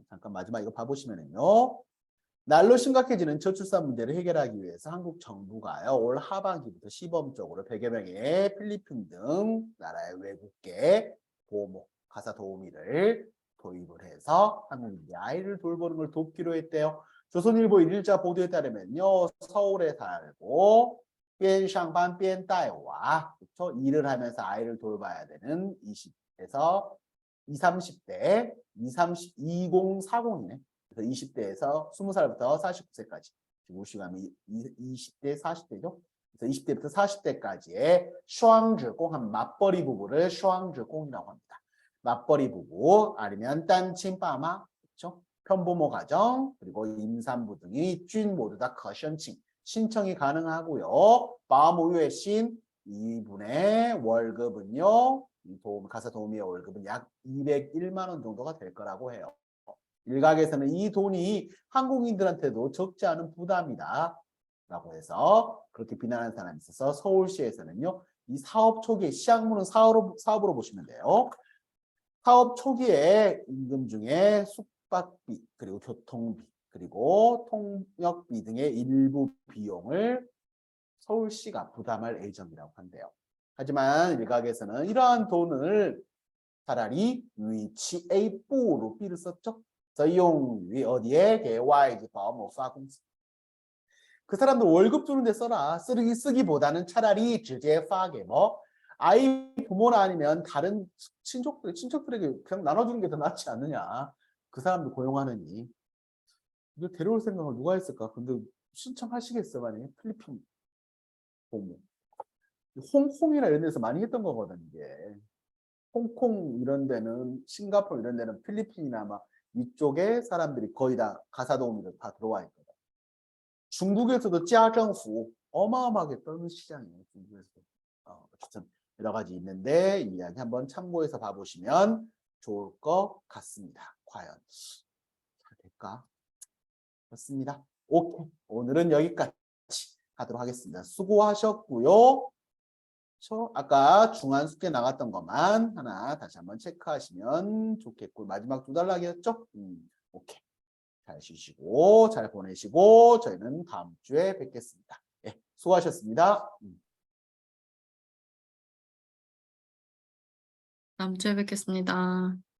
잠깐 마지막 이거 봐보시면은요. 날로 심각해지는 저출산 문제를 해결하기 위해서 한국 정부가요, 올 하반기부터 시범적으로 100여 명의 필리핀 등 나라의 외국계 보모, 가사 도우미를 도입을 해서 한국인이 아이를 돌보는 걸 돕기로 했대요. 조선일보 일일자 보도에 따르면요, 서울에 살고边上班边带娃, 그렇죠? 일을 하면서 아이를 돌봐야 되는 20에서 20, 30대, 2040이네. 그래서 20대에서 20살부터 49세까지, 우시가면 20대, 40대죠. 그래서 20대부터 40대까지의 슈앙즈공, 한 맞벌이 부부를 슈앙즈공이라고 합니다. 맞벌이 부부, 아니면 딴친빠마, 그렇죠? 편부모 가정, 그리고 임산부 등이 준 모두 다 거션칭, 신청이 가능하고요. 바모유의신 이분의 월급은요, 가사 도우미의 월급은 약 201만 원 정도가 될 거라고 해요. 일각에서는 이 돈이 한국인들한테도 적지 않은 부담이다 라고 해서 그렇게 비난하는 사람이 있어서 서울시에서는요, 이 사업 초기에, 시작물은 사업으로 보시면 돼요. 사업 초기에 임금 중에 숙박비, 그리고 교통비, 그리고 통역비 등의 일부 비용을 서울시가 부담할 예정이라고 한대요. 하지만 일각에서는 이러한 돈을 차라리 위치 A部로 B를 썼죠. 则用于 어디에? 给外籍保姆发工资. 그 사람들 월급 주는데 써라. 쓰기보다는 차라리 直接发给 뭐 아이 부모나 아니면 다른 친척들에게 그냥 나눠주는 게 더 낫지 않느냐. 그 사람들 고용하느니. 이거 데려올 생각을 누가 했을까? 근데 신청하시겠어, 만약에 필리핀 부모. 홍콩이나 이런 데서 많이 했던 거거든, 이게. 홍콩 이런 데는, 싱가포르 이런 데는 필리핀이나 막 이쪽에 사람들이 거의 다 가사도우미들 다 들어와 있거든. 중국에서도 짜정후 어마어마하게 떠는 시장이에요. 중국에서도. 어쨌든 여러 가지 있는데 이 이야기 한번 참고해서 봐보시면 좋을 것 같습니다. 과연 잘 될까? 그렇습니다. 오케이. 오늘은 여기까지 하도록 하겠습니다. 수고하셨고요. 아까 중한 숙제 나갔던 것만 하나 다시 한번 체크하시면 좋겠고, 마지막 2단락이었죠? 오케이. 잘 쉬시고 잘 보내시고 저희는 다음 주에 뵙겠습니다. 예, 수고하셨습니다. 다음 주에 뵙겠습니다.